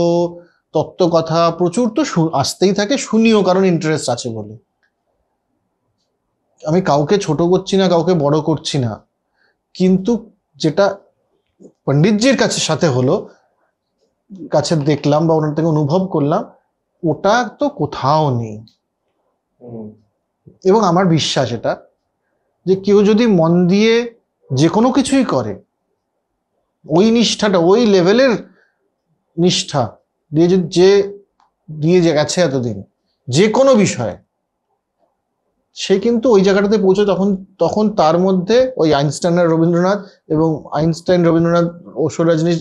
তত্ত্বকথা প্রচুর তো আসতেই থাকে, শুনিও, কারণ ইন্টারেস্ট আছে বলে। আমি কাউকে ছোট করছি না, কাউকে বড় করছি না, কিন্তু যেটা পণ্ডিতজির সাথে হলো, কাছে দেখলাম বা ওনার থেকে অনুভব করলাম, ওটা তো কোথাও নেই। এবং আমার বিশ্বাস এটা, যে কেউ যদি মন দিয়ে যে কোনো কিছুই করে, ওই নিষ্ঠাটা, ওই লেভেলের নিষ্ঠা দিয়ে যে দিয়ে যে গেছে এতদিন যে কোনো বিষয়ে, সে কিন্তু ওই জায়গাটাতে পৌঁছে, তখন তার মধ্যে ওই আইনস্টাইন আর রবীন্দ্রনাথ, এবং আইনস্টাইন রবীন্দ্রনাথ ওশো রজনীশ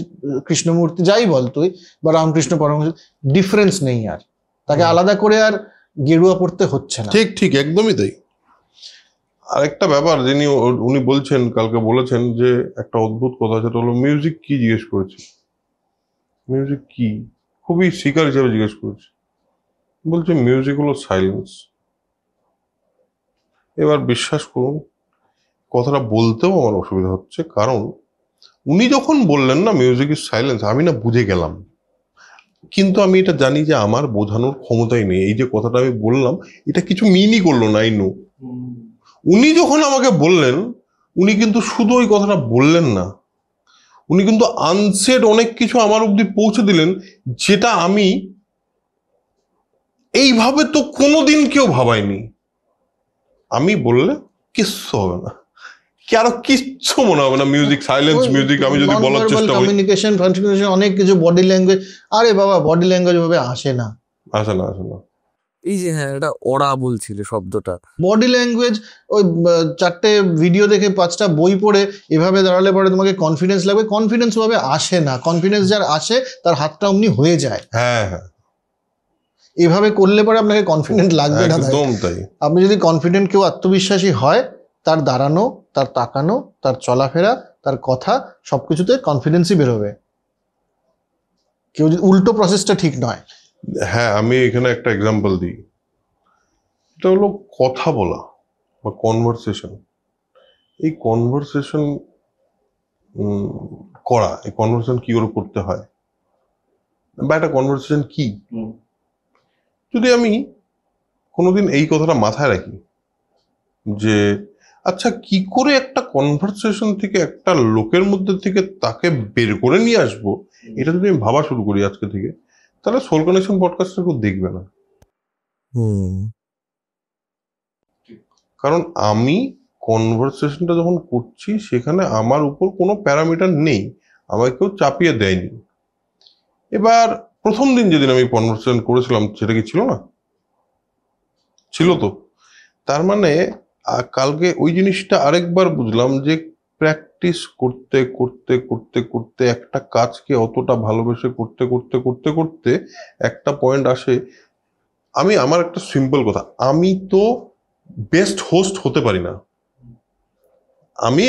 কৃষ্ণমূর্তি যাই বল তুই, বা রামকৃষ্ণ পরমহংস, ডিফারেন্স নেই আর, তাকে আলাদা করে আর গেরুয়া পড়তে হচ্ছে না। ঠিক ঠিক, একদমই তাই। আরেকটা ব্যাপার যিনি উনি বলছেন, কালকে বলেছেন যে একটা অদ্ভুত কথা, সেটা হলো মিউজিক কি জিজ্ঞেস করেছি, মিউজিক কি, খুবই শিকার হিসেবে জিজ্ঞেস করেছি। বলছে মিউজিক হলো সাইলেন্স। এবার বিশ্বাস করুন, কথাটা বলতেও আমার অসুবিধা হচ্ছে, কারণ উনি যখন বললেন না মিউজিক ইজ সাইলেন্স, আমি না বুঝে গেলাম, কিন্তু আমি এটা জানি যে আমার বোঝানোর ক্ষমতাই নেই। এই যে কথাটা আমি বললাম, এটা কিছু মিনই করলো না, আই নো। উনি যখন আমাকে বললেন, উনি কিন্তু শুধু ওই কথাটা বললেন না, উনি কিন্তু আনসেড অনেক কিছু আমার অব্দি পৌঁছে দিলেন, যেটা আমি এইভাবে তো কোনোদিন কেউ ভাবায়নি। আমি বললে কিচ্ছু হবে না, কারো কিচ্ছু মনে হবে না, মিউজিক সাইলেন্স মিউজিক, আমি যদি বলার চেষ্টা করি কমিউনিকেশন ফাংশন, অনেক কিছু, বডি ল্যাঙ্গুয়েজ, আরে বাবা বডি ল্যাঙ্গুয়েজ ভাবে আসে না, আসে না, আসে না। এই যে হ্যাঁ, এটা ওরা বলছিল শব্দটা, বডি ল্যাঙ্গুয়েজ, ওই 4টে ভিডিও দেখে 5টা বই পড়ে এভাবে দাঁড়ালে পরে তোমাকে কনফিডেন্স লাগবে, কনফিডেন্স ভাবে আসে না। কনফিডেন্স যার আসে তার হাতটা অমনি হয়ে যায়। হ্যাঁ হ্যাঁ, এভাবে করলে পরে আপনাকে কনফিডেন্ট লাগবে না। একদম তাই। আপনি যদি কনফিডেন্ট, কেউ আত্মবিশ্বাসী হয়, তার দাঁড়ানো, তার তাকানো, তার চলাফেরা, তার কথা, সবকিছুতে কনফিডেন্সই বেরোবে। কেউ যদি উল্টো প্রসেসটা ঠিক নয়। হ্যাঁ, আমি এখানে একটা এক্সাম্পল দিই, এটা হলো কথা বলা বা কনভারসেশন। এই কনভারসেশন করা, এই কনভারসেশন কি করে করতে হয়, বা একটা কনভারসেশন কি, যদি আমি কোনোদিন এই কথাটা মাথায় রাখি যে আচ্ছা কি করে একটা কনভারসেশন থেকে, একটা লোকের মধ্যে থেকে তাকে বের করে নিয়ে আসবো, এটা যদি আমি ভাবা শুরু করি আজকে থেকে, তাহলে সোল কানেকশন পডকাস্টটা কেউ দেখবে না। কারণ আমি কনভারসেশনটা যখন করছি, সেখানে আমার উপর কোনো প্যারামিটার নেই, আমাকে কেউ চাপিয়ে দেয়নি। এবার প্রথম দিন যেদিন আমি কনভারসেশন করেছিলাম, সেটা কি ছিল না? ছিল তো। তার মানে কালকে ওই জিনিসটা আরেকবার বুঝলাম যে প্র্যাকটিস করতে করতে করতে করতে একটা কাজকে অতটা ভালোবেসে করতে করতে করতে করতে একটা পয়েন্ট আসে। আমার একটা সিম্পল কথা, আমি তো বেস্ট হোস্ট হতে পারি না। আমি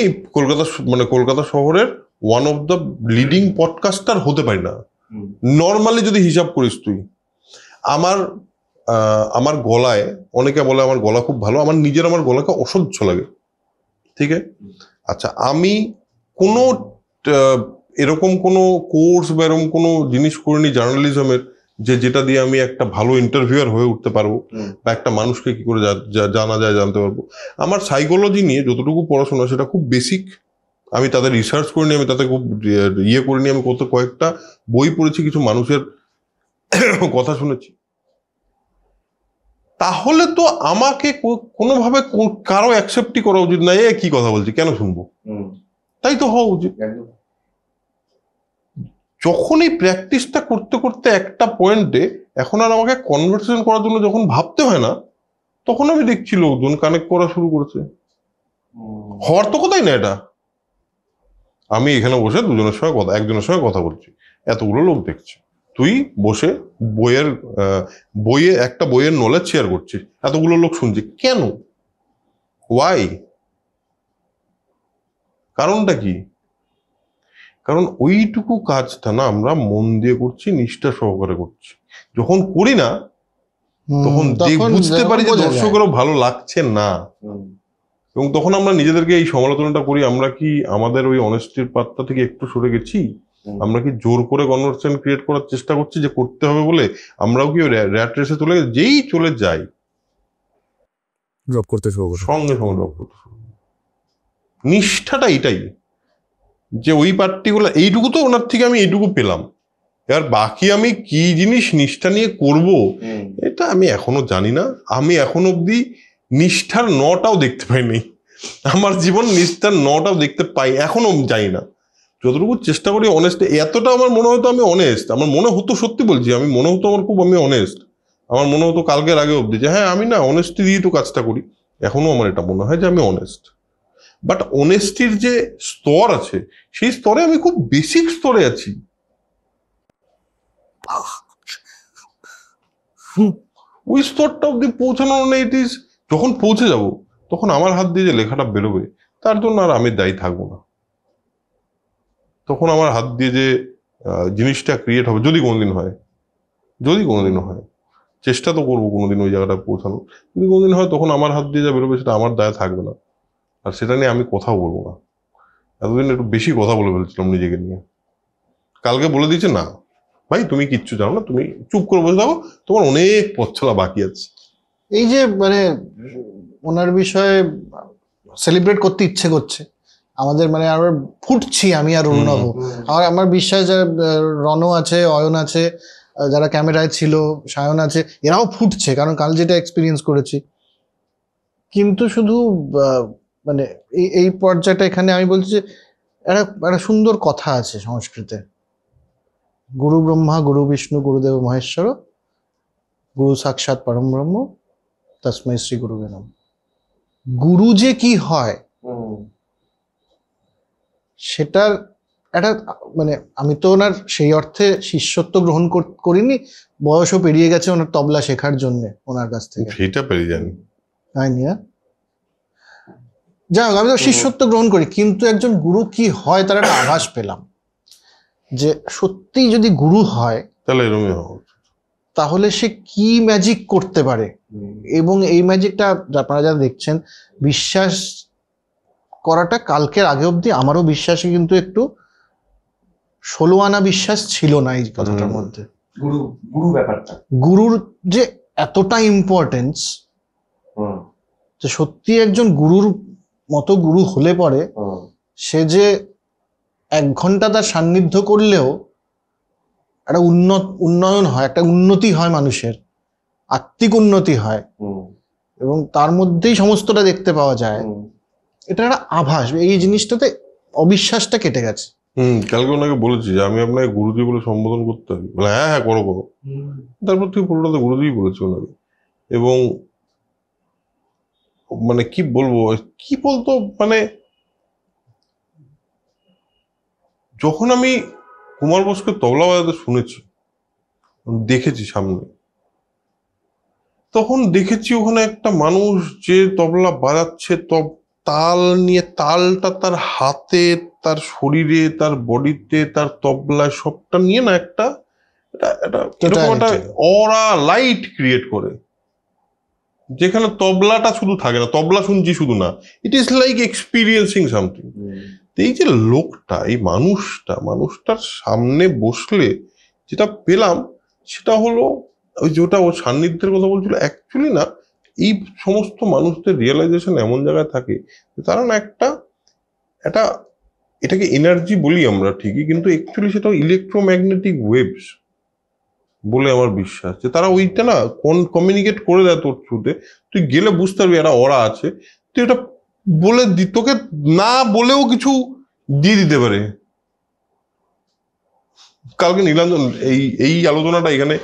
কলকাতা শহরের one of the leading podcaster হতে পারি না। নর্মালি যদি হিসাব করিস তুই, আমার গলায়, অনেকে বলে আমার গলা খুব ভালো, আমার গলাকে অসহ্য লাগে, ঠিক আছে? আচ্ছা, আমি কোনো এরকম কোনো কোর্স বা এরকম কোনো জিনিস করিনি জার্নালিজমের, যেটা দিয়ে আমি একটা ভালো ইন্টারভিউয়ার হয়ে উঠতে পারবো, বা একটা মানুষকে কি করে জানা যায় জানতে পারবো। আমার সাইকোলজি নিয়ে যতটুকু পড়াশোনা, সেটা খুব বেসিক। আমি তাদের রিসার্চ করিনি, আমি তাতে খুব করিনি। আমি কয়েকটা বই পড়েছি, কিছু মানুষের কথা শুনেছি। তাহলে তো আমাকে কোনোভাবে কারো অ্যাকসেপ্টই করা উচিত না, এ কি কথা বলছি, কেন শুনবো, তাই তো হওয়া উচিত। যখন এই প্র্যাকটিসটা করতে করতে একটা পয়েন্টে এখন আর আমাকে কনভারসেশন করার জন্য যখন ভাবতে হয় না, তখন আমি দেখছি লোকজন কানেক্ট করা শুরু করেছে। হওয়ার তো কথাই না এটা। আমি এখানে বসে একজনের সঙ্গে কথা বলছি, এতগুলো লোক দেখছে। তুই বসে একটা বইয়ের নলেজ শেয়ার করছিস, এতগুলো লোক শুনছি। কেন? ওয়াই? কারণটা কি? কারণ ওইটুকু কাজটা না আমরা মন দিয়ে করছি, নিষ্ঠা সহকারে করছি। যখন করি না তখন বুঝতে পারি যে দর্শকেরও ভালো লাগছে না, এবং তখন আমরা নিজেদেরকে এই সমালোচনাটা করি, আমরা কি আমাদের ওই অনেস্টির পাত্তা থেকে একটু সরে গেছি? আমরা কি জোর করে কনভারসেশন ক্রিয়েট করার চেষ্টা করছি যে করতে হবে বলে? আমরাও কি র্যাট রেসে চলে যেই চলে যাই ড্রপ করতে শুরু করি, সঙ্গে সঙ্গে ড্রপ করতে শুরু করি। নিষ্ঠাটা এটাই যে ওই পার্টিকুলার এইটুকু তো ওনার থেকে আমি এইটুকু পেলাম, এবার বাকি আমি কি জিনিস নিষ্ঠা নিয়ে করব এটা আমি এখনো জানি না। আমি এখনো অব্দি নিষ্ঠার নটাও দেখতে পাইনি, আমার জীবন নিষ্ঠার নটাও দেখতে পাই এখনো জানি না। যতটুকু চেষ্টা করি অনেস্ট, এতটা আমার মনে হতো আমি অনেস্ট, আমার মনে হতো, সত্যি বলছি, আমি মনে হতো আমার খুব আমি অনেস্ট, আমার মনে হতো কালকের আগে অব্দি যে হ্যাঁ আমি না অনেস্টি দিয়ে তো কাজটা করি। এখনো আমার এটা মনে হয় যে আমি অনেস্ট, বাট অনেস্টির যে স্তর আছে সেই স্তরে আমি খুব বেসিক স্তরে আছি। ওই স্তরটা অব্দি পৌঁছানো নেই। ইট ইজ, যখন পৌঁছে যাব তখন আমার হাত দিয়ে যে লেখাটা বেরোবে তার জন্য আর আমি দায়ী থাকবো না। তখন আমার হাত দিয়ে যে জিনিসটা ক্রিয়েট হবে, যদি কোনোদিন হয়, যদি কোনোদিনও হয়, চেষ্টা তো করবো কোনোদিন ওই জায়গাটা পৌঁছানো, যদি কোনোদিন হয় তখন আমার হাত দিয়ে যা বেরোবে সেটা আমার দায় থাকবে না, আর সেটা নিয়ে আমি কথাও বলবো না। এতদিন একটু বেশি কথা বলে ফেলছিলাম নিজেকে নিয়ে। কালকে বলে দিয়েছে না ভাই তুমি কিচ্ছু জানো না, তুমি চুপ করে বসে থাকো, তোমার অনেক পথ চলা বাকি আছে। এই যে মানে ওনার বিষয়ে সেলিব্রেট করতে ইচ্ছে করছে আমাদের, মানে আমরা ফুটছি, আমি আর অরুণাভ, আর আমার বিশ্বাস যারা রণ আছে, অয়ন আছে, যারা ক্যামেরায় ছিল, সায়ন আছে, এরাও ফুটছে, কারণ কাল যেটা এক্সপিরিয়েন্স করেছি। কিন্তু শুধু মানে এই পর্যায়টা এখানে আমি বলছি যে একটা সুন্দর কথা আছে সংস্কৃতে, গুরু ব্রহ্মা গুরু বিষ্ণু গুরুদেব মহেশ্বর গুরু সাক্ষাৎ পরম ব্রহ্ম তস্মৈ শ্রী গুরুবে নমঃ। গুরু যে কি হয় সেটার একটা, মানে আমি তো ওনার সেই অর্থে শিষ্যত্ব গ্রহণ করিনি, বয়সও পেরিয়ে গেছে ওনার তবলা শেখার জন্য ওনার কাছ থেকে, সেটা পেরে জানি হয়নি। যাই হোক, আমি তো শিষ্যত্ব গ্রহণ করি, কিন্তু একজন গুরু কি হয় তার একটা আভাস পেলাম, যে সত্যি যদি গুরু হয় তাহলে এরকমই হবে, তাহলে সে কি ম্যাজিক করতে পারে। এবং এই ম্যাজিকটা আপনারা যারা দেখছেন, বিশ্বাস করাটা কালকের আগে অবধি আমারও বিশ্বাসে কিন্তু একটু 16 আনা বিশ্বাস ছিল না এই কথাটার মধ্যে। গুরু গুরু ব্যাপারটা, গুরুর যে এতটা ইম্পর্টেন্স, যে সত্যি একজন গুরুর মতো গুরু হলে পরে সে যে 1 ঘন্টা তার সান্নিধ্য করলেও একটা উন্নয়ন হয়, একটা উন্নতি হয়, মানুষের আত্মিক উন্নতি হয়, এবং তার মধ্যেই সমস্তটা দেখতে পাওয়া যায়। এটা একটা আভাস, এই জিনিসটাতে অবিশ্বাসটা কেটে গেছে। কালকে ওনাকে বলেছি যে আমি আপনাকে গুরুজি বলে সম্বোধন করতে হবে, বলে হ্যাঁ হ্যাঁ করো করো, তারপর থেকে পুরোটা গুরুজি বলেছি ওনাকে। এবং মানে কি বলবো, কি বলতো, মানে যখন আমি কুমার বোসকে তবলা বাজাতে শুনেছি, দেখেছি সামনে, তখন দেখেছি ওখানে একটা মানুষ যে তবলা বাজাচ্ছে, তাল নিয়ে, তালটা তার হাতে, তার শরীরে, তার বডিতে, তার তবলায়, সবটা নিয়ে না একটা এরকম একটা অরা লাইট ক্রিয়েট করে, যেখানে তবলাটা শুধু থাকে না, তবলা শুনছি শুধু না, it is like experiencing something. এই যে লোকটা, এই মানুষটার সামনে বসলে যেটা পেলাম সেটা হলো ওই যেটা ও সান্নিধ্যের কথা বলছিল, অ্যাকচুয়ালি না, এই সমস্ত মানুষদের রিয়েলাইজেশন এমন জায়গায় থাকে তারা না একটা এটাকে এনার্জি বলি আমরা ঠিকই, কিন্তু অ্যাকচুয়ালি সেটা ইলেকট্রোম্যাগনেটিক ওয়েভস বলে আমার বিশ্বাস, যে তারা ওইটা না কমিউনিকেট করে দেয় তোর থ্রুতে, তুই গেলে বুঝতে পারবি একটা ওরা আছে, তুই এটা বলে তোকে না বলেও কিছু দিয়ে দিতে পারে। কালকে নীলাঞ্জন এই আলোচনাটা এখানে,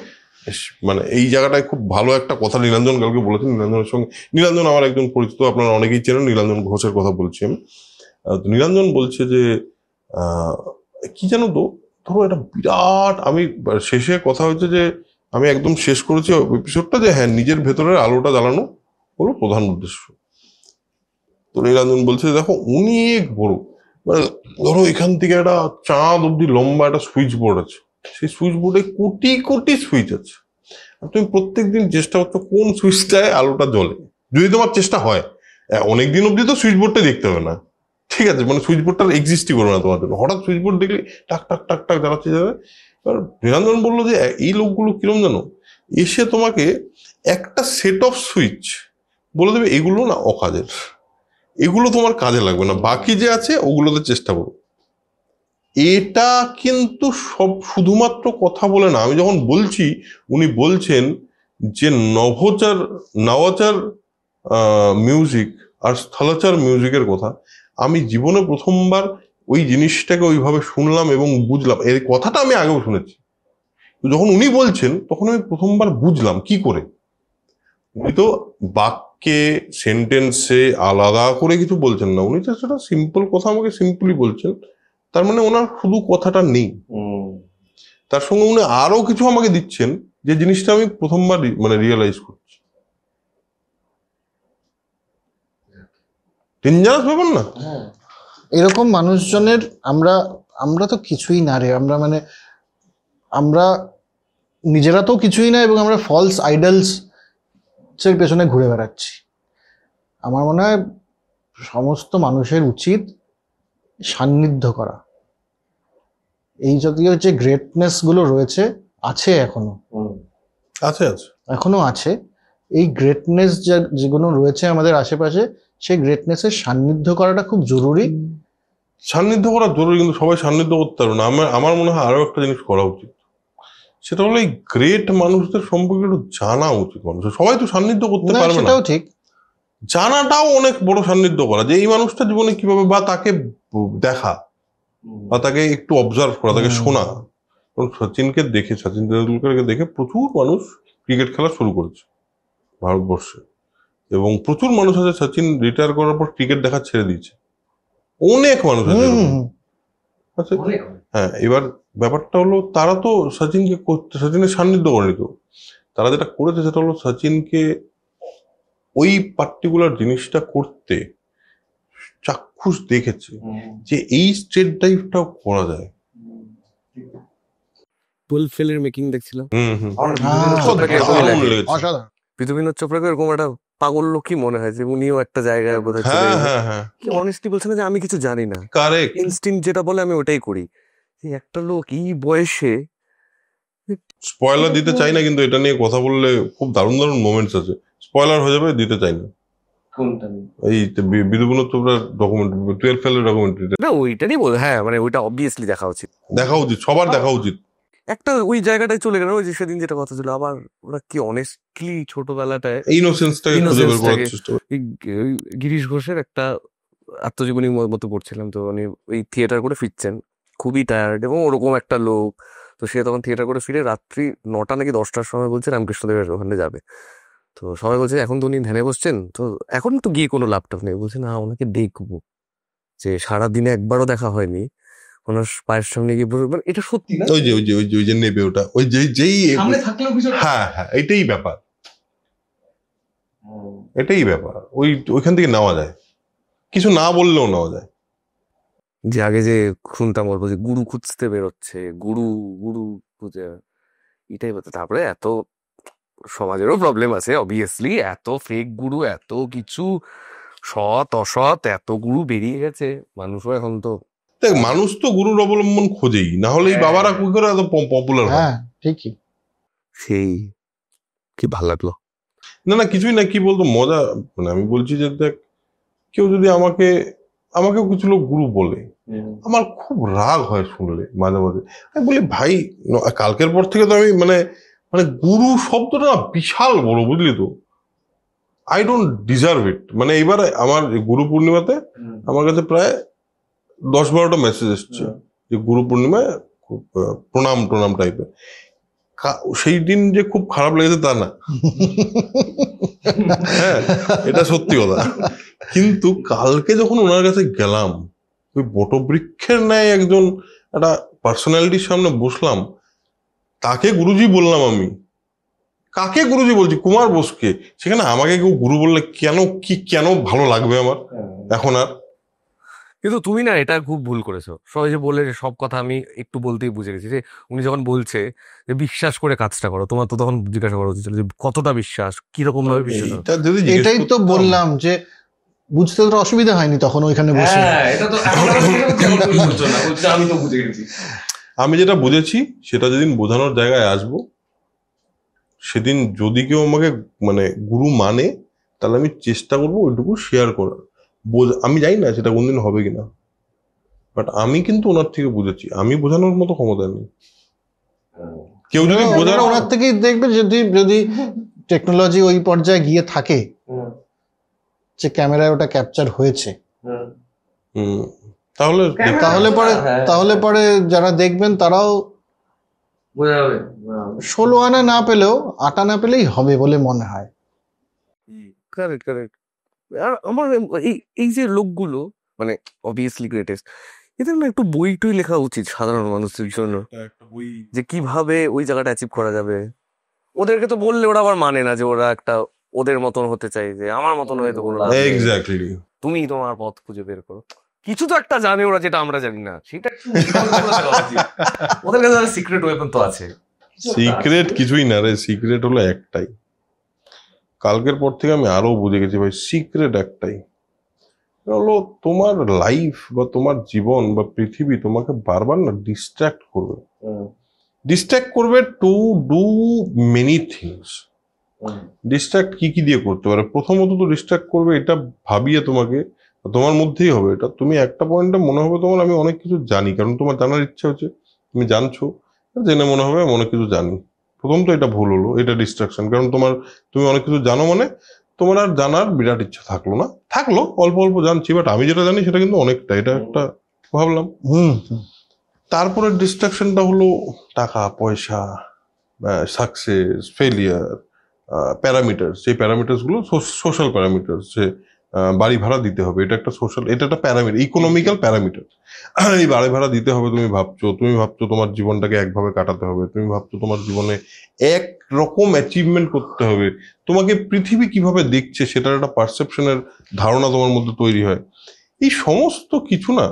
মানে এই জায়গাটায় খুব ভালো একটা কথা নীলাঞ্জন কালকে বলেছেন। নীলাঞ্জন আমার একজন পরিচিত, আপনারা অনেকেই চেনেন, নীলাঞ্জন ঘোষের কথা বলছি আমি। নীলাঞ্জন বলছে যে কি জানো তো, ধরো একটা বিরাট, আমি শেষে কথা হয়েছে যে আমি একদম শেষ করেছি এপিসোডটা যে হ্যাঁ নিজের ভেতরের আলোটা জ্বালানো হলো প্রধান উদ্দেশ্য। তো নীলাঞ্জন বলছে দেখো অনেক বড়, মানে ধরো এখান থেকে একটা চাঁদ অব্দি লম্বা একটা সুইচ বোর্ড আছে, সেই সুইচ বোর্ডে কোটি কোটি সুইচ আছে, আর তুমি প্রত্যেকদিন চেষ্টা করছো কোন সুইচটায় আলোটা জ্বলে, যদি তোমার চেষ্টা হয়। অনেকদিন অব্দি তো সুইচ বোর্ডটা দেখতে হবে না, ঠিক আছে, মানে সুইচ বোর্ডটার এক্সিস্টই করবে না তোমার জন্য, হঠাৎ সুইচ বোর্ড দেখলে টাক টাক টাক টাক জ্বালাচ্ছে যাবে। এবার নীলাঞ্জন বললো যে এই লোকগুলো কিরম জানো, এসে তোমাকে একটা সেট অফ সুইচ বলে দেবে এগুলো না অকাজের, এগুলো তোমার কাজে লাগবে না, বাকি যে আছে ওগুলোতে চেষ্টা করো। এটা কিন্তু সব শুধুমাত্র কথা বলে না, আমি যখন বলছি উনি বলছেন যে নওয়াচার মিউজিক আর স্থলাচার মিউজিকের কথা, আমি জীবনে প্রথমবার ওই জিনিসটাকে ওইভাবে শুনলাম এবং বুঝলাম। এই কথাটা আমি আগেও শুনেছি, যখন উনি বলছেন তখন আমি প্রথমবার বুঝলাম কি করে। উনি তো বাক্যে সেন্টেন্সে আলাদা করে কিছু বলছেন না, উনি তো সেটা সিম্পল কথা আমাকে সিম্পলি বলছেন, তার মানে ওনার শুধু কথাটা নেই, তার সঙ্গে উনি আরো কিছু আমাকে দিচ্ছেন যে জিনিসটা আমি প্রথমবার মানে রিয়েলাইজ করছি। ডেঞ্জারাস ব্যাপার না? এরকম মানুষজনের আমরা তো কিছুই না রে, আমরা নিজেরা তো কিছুই না, এবং আমরা ফলস আইডলস এর পেছনে ঘুরে বেড়াচ্ছি। আমার মনে হয় সমস্ত মানুষের উচিত সান্নিধ্য করা। এই জাতীয় যে গ্রেটনেস গুলো রয়েছে, আছে এখনো আছে, এই গ্রেটনেস যেগুলো রয়েছে আমাদের আশেপাশে, সেই গ্রেটনেসের সান্নিধ্য করাটা খুব জরুরি। সান্নিধ্য করা জরুরি, কিন্তু সবাই সান্নিধ্য করতে পারবে না। আমার মনে হয় আরো একটা জিনিস করা উচিত, সেটা হলো এই গ্রেট মানুষদের সম্পর্কে একটু জানা উচিত মানুষের। সবাই তো সান্নিধ্য করতে পারবে না, সেটাও ঠিক, জানাটাও অনেক বড় সান্নিধ্য করা, যে এই মানুষটা জীবনে কিভাবে, বা তাকে দেখা, বা তাকে একটু অবজার্ভ করা, তাকে শোনা। সচিনকে দেখে, সচিন তেন্ডুলকরকে দেখে প্রচুর মানুষ ক্রিকেট খেলা শুরু করেছে ভারতবর্ষে, এবং প্রচুর মানুষ আছে সচিন রিটায়ার করার পর ক্রিকেট দেখা ছেড়ে দিয়েছে, অনেক মানুষ আছে। আচ্ছা, হ্যাঁ, এবার ব্যাপারটা হলো তারা তো সচিনের সান্নিধ্য করেনি, তো তারা যেটা করেছে সেটা হলো সচিনকে ওই পার্টিকুলার জিনিসটা করতে চাক্ষুষ দেখেছে যে এই স্ট্রেট ড্রাইভটাও করা যায়। ফুলফিলের মেকিং দেখছিলাম, পৃথ্বীনাথ চোপড়াকে এরকম একটা পাগল লোকই মনে হয় যে উনিও একটা জায়গায় বোধহয় কি অনেস্টলি বলছেন যে আমি কিছু জানি না, কারেক্ট, ইনস্টিংক্ট যেটা বলে আমি ওটাই করি। একটা লোক এই বয়সে, স্পয়লার দিতে চাই না, কিন্তু এটা নিয়ে কথা বললে খুব দারুণ দারুণ মোমেন্টস আছে, স্পয়লার হয়ে যাবে, দিতে চাই না। এই বিধুবিনোদ চোপড়ার ডকুমেন্টারি, 12 ফেলের ডকুমেন্টারি, না ওইটা নিয়ে হ্যাঁ, মানে ওইটা অবভিয়াসলি দেখা উচিত, সবার দেখা উচিত। একটা ওই জায়গাটায় চলে গেল, ওই যে সেদিন যেটা কথা ছিল, আবার ওরা কি অনেস্টলি ছোটবেলাটায় ইনোসেন্সটাকে খুঁজে বের করার চেষ্টা করে। গিরিশ ঘোষের একটা আত্মজীবনীর মতো পড়ছিলাম, তো উনি ওই থিয়েটার করে ফিরছেন, খুবই টায়ার্ড, এবং ওরকম একটা লোক, তো সে তখন থিয়েটার করে ফিরে রাত্রি 9টা নাকি 10টার সময় বলছে রামকৃষ্ণদেবের ওখানে যাবে। তো সবাই বলছে এখন তো উনি ধ্যানে বসছেন, তো এখন তো গিয়ে কোনো লাভ টাভ নেই। বলছে না, ওনাকে দেখবো, যে সারাদিনে একবারও দেখা হয়নি, ওনার পায়ের সামনে গিয়ে মানে এটা সত্যি না, ওই যে নেবে ওটা, ওই যেই হ্যাঁ, এটাই ব্যাপার, ওইখান থেকে নেওয়া যায়, কিছু না বললেও নেওয়া যায়। যে আগে যে শুনতাম বলবো যে গুরু খুঁজতে বেরোচ্ছে, গুরু খুঁজে, এটাই বলতো। তারপরে এত সমাজেরও প্রবলেম আছে অবভিয়াসলি, এত ফেক গুরু, এত কিছু সৎ অসৎ, এত গুরু বেরিয়ে গেছে, মানুষও এখন তো দেখ, মানুষ তো গুরুর অবলম্বন খোঁজেই, না হলে এই বাবারা কি করে এত পপুলার হয়? হ্যাঁ ঠিকই। সেই কি ভালো লাগলো না কিছুই না, কি বলতো মজা, মানে আমি বলছি যে দেখ, কেউ যদি আমাকেও কিছু লোক গুরু বলে, আমার খুব রাগ হয় শুনলে মাঝে মাঝে। আমি বলি ভাই, কালকের পর থেকে তো আমি মানে গুরু শব্দটা না বিশাল বড়, বুঝলি তো, আই ডোন্ট ডিজার্ভ ইট। মানে এবার আমার গুরু পূর্ণিমাতে আমার কাছে প্রায় 10-12টা মেসেজ এসছে যে গুরু পূর্ণিমায় প্রণাম টাইপের। সেই দিন যে খুব খারাপ লেগেছে তা না, হ্যাঁ এটা সত্যি কথা। কিন্তু কালকে যখন ওনার কাছে গেলাম, ওই বটবৃক্ষের ন্যায় একজন একটা পার্সোনালিটির সামনে বসলাম, তাকে গুরুজি বললাম। আমি কাকে গুরুজি বলছি? কুমার বোসকে। সেখানে আমাকে কেউ গুরু বললে কেন ভালো লাগবে আমার? এখন আর কিন্তু তুমি না এটা খুব ভুল করেছো। সবাই যে বলে যে সব কথা আমি একটু বলতেই বুঝে গেছি, যে উনি যখন বলছে যে বিশ্বাস করে কাজটা করো, তোমার তো তখন জিজ্ঞাসা করা উচিত ছিল যে কতটা বিশ্বাস, কিরকম ভাবে বিশ্বাস করো। এটা যদি জিজ্ঞেস এটাই তো করতাম, বললাম যে বুঝতে তো অসুবিধা হয়নি তখন ওইখানে বসে। হ্যাঁ, এটা তো এখন আবার জিজ্ঞাসা করছি, এখন তুমি বুঝছো না, বলছো আমি তো বুঝে গেছি। আমি যেটা বুঝেছি সেটা যেদিন বোঝানোর জায়গায় আসবো, সেদিন যদি কেউ আমাকে মানে গুরু মানে, তাহলে আমি চেষ্টা করবো ওইটুকু শেয়ার করার। আমি জানি না সেটা কোনদিন হবে কিনা, বাট আমি কিন্তু ওনার থেকে বুঝেছি। আমি বোঝানোর মতো ক্ষমতা নেই। কেউ যদি বোঝার ওনার থেকেই দেখবে, যদি যদি টেকনোলজি ওই পর্যায়ে গিয়ে থাকে যে ক্যামেরায় ওটা ক্যাপচার হয়েছে, হুম, তাহলে তাহলে পরে যারা দেখবেন তারাও বোঝা যাবে 16 আনা না পেলেও 8 আনা পেলেই হবে বলে মনে হয়। Correct correct. আর আমার এই এই যে লোকগুলো মানে অবভিয়াসলি গ্রেটেস্ট, এদের না একটু বই টই লেখা উচিত সাধারণ মানুষের জন্য, যে কিভাবে ওই জায়গাটা অ্যাচিভ করা যাবে। ওদেরকে তো বললে ওরা আবার মানে না, যে ওরা একটা ওদের মতন হতে চাই, যে আমার মতন হয়ে তো কোনো লাভ নেই। এক্স্যাক্টলি, তুমি তোমার পথ খুঁজে বের করো। কিছু তো একটা জানে ওরা যেটা আমরা জানি না, সেটা একটু উদ্ভাবন করে দেওয়া উচিত। ওদের কাছে সিক্রেট ওয়েপন তো আছে। সিক্রেট কিছুই না রে, সিক্রেট হলো একটাই। কালকের পর থেকে আমি আরো বুঝে গেছি ভাই, সিক্রেট একটাই, এটা হলো তোমার লাইফ বা তোমার জীবন বা পৃথিবী তোমাকে বারবার না ডিস্ট্র্যাক্ট করবে to do many things. Distract কি কি দিয়ে করতে পারে? প্রথমত তো ডিস্ট্রাক্ট করবে এটা ভাবিয়ে তোমাকে, তোমার মধ্যেই হবে এটা। তুমি একটা পয়েন্টে মনে হবে তোমার আমি অনেক কিছু জানি, কারণ তোমার জানার ইচ্ছা হচ্ছে, তুমি জানছো, জেনে মনে হবে আমি অনেক কিছু জানি। প্রথম তো এটা ভুল হলো, এটা ডিস্ট্রাকশন। কারণ তুমি অনেক কিছু জানো মানে তোমার আর জানার বিরাট ইচ্ছা থাকলো না, থাকলো অল্প অল্প জানছি, বাট আমি যেটা জানি সেটা কিন্তু অনেকটা, এটা একটা ভাবলাম। তারপরে ডিস্ট্রাকশনটা হলো টাকা পয়সা, সাকসেস ফেলিয়ার, প্যারামিটার। সেই প্যারামিটার্স গুলো সোশ্যাল প্যারামিটার্স, যে বাড়ি ভাড়া দিতে হবে, এটা একটা সোশ্যাল, এটা একটা প্যারামিটার, ইকোনমিক্যাল প্যারামিটার। এই বাড়ি ভাড়া দিতে হবে, তুমি ভাবছো তোমার জীবনটাকে একভাবে কাটাতে হবে, তুমি ভাবছো তোমার জীবনে এক রকম অ্যাচিভমেন্ট করতে হবে, তোমাকে পৃথিবী কিভাবে দেখছে সেটার একটা পারসেপশনের ধারণা তোমার মধ্যে তৈরি হয়। এই সমস্ত কিছু না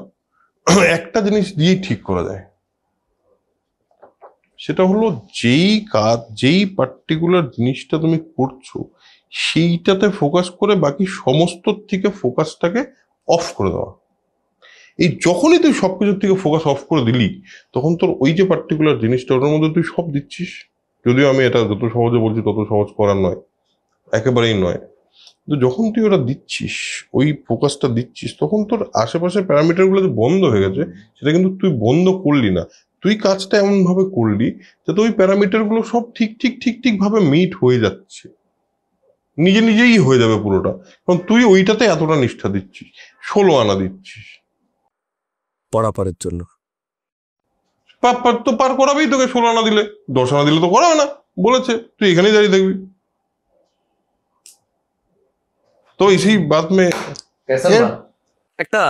একটা জিনিস দিয়েই ঠিক করা যায়, সেটা হলো যেই পার্টিকুলার জিনিসটা তুমি করছো সেইটাতে ফোকাস করে বাকি সমস্ত থেকে ফোকাসটাকে অফ করে দেওয়া। এই যখনই তুই সবকিছুর থেকে ফোকাস অফ করে দিলি, তখন তোর ওই যে পার্টিকুলার জিনিসটা ওটার মধ্যে তুই সব দিচ্ছিস। যদিও আমি এটা যত সহজে বলছি তত সহজ করার নয়, একেবারেই নয়। কিন্তু যখন তুই ওটা দিচ্ছিস, ওই ফোকাসটা দিচ্ছিস, তখন তোর আশেপাশের প্যারামিটার গুলো যে বন্ধ হয়ে গেছে সেটা কিন্তু তুই বন্ধ করলি না, তুই কাজটা এমন ভাবে করলি যাতে ওই প্যারামিটার গুলো সব ঠিক ভাবে মিট হয়ে যাচ্ছে, নিজেই হয়ে যাবে পুরোটা। কারণ তুই ওইটাতে এতটা নিষ্ঠা দিচ্ছিস, 16 আনা দিচ্ছিস পড়াপারের জন্য। তো পার করাবেই তোকে। 16 আনা দিলে, 10 আনা দিলে তো করাবে না, বলেছে তুই এখানেই দাঁড়িয়ে থাকবি। তো ইসি বাত মে একটা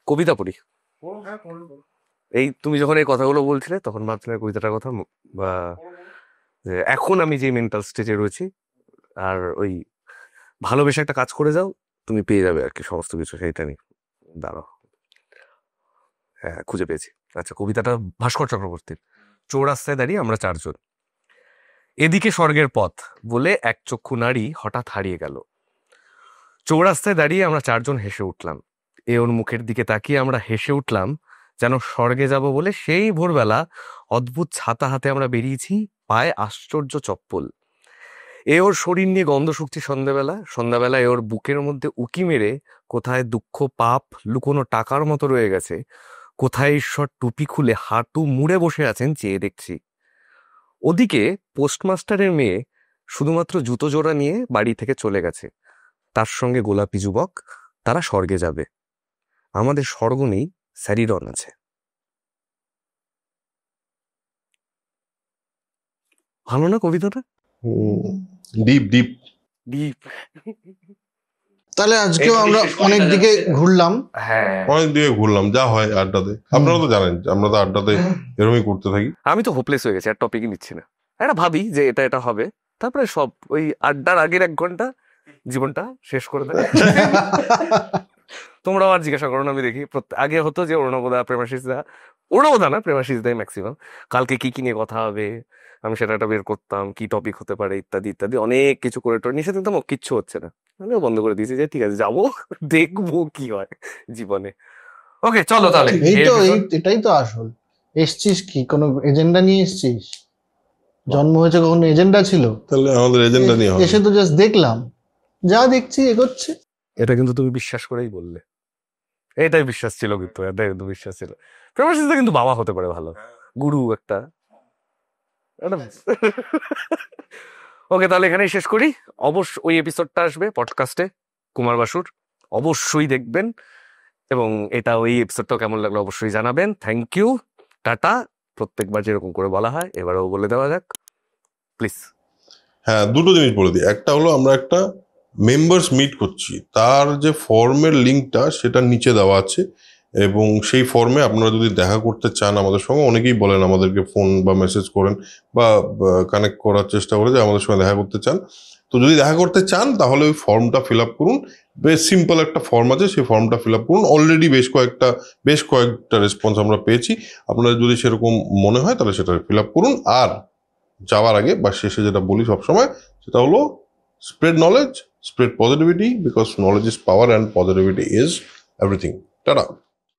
কবিতা পড়ি। এই তুমি যখন এই কথাগুলো বলছিলে তখন ভাবছিলাম কবিতাটার কথা, বা যে এখন আমি যে মেন্টাল স্টেজে রয়েছি, আর ওই ভালোবেসে একটা কাজ করে যাও, তুমি পেয়ে যাবে আর কি সমস্ত কিছু, সেইটা নিয়ে। দাঁড়াও, হ্যাঁ খুঁজে পেয়েছি। আচ্ছা, কবিতাটা ভাস্কর চক্রবর্তীর। চৌরাস্তায় দাঁড়িয়ে আমরা চারজন, এদিকে স্বর্গের পথ বলে এক চক্ষু নারী হঠাৎ হারিয়ে গেল। চৌরাস্তায় দাঁড়িয়ে আমরা চারজন হেসে উঠলাম, এ ওর মুখের দিকে তাকিয়ে আমরা হেসে উঠলাম, যেন স্বর্গে যাব বলে সেই ভোরবেলা অদ্ভুত ছাতা হাতে আমরা বেরিয়েছি, পায়ে আশ্চর্য চপ্পল। এ ওর শরীর নিয়ে গন্ধ শুকছি সন্ধ্যাবেলা এ ওর বুকের মধ্যে উকি মেরে কোথায় দুঃখ পাপ লুকোনো টাকার মতো রয়ে গেছে, কোথায় ঈশ্বর টুপি খুলে হাঁটু মুড়ে বসে আছেন চেয়ে দেখছি। ওদিকে পোস্টমাস্টারের মেয়ে শুধুমাত্র জুতো জোড়া নিয়ে বাড়ি থেকে চলে গেছে, তার সঙ্গে গোলাপি যুবক, তারা স্বর্গে যাবে। আমাদের স্বর্গ নেই, স্যারিরন আছে। ভালো না কবিতাটা? Deep deep. তাহলে আজকেও আমরা অনেক দিকে ঘুরলাম। হ্যাঁ, অনেক দিকে ঘুরলাম, যা হয় আড্ডাতে। আপনারা তো জানেন আমরা তো আড্ডাতে এরকমই করতে থাকি। আমি তো হোপলেস হয়ে গেছি, আর টপিকই নিচ্ছি না। একটা ভাবি যে এটা হবে, তারপরে সব ওই আড্ডার আগের 1 ঘন্টা জীবনটা শেষ করে দেয়। তোমরাও আর জিজ্ঞাসা করো না, আমি দেখি আগে হতো যে অরুণবদা প্রেমাশিসদা, অরুণবদা না প্রেমাশিসদাই ম্যাক্সিমাম, কালকে কি কি নিয়ে কথা হবে আমি সেটা বের করতাম, কি টপিক হতে পারে ইত্যাদি ইত্যাদি, অনেক কিছু করে টোরে নিষেধ দিতাম, ও কিচ্ছু হচ্ছে না, আমিও বন্ধ করে দিয়েছি যে ঠিক আছে যাবো দেখবো কি হয় জীবনে। ওকে চলো তাহলে এই এই তো episode- এটাই তো আসল। এসছিস কি কোনো এজেন্ডা নিয়ে এসছিস? জন্ম হয়েছে কখনো এজেন্ডা ছিল? তাহলে আমাদের এজেন্ডা নিয়ে হবে। এসে তো জাস্ট দেখলাম, যা দেখছি এগোচ্ছে। এটা কিন্তু তুমি বিশ্বাস করেই বললে, এটাই বিশ্বাস ছিল, কিন্তু এটাই কিন্তু বিশ্বাস ছিল। প্রেমাশিসদা কিন্তু বাবা হতে পারে ভালো, গুরু একটা। ওকে তাহলে এখানেই শেষ করি। অবশ্য ওই এপিসোডটা আসবে পডকাস্টে কুমার বাসুর, অবশ্যই দেখবেন, এবং এটা ওই এপিসোডটাও কেমন লাগলো অবশ্যই জানাবেন। Thank you, tata. প্রত্যেকবার যেরকম করে বলা হয় এবারেও বলে দেওয়া যাক প্লিজ। হ্যাঁ, দুটো জিনিস বলে দিই। একটা হলো আমরা একটা মেম্বার্স মিট করছি, তার যে ফর্মের লিঙ্কটা সেটা নিচে দেওয়া আছে, এবং সেই ফর্মে আপনারা যদি দেখা করতে চান আমাদের সঙ্গে, অনেকেই বলেন আমাদেরকে ফোন বা মেসেজ করেন বা কানেক্ট করার চেষ্টা করে যে আমাদের সঙ্গে দেখা করতে চান। তো যদি দেখা করতে চান তাহলে ওই ফর্মটা ফিল আপ করুন, বেশ সিম্পল একটা ফর্ম আছে, সেই ফর্মটা ফিল আপ করুন। অলরেডি বেশ কয়েকটা রেসপন্স আমরা পেয়েছি। আপনারা যদি সেরকম মনে হয় তাহলে সেটা ফিল আপ করুন। আর যাওয়ার আগে বা শেষে যেটা বলি সবসময়, সেটা হলো spread knowledge, spread positivity, because knowledge is power and positivity is everything. Tata.